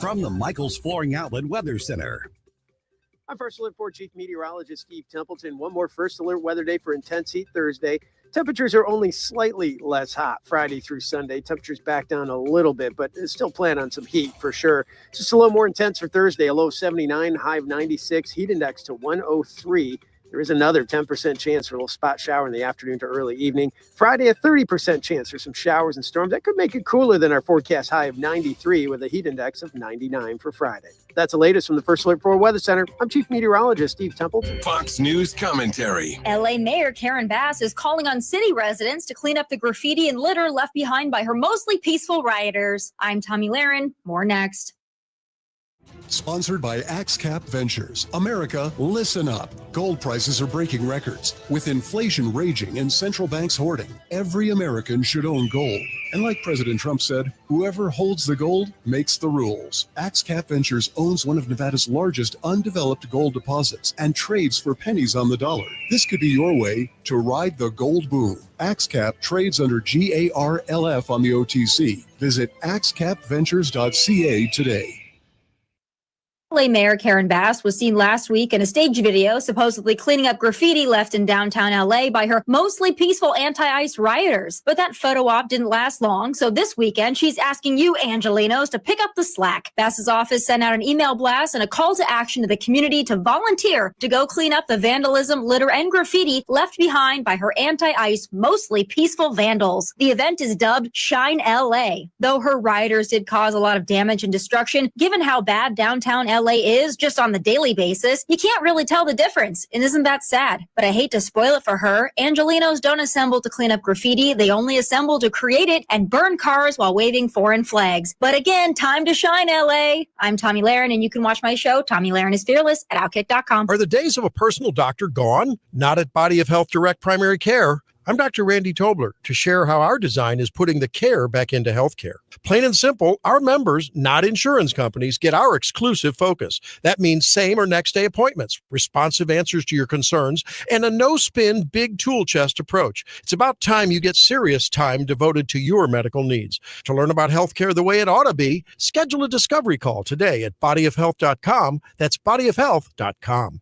From the Michaels Flooring Outlet Weather Center. I'm First Alert 4 Chief Meteorologist Steve Templeton. One more First Alert weather day for intense heat Thursday. Temperatures are only slightly less hot Friday through Sunday. Temperatures back down a little bit, but still plan on some heat for sure. Just a little more intense for Thursday, a low 79, high of 96, heat index to 103. There is another 10% chance for a little spot shower in the afternoon to early evening. Friday, a 30% chance for some showers and storms. That could make it cooler than our forecast high of 93 with a heat index of 99 for Friday. That's the latest from the First Alert 4 Weather Center. I'm Chief Meteorologist Steve Templeton. Fox News commentary. LA Mayor Karen Bass is calling on city residents to clean up the graffiti and litter left behind by her mostly peaceful rioters. I'm Tommy Lahren. More next. Sponsored by AxeCap Ventures. America, listen up. Gold prices are breaking records. With inflation raging and central banks hoarding, every American should own gold. And like President Trump said, whoever holds the gold makes the rules. AxeCap Ventures owns one of Nevada's largest undeveloped gold deposits and trades for pennies on the dollar. This could be your way to ride the gold boom. AxeCap trades under GARLF on the OTC. Visit axecapventures.ca today. LA Mayor Karen Bass was seen last week in a stage video supposedly cleaning up graffiti left in downtown LA by her mostly peaceful anti-ICE rioters. But that photo op didn't last long, so this weekend she's asking you, Angelenos, to pick up the slack. Bass's office sent out an email blast and a call to action to the community to volunteer to go clean up the vandalism, litter, and graffiti left behind by her anti-ICE, mostly peaceful vandals. The event is dubbed Shine LA. Though her rioters did cause a lot of damage and destruction, given how bad downtown LA is just on the daily basis, you can't really tell the difference. And isn't that sad? But I hate to spoil it for her. Angelenos don't assemble to clean up graffiti. They only assemble to create it and burn cars while waving foreign flags. But again, time to shine, LA. I'm Tommy Lahren, and you can watch my show, Tommy Lahren is Fearless, at Outkick.com. Are the days of a personal doctor gone? Not at Body of Health Direct Primary Care. I'm Dr. Randy Tobler to share how our design is putting the care back into healthcare. Plain and simple, our members, not insurance companies, get our exclusive focus. That means same or next day appointments, responsive answers to your concerns, and a no-spin, big tool chest approach. It's about time you get serious time devoted to your medical needs. To learn about healthcare the way it ought to be, schedule a discovery call today at bodyofhealth.com. That's bodyofhealth.com.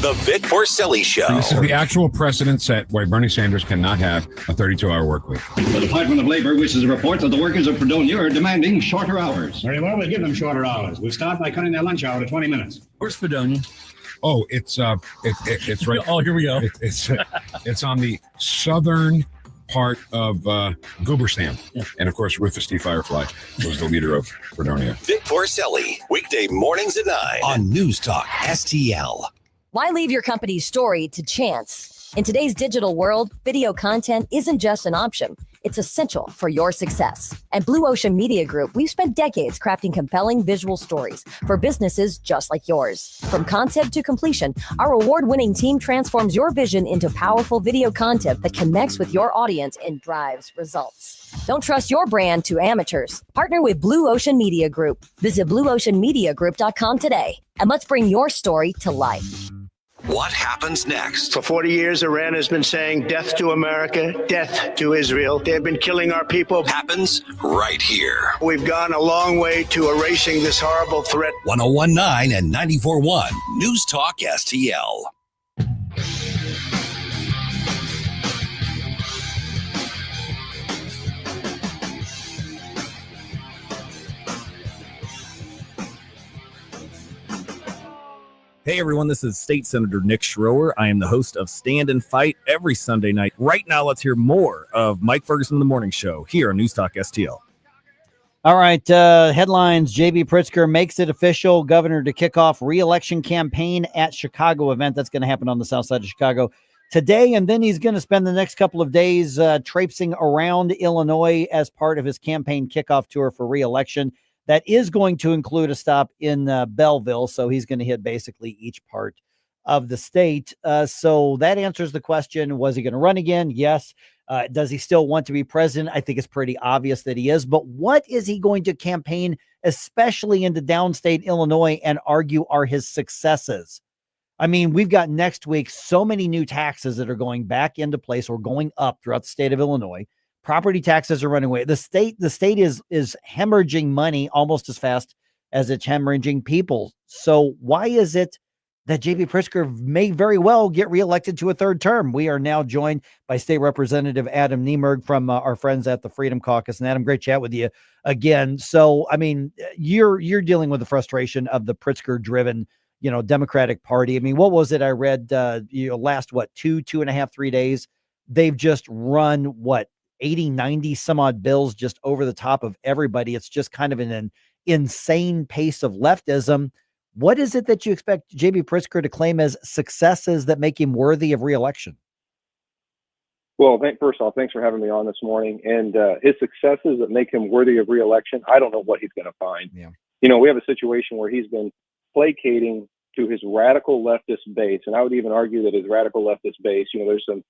The Vic Porcelli Show. This is the actual precedent set why Bernie Sanders cannot have a 32-hour work week. The Department of Labor wishes to report that the workers of Fredonia are demanding shorter hours. Very well, we'll give them shorter hours. We'll start by cutting their lunch hour to 20 minutes. Where's Fredonia? Oh, it's right. Oh, here we go. It's on the southern part of Gooberstam. Yeah. And of course, Rufus T. Firefly was the leader of Fredonia. Vic Porcelli, weekday mornings at 9 on News Talk STL. Why leave your company's story to chance? In today's digital world, video content isn't just an option. It's essential for your success. At Blue Ocean Media Group, we've spent decades crafting compelling visual stories for businesses just like yours. From concept to completion, our award-winning team transforms your vision into powerful video content that connects with your audience and drives results. Don't trust your brand to amateurs. Partner with Blue Ocean Media Group. Visit blueoceanmediagroup.com today, and let's bring your story to life. What happens next? For 40 years, Iran has been saying death to America, death to Israel. They've been killing our people. Happens right here. We've gone a long way to erasing this horrible threat. 101.9 and 94.1 News Talk STL. Hey everyone, this is State Senator Nick Schroer. I am the host of Stand and Fight every Sunday night. Right now, let's hear more of Mike Ferguson in the Morning Show here on News Talk STL. All right, headlines. J.B. Pritzker makes it official. Governor to kick off re-election campaign at Chicago event. That's going to happen on the south side of Chicago today. And then he's going to spend the next couple of days traipsing around Illinois as part of his campaign kickoff tour for re-election. That is going to include a stop in Belleville. So he's going to hit basically each part of the state. So that answers the question. Was he going to run again? Yes. Does he still want to be president? I think it's pretty obvious that he is. But what is he going to campaign, especially into downstate Illinois, and argue are his successes? I mean, we've got next week so many new taxes that are going back into place or going up throughout the state of Illinois. Property taxes are running away. The state is hemorrhaging money almost as fast as it's hemorrhaging people. So why is it that J.B. Pritzker may very well get reelected to a third term. We are now joined by State Representative Adam Niemerg from our friends at the Freedom Caucus. And Adam, great chat with you again. So, I mean, you're dealing with the frustration of the Pritzker-driven, Democratic Party. I mean, what was it I read? Last 2.5, 3 days, they've just run 80, 90 some odd bills just over the top of everybody. It's just kind of an insane pace of leftism. What is it that you expect J.B. Pritzker to claim as successes that make him worthy of reelection? Well, first off, thanks for having me on this morning. And his successes that make him worthy of reelection, I don't know what he's going to find. Yeah. We have a situation where he's been placating to his radical leftist base. And I would even argue that his radical leftist base, there's some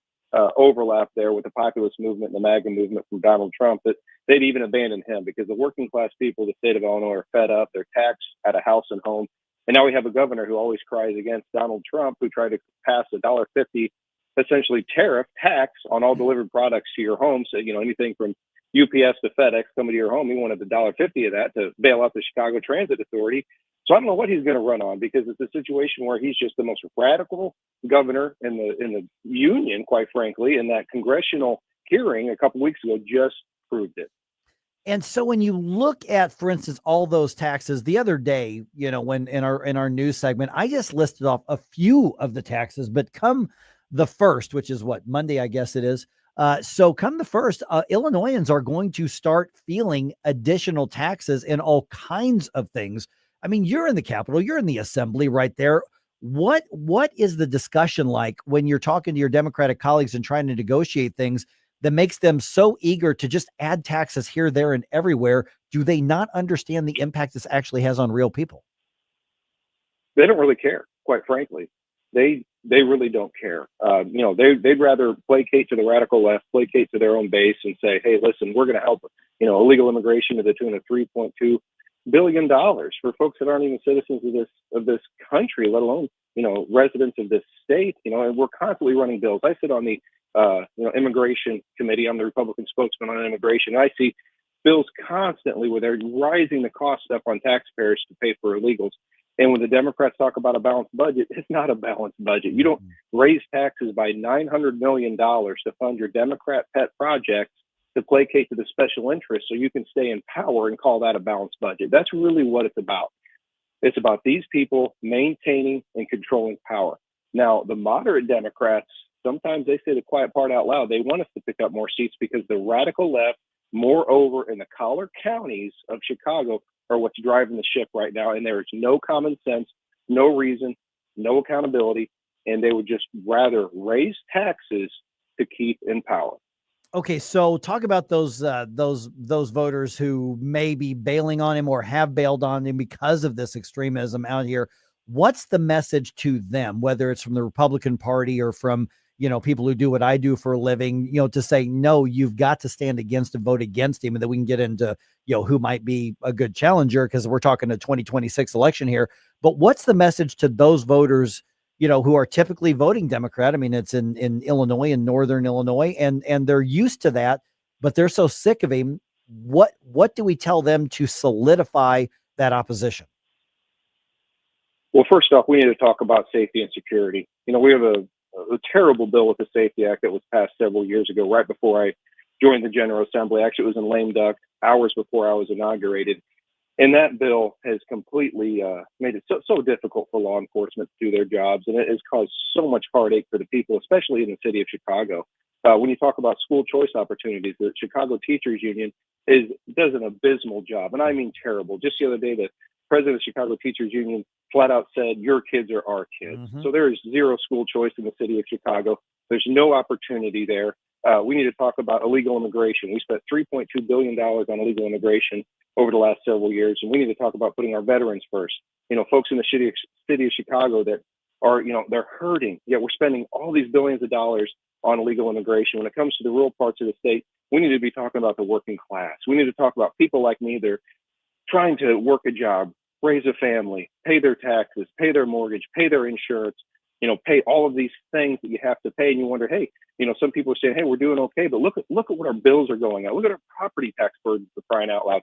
overlap there with the populist movement and the MAGA movement from Donald Trump, that they'd even abandon him because the working class people of the state of Illinois are fed up. They're taxed at a house and home. And now we have a governor who always cries against Donald Trump, who tried to pass a $1.50 essentially tariff tax on all delivered products to your home. So, anything from UPS to FedEx coming to your home, he wanted the $1.50 of that to bail out the Chicago Transit Authority. So I don't know what he's going to run on, because it's a situation where he's just the most radical governor in the union, quite frankly, and that congressional hearing a couple weeks ago just proved it. And so when you look at, for instance, all those taxes the other day, when in our news segment, I just listed off a few of the taxes, but come the first, which is Monday, I guess it is. So come the first, Illinoisans are going to start feeling additional taxes in all kinds of things. I mean, you're in the Capitol, you're in the Assembly right there. What is the discussion like when you're talking to your Democratic colleagues and trying to negotiate things that makes them so eager to just add taxes here, there, and everywhere? Do they not understand the impact this actually has on real people? They don't really care, quite frankly. They really don't care. They'd rather placate to the radical left, placate to their own base, and say, "Hey, listen, we're going to help, illegal immigration to the tune of $3.2 billion for folks that aren't even citizens of this country, let alone residents of this state." And we're constantly running bills. I sit on the immigration committee. I'm the Republican spokesman on immigration. I see bills constantly where they're rising the cost up on taxpayers to pay for illegals. And when the Democrats talk about a balanced budget, it's not a balanced budget. You don't raise taxes by $900 million to fund your Democrat pet projects to placate to the special interests so you can stay in power and call that a balanced budget. That's really what it's about. It's about these people maintaining and controlling power. Now, the moderate Democrats, sometimes they say the quiet part out loud. They want us to pick up more seats because the radical left, moreover, in the collar counties of Chicago, are what's driving the ship right now. And there is no common sense, no reason, no accountability, and they would just rather raise taxes to keep in power. Okay, so talk about those voters who may be bailing on him or have bailed on him because of this extremism out here. What's the message to them, whether it's from the Republican Party or from people who do what I do for a living, to say, no, you've got to stand against and vote against him, and then we can get into, who might be a good challenger, because we're talking a 2026 election here. But what's the message to those voters, who are typically voting Democrat? I mean, it's in Illinois and Northern Illinois, and they're used to that, but they're so sick of him. What do we tell them to solidify that opposition? Well, first off, we need to talk about safety and security. We have a terrible bill with the Safety Act that was passed several years ago, right before I joined the General Assembly. Actually, it was in lame duck hours before I was inaugurated. And that bill has completely made it so difficult for law enforcement to do their jobs. And it has caused so much heartache for the people, especially in the city of Chicago. When you talk about school choice opportunities, the Chicago Teachers Union does an abysmal job. And I mean terrible. Just the other day, the president of the Chicago Teachers Union flat out said, "Your kids are our kids." Mm-hmm. So there is zero school choice in the city of Chicago. There's no opportunity there. We need to talk about illegal immigration. We spent $3.2 billion on illegal immigration over the last several years, and we need to talk about putting our veterans first. Folks in the city of Chicago that are, they're hurting, yet we're spending all these billions of dollars on illegal immigration. When it comes to the rural parts of the state, we need to be talking about the working class. We need to talk about people like me that are trying to work a job, raise a family, pay their taxes, pay their mortgage, pay their insurance, pay all of these things that you have to pay. And you wonder, hey, some people are saying, hey, we're doing okay, but look at what our bills are going at. Look at our property tax burden, for crying out loud.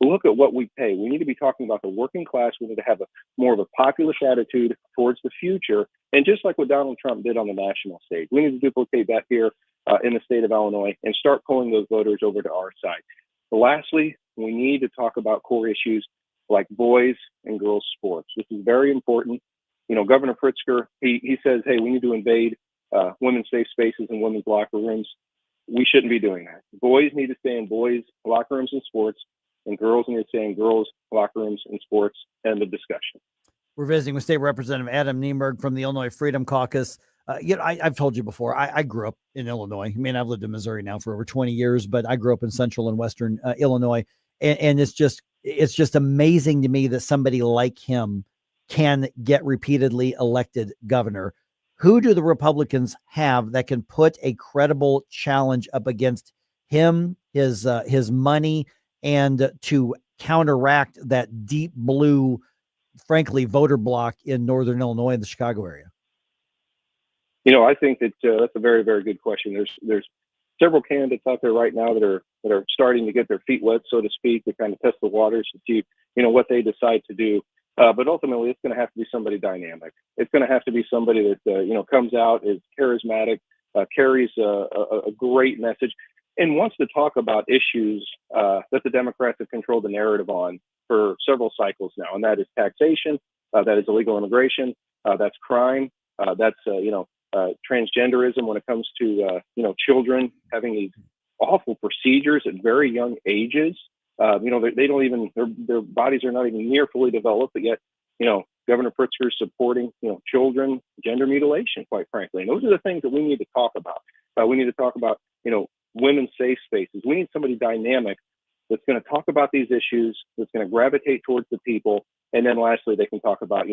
look at what we pay. We need to be talking about the working class. We need to have more of a populist attitude towards the future. And just like what Donald Trump did on the national stage, we need to duplicate that here in the state of Illinois and start pulling those voters over to our side. But lastly, we need to talk about core issues like boys and girls sports. This is very important. Governor Pritzker, he says, hey, we need to invade women's safe spaces and women's locker rooms. We shouldn't be doing that. Boys need to stay in boys' locker rooms and sports, and girls need to stay in girls' locker rooms and sports. End of discussion. We're visiting with State Representative Adam Nienberg from the Illinois Freedom Caucus. I've told you before, I grew up in Illinois. I mean, I've lived in Missouri now for over 20 years, but I grew up in central and western Illinois. And it's just amazing to me that somebody like him can get repeatedly elected governor. Who do the Republicans have that can put a credible challenge up against him, his money, and to counteract that deep blue, frankly, voter block in northern Illinois and the Chicago area? I think that that's a very, very good question. There's several candidates out there right now that are starting to get their feet wet, so to speak, to kind of test the waters to see, what they decide to do. But ultimately, it's going to have to be somebody dynamic. It's going to have to be somebody that, comes out, is charismatic, carries a great message, and wants to talk about issues that the Democrats have controlled the narrative on for several cycles now. And that is taxation, that is illegal immigration, that's crime, that's, transgenderism when it comes to, children having these awful procedures at very young ages. They don't even, their bodies are not even near fully developed, but yet, Governor Pritzker is supporting, children, gender mutilation, quite frankly. And those are the things that we need to talk about. We need to talk about, women's safe spaces. We need somebody dynamic that's going to talk about these issues, that's going to gravitate towards the people. And then lastly, they can talk about,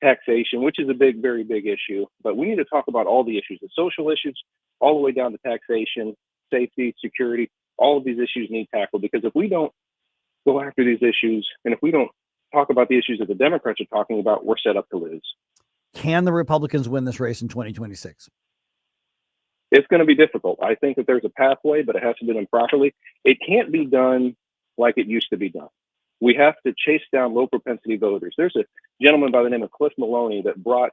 taxation, which is a big, very big issue. But we need to talk about all the issues, the social issues, all the way down to taxation, safety, security. All of these issues need tackled, because if we don't go after these issues, and if we don't talk about the issues that the Democrats are talking about, we're set up to lose. Can the Republicans win this race in 2026? It's going to be difficult. I think that there's a pathway, but it has to be done properly. It can't be done like it used to be done. We have to chase down low propensity voters. There's a gentleman by the name of Cliff Maloney that brought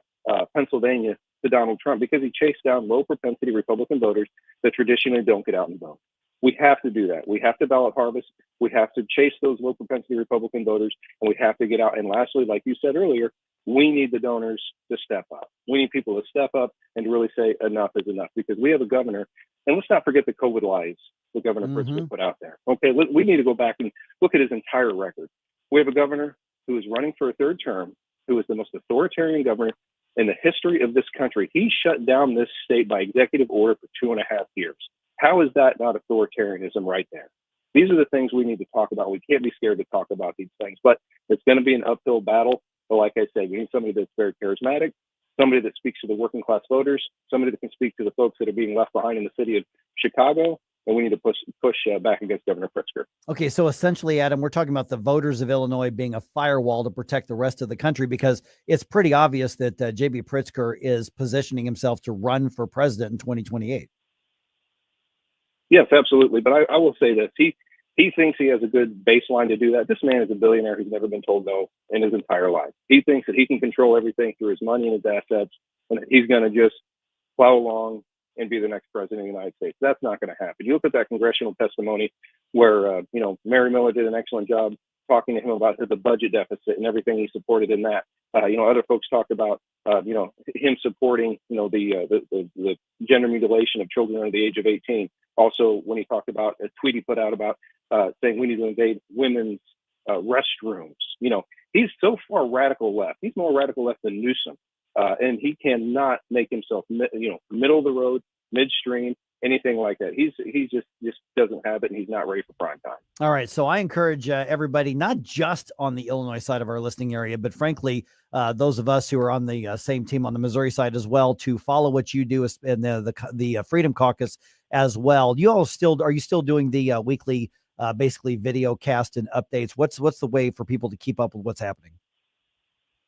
Pennsylvania to Donald Trump because he chased down low propensity Republican voters that traditionally don't get out and vote. We have to do that. We have to ballot harvest. We have to chase those low propensity Republican voters, and we have to get out. And lastly, like you said earlier, we need the donors to step up. We need people to step up and to really say enough is enough, because we have a governor, and let's not forget the COVID lies that Governor Pritzker put out there. Okay, we need to go back and look at his entire record. We have a governor who is running for a third term, who is the most authoritarian governor in the history of this country. He shut down this state by executive order for 2.5 years. How is that not authoritarianism right there? These are the things we need to talk about. We can't be scared to talk about these things, but it's going to be an uphill battle. But like I said, we need somebody that's very charismatic, somebody that speaks to the working class voters, somebody that can speak to the folks that are being left behind in the city of Chicago. And we need to push back against Governor Pritzker. Okay, so essentially, Adam, we're talking about the voters of Illinois being a firewall to protect the rest of the country, because it's pretty obvious that J.B. Pritzker is positioning himself to run for president in 2028. Yes, absolutely. But I will say this. He thinks he has a good baseline to do that. This man is a billionaire who's never been told no in his entire life. He thinks that he can control everything through his money and his assets, and he's going to just plow along and be the next president of the United States. That's not going to happen. You look at that congressional testimony where, Mary Miller did an excellent job talking to him about the budget deficit and everything he supported in that. Other folks talked about, him supporting, the gender mutilation of children under the age of 18. Also, when he talked about a tweet he put out about saying we need to invade women's restrooms. He's so far radical left. He's more radical left than Newsom. And he cannot make himself, middle of the road, midstream, anything like that. He just doesn't have it, and he's not ready for prime time. All right. So I encourage everybody, not just on the Illinois side of our listening area, but frankly, those of us who are on the same team on the Missouri side as well, to follow what you do in the Freedom Caucus as well. Are you still doing the weekly, basically video cast and updates? What's the way for people to keep up with what's happening?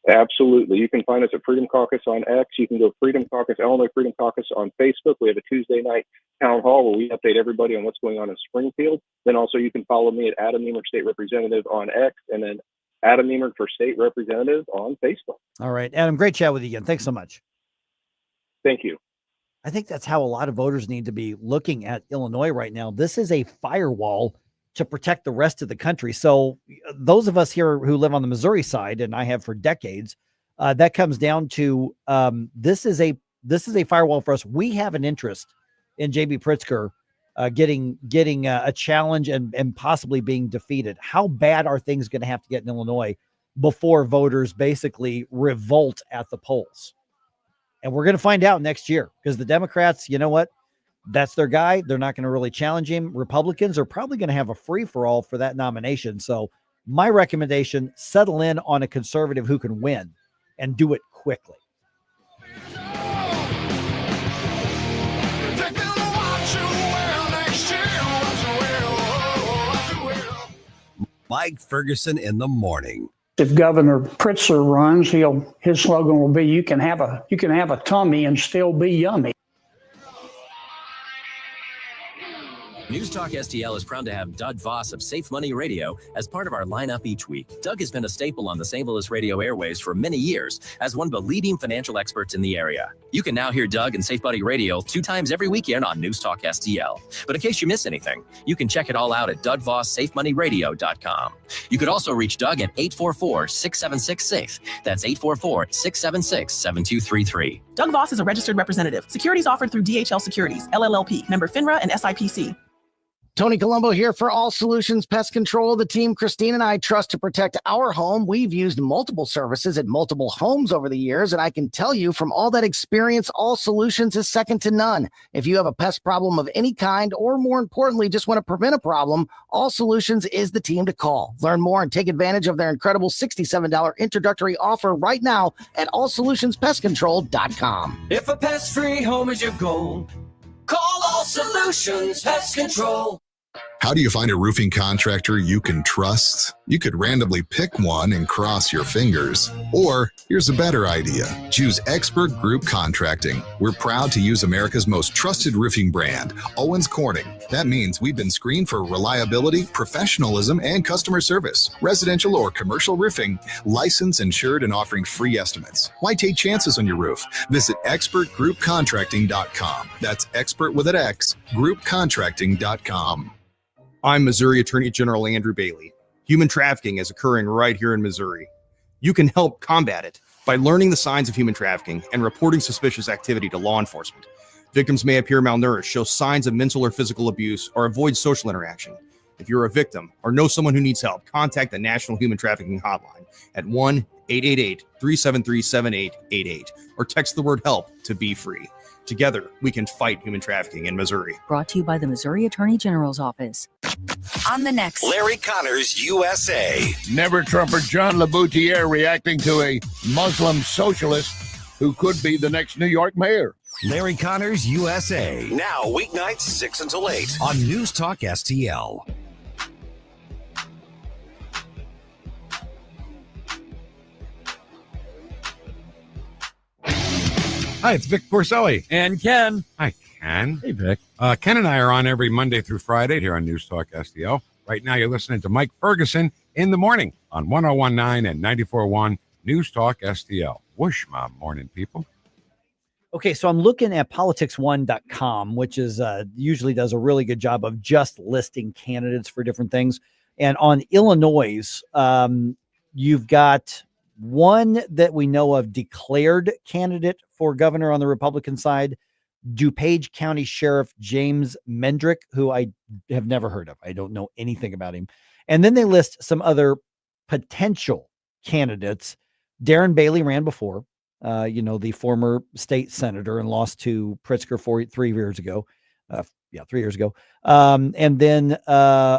Absolutely. You can find us at Freedom Caucus on X. You can go Freedom Caucus, Illinois Freedom Caucus on Facebook. We have a Tuesday night town hall where we update everybody on what's going on in Springfield. Then also you can follow me at Adam Nemert State Representative on X, and then Adam Nemert for State Representative on Facebook. All right, Adam, great chat with you again. Thanks so much. Thank you. I think that's how a lot of voters need to be looking at Illinois right now. This is a firewall to protect the rest of the country. So those of us here who live on the Missouri side, and I have for decades, that comes down to this is a firewall for us. We have an interest in J.B. Pritzker getting a challenge and possibly being defeated. How bad are things going to have to get in Illinois before voters basically revolt at the polls? And we're going to find out next year, because the Democrats, you know what? That's their guy. They're not going to really challenge him. Republicans are probably going to have a free-for-all for that nomination. So my recommendation, settle in on a conservative who can win and do it quickly. Mike Ferguson in the morning. If Governor Pritzker runs, his slogan will be, "You can have a tummy and still be yummy." Newstalk STL is proud to have Doug Voss of Safe Money Radio as part of our lineup each week. Doug has been a staple on the St. Louis radio airways for many years as one of the leading financial experts in the area. You can now hear Doug and Safe Money Radio 2 times every weekend on Newstalk STL. But in case you miss anything, you can check it all out at DougVossSafeMoneyRadio.com. You could also reach Doug at 844-676-SAFE. That's 844-676-7233. Doug Voss is a registered representative. Securities offered through DHL Securities, LLLP, member FINRA and SIPC. Tony Colombo here for All Solutions Pest Control, the team Christine and I trust to protect our home. We've used multiple services at multiple homes over the years, and I can tell you from all that experience, All Solutions is second to none. If you have a pest problem of any kind, or more importantly, just want to prevent a problem, All Solutions is the team to call. Learn more and take advantage of their incredible $67 introductory offer right now at allsolutionspestcontrol.com. If a pest-free home is your goal, call All Solutions Pest Control. How do you find a roofing contractor you can trust? You could randomly pick one and cross your fingers. Or here's a better idea. Choose Expert Group Contracting. We're proud to use America's most trusted roofing brand, Owens Corning. That means we've been screened for reliability, professionalism, and customer service. Residential or commercial roofing, licensed, insured, and offering free estimates. Why take chances on your roof? Visit expertgroupcontracting.com. That's expert with an X, groupcontracting.com. I'm Missouri Attorney General Andrew Bailey. Human trafficking is occurring right here in Missouri. You can help combat it by learning the signs of human trafficking and reporting suspicious activity to law enforcement. Victims may appear malnourished, show signs of mental or physical abuse, or avoid social interaction. If you're a victim or know someone who needs help, contact the National Human Trafficking Hotline at 1-888-373-7888 or text the word HELP to be free. Together, we can fight human trafficking in Missouri. Brought to you by the Missouri Attorney General's Office. On the next, Larry Connors, USA. Never Trumper John LaBoutiere reacting to a Muslim socialist who could be the next New York mayor. Larry Connors, USA. Now, weeknights 6 until 8 on News Talk STL. Hi, it's Vic Porcelli. And Ken. Hi, Ken. Hey, Vic. Ken and I are on every Monday through Friday here on News Talk STL. Right now, you're listening to Mike Ferguson in the morning on 101.9 and 94.1 News Talk STL. Whoosh, my morning, people. Okay, so I'm looking at politics1.com, which is usually does a really good job of just listing candidates for different things. And on Illinois, you've got one that we know of declared candidate for governor on the Republican side, DuPage County Sheriff James Mendrick, who I have never heard of. I don't know anything about him. And then they list some other potential candidates. Darren Bailey ran before, the former state senator, and lost to Pritzker 3 years ago. 3 years ago. And then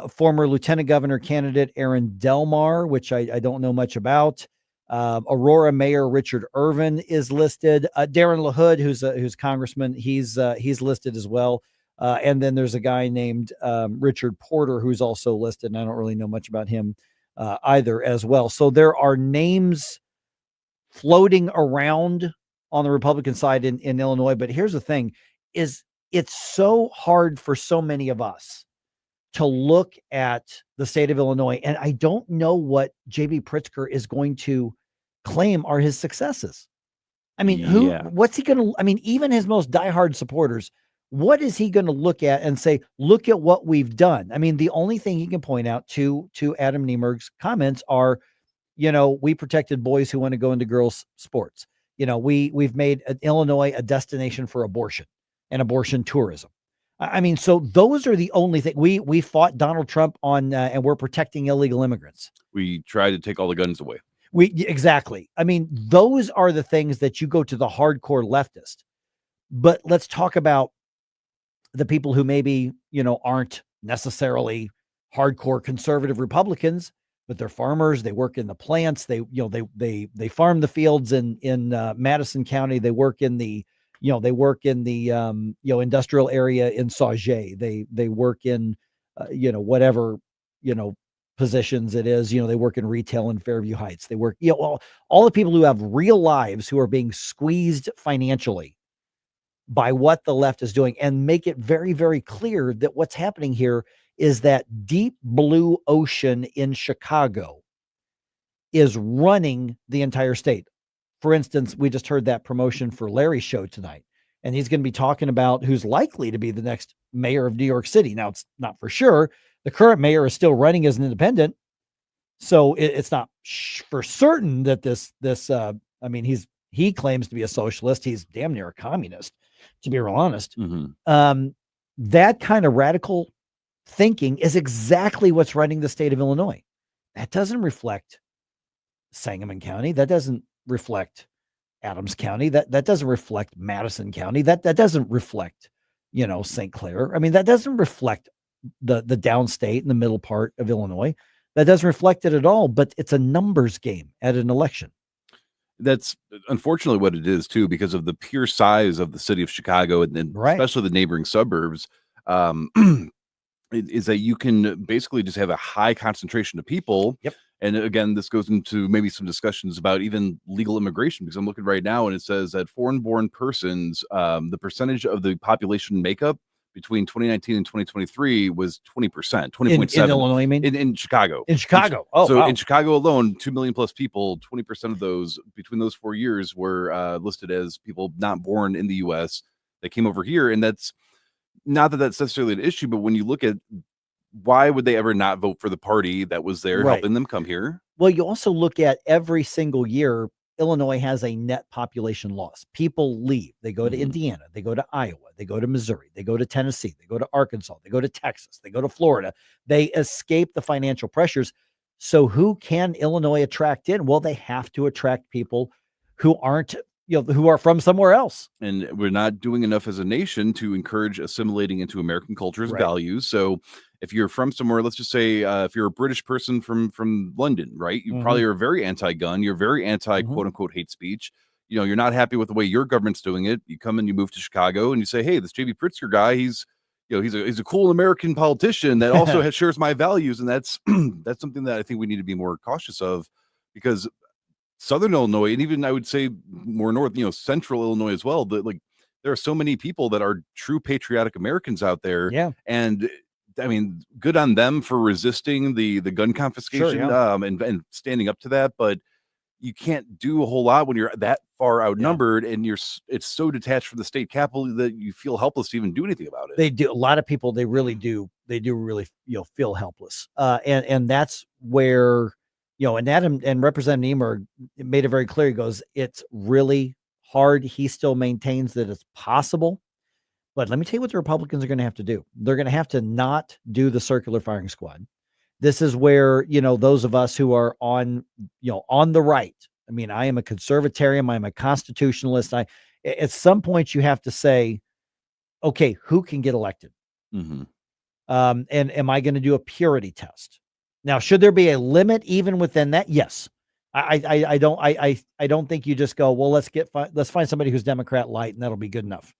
former lieutenant governor candidate Aaron Delmar, which I don't know much about. Aurora Mayor Richard Irvin is listed. Darren LaHood, who's congressman, he's listed as well. And then there's a guy named Richard Porter who's also listed, and I don't really know much about him either as well. So there are names floating around on the Republican side in Illinois. But here's the thing is it's so hard for so many of us to look at the state of Illinois. And I don't know what J.B. Pritzker is going to claim are his successes. I mean, what's he going to, I mean, even his most diehard supporters, what is he going to look at and say, look at what we've done? I mean, the only thing he can point out to Adam Niemerg's comments are, we protected boys who want to go into girls' sports. We've made Illinois a destination for abortion and abortion tourism. I mean, so those are the only thing we fought Donald Trump on, and we're protecting illegal immigrants. We tried to take all the guns away. Exactly. I mean, those are the things that you go to the hardcore leftist. But let's talk about the people who maybe, aren't necessarily hardcore conservative Republicans, but they're farmers. They work in the plants. They farm the fields in Madison County. They work in the industrial area in Sauget. They work in, whatever, positions it is, they work in retail in Fairview Heights. They work, all the people who have real lives who are being squeezed financially by what the left is doing, and make it very, very clear that what's happening here is that deep blue ocean in Chicago is running the entire state. For instance, we just heard that promotion for Larry's show tonight, and he's going to be talking about who's likely to be the next mayor of New York City. Now, it's not for sure. The current mayor is still running as an independent, so it's not for certain that he claims to be a socialist. He's damn near a communist, to be real honest. That kind of radical thinking is exactly what's running the state of Illinois. That doesn't reflect Sangamon County. That doesn't reflect Adams County. That doesn't reflect Madison County. That doesn't reflect, St. Clair. I mean, that doesn't reflect the downstate and the middle part of Illinois. That doesn't reflect it at all, but it's a numbers game at an election. That's unfortunately what it is too, because of the pure size of the city of Chicago and especially the neighboring suburbs. Is that you can basically just have a high concentration of people. Yep. And again, this goes into maybe some discussions about even legal immigration, because I'm looking right now and it says that foreign-born persons, the percentage of the population makeup between 2019 and 2023 was 20%, 20.7. In Illinois, I mean? In Chicago. In Chicago. In Chicago alone, 2 million plus people, 20% of those between those 4 years were listed as people not born in the U.S. that came over here. And that's not that that's necessarily an issue, but when you look at why would they ever not vote for the party that was there helping them come here? Well, you also look at every single year, Illinois has a net population loss. People leave. They go to Indiana. They go to Iowa. They go to Missouri. They go to Tennessee. They go to Arkansas. They go to Texas. They go to Florida. They escape the financial pressures. So who can Illinois attract in? Well, they have to attract people who aren't, who are from somewhere else. And we're not doing enough as a nation to encourage assimilating into American culture's values. So if you're from somewhere, let's just say if you're a British person from London, right? You probably are very anti-gun. You're very anti quote unquote hate speech. You're not happy with the way your government's doing it. You come and you move to Chicago and you say, hey, this J.B. Pritzker guy, he's a cool American politician that also shares my values. And that's something that I think we need to be more cautious of, because Southern Illinois, and even I would say more north, Central Illinois as well, that there are so many people that are true patriotic Americans out there. Yeah. And I mean, good on them for resisting the gun confiscation and standing up to that. But you can't do a whole lot when you're that far outnumbered and it's so detached from the state capital that you feel helpless to even do anything about it. They do. A lot of people, they really do. They do really, feel helpless. And that's where, and Adam and Representative Niemer made it very clear. He goes, it's really hard. He still maintains that it's possible. But let me tell you what the Republicans are going to have to do. They're going to have to not do the circular firing squad. This is where, those of us who are on the right. I mean, I am a conservatarian. I'm a constitutionalist. At some point you have to say, okay, who can get elected? And am I going to do a purity test? Now, should there be a limit even within that? Yes. I don't think you just go, well, let's find somebody who's Democrat light and that'll be good enough.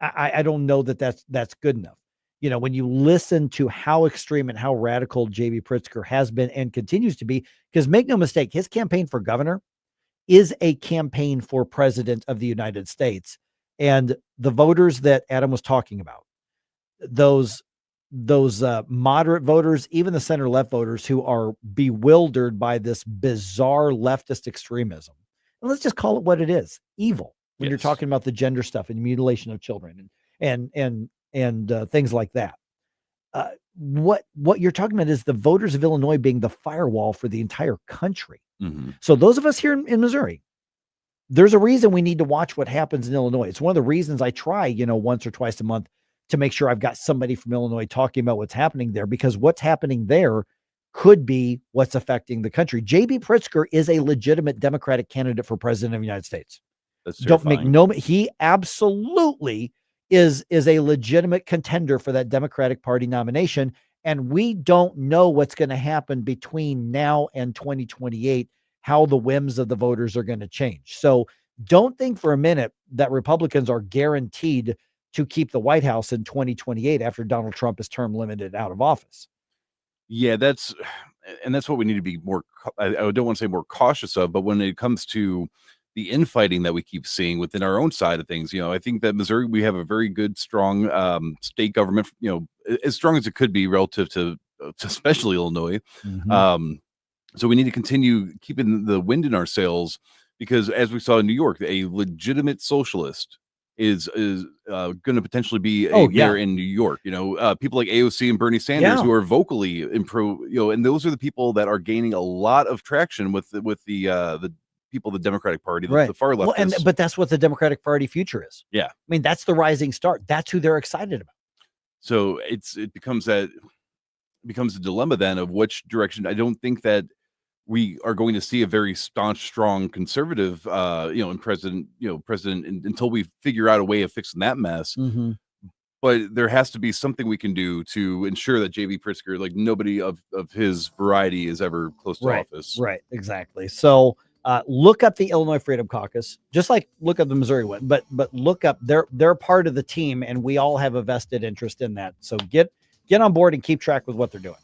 I don't know that that's good enough. When you listen to how extreme and how radical J.B. Pritzker has been and continues to be, because make no mistake, his campaign for governor is a campaign for president of the United States. And the voters that Adam was talking about, those moderate voters, even the center left voters who are bewildered by this bizarre leftist extremism. And let's just call it what it is, evil. When you're talking about the gender stuff and mutilation of children and things like that. What you're talking about is the voters of Illinois being the firewall for the entire country. Mm-hmm. So those of us here in Missouri, there's a reason we need to watch what happens in Illinois. It's one of the reasons I try, once or twice a month to make sure I've got somebody from Illinois talking about what's happening there, because what's happening there could be what's affecting the country. J.B. Pritzker is a legitimate Democratic candidate for president of the United States. That's Don't make he absolutely is a legitimate contender for that Democratic Party nomination. And we don't know what's going to happen between now and 2028, how the whims of the voters are going to change. So don't think for a minute that Republicans are guaranteed to keep the White House in 2028 after Donald Trump is term limited out of office. Yeah, that's what we need to be more, I don't want to say more cautious of, but when it comes to the infighting that we keep seeing within our own side of things, I think that Missouri, we have a very good, strong state government, as strong as it could be relative to especially Illinois. Mm-hmm. So we need to continue keeping the wind in our sails, because as we saw in New York, a legitimate socialist is going to potentially be a mayor in New York. People like AOC and Bernie Sanders who are vocally and those are the people that are gaining a lot of traction with the people, the Democratic Party, the far left. Well, but that's what the Democratic Party future is. Yeah. I mean, that's the rising star. That's who they're excited about. So it becomes a dilemma then of which direction. I don't think that we are going to see a very staunch, strong conservative, president until we figure out a way of fixing that mess. Mm-hmm. But there has to be something we can do to ensure that J.B. Pritzker, like nobody of his variety, is ever close to office. Right, exactly. So look up the Illinois Freedom Caucus, just like look up the Missouri one, but look up, they're part of the team, and we all have a vested interest in that. So get on board and keep track with what they're doing.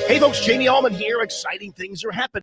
Hey folks, Jamie Allman here. Exciting things are happening.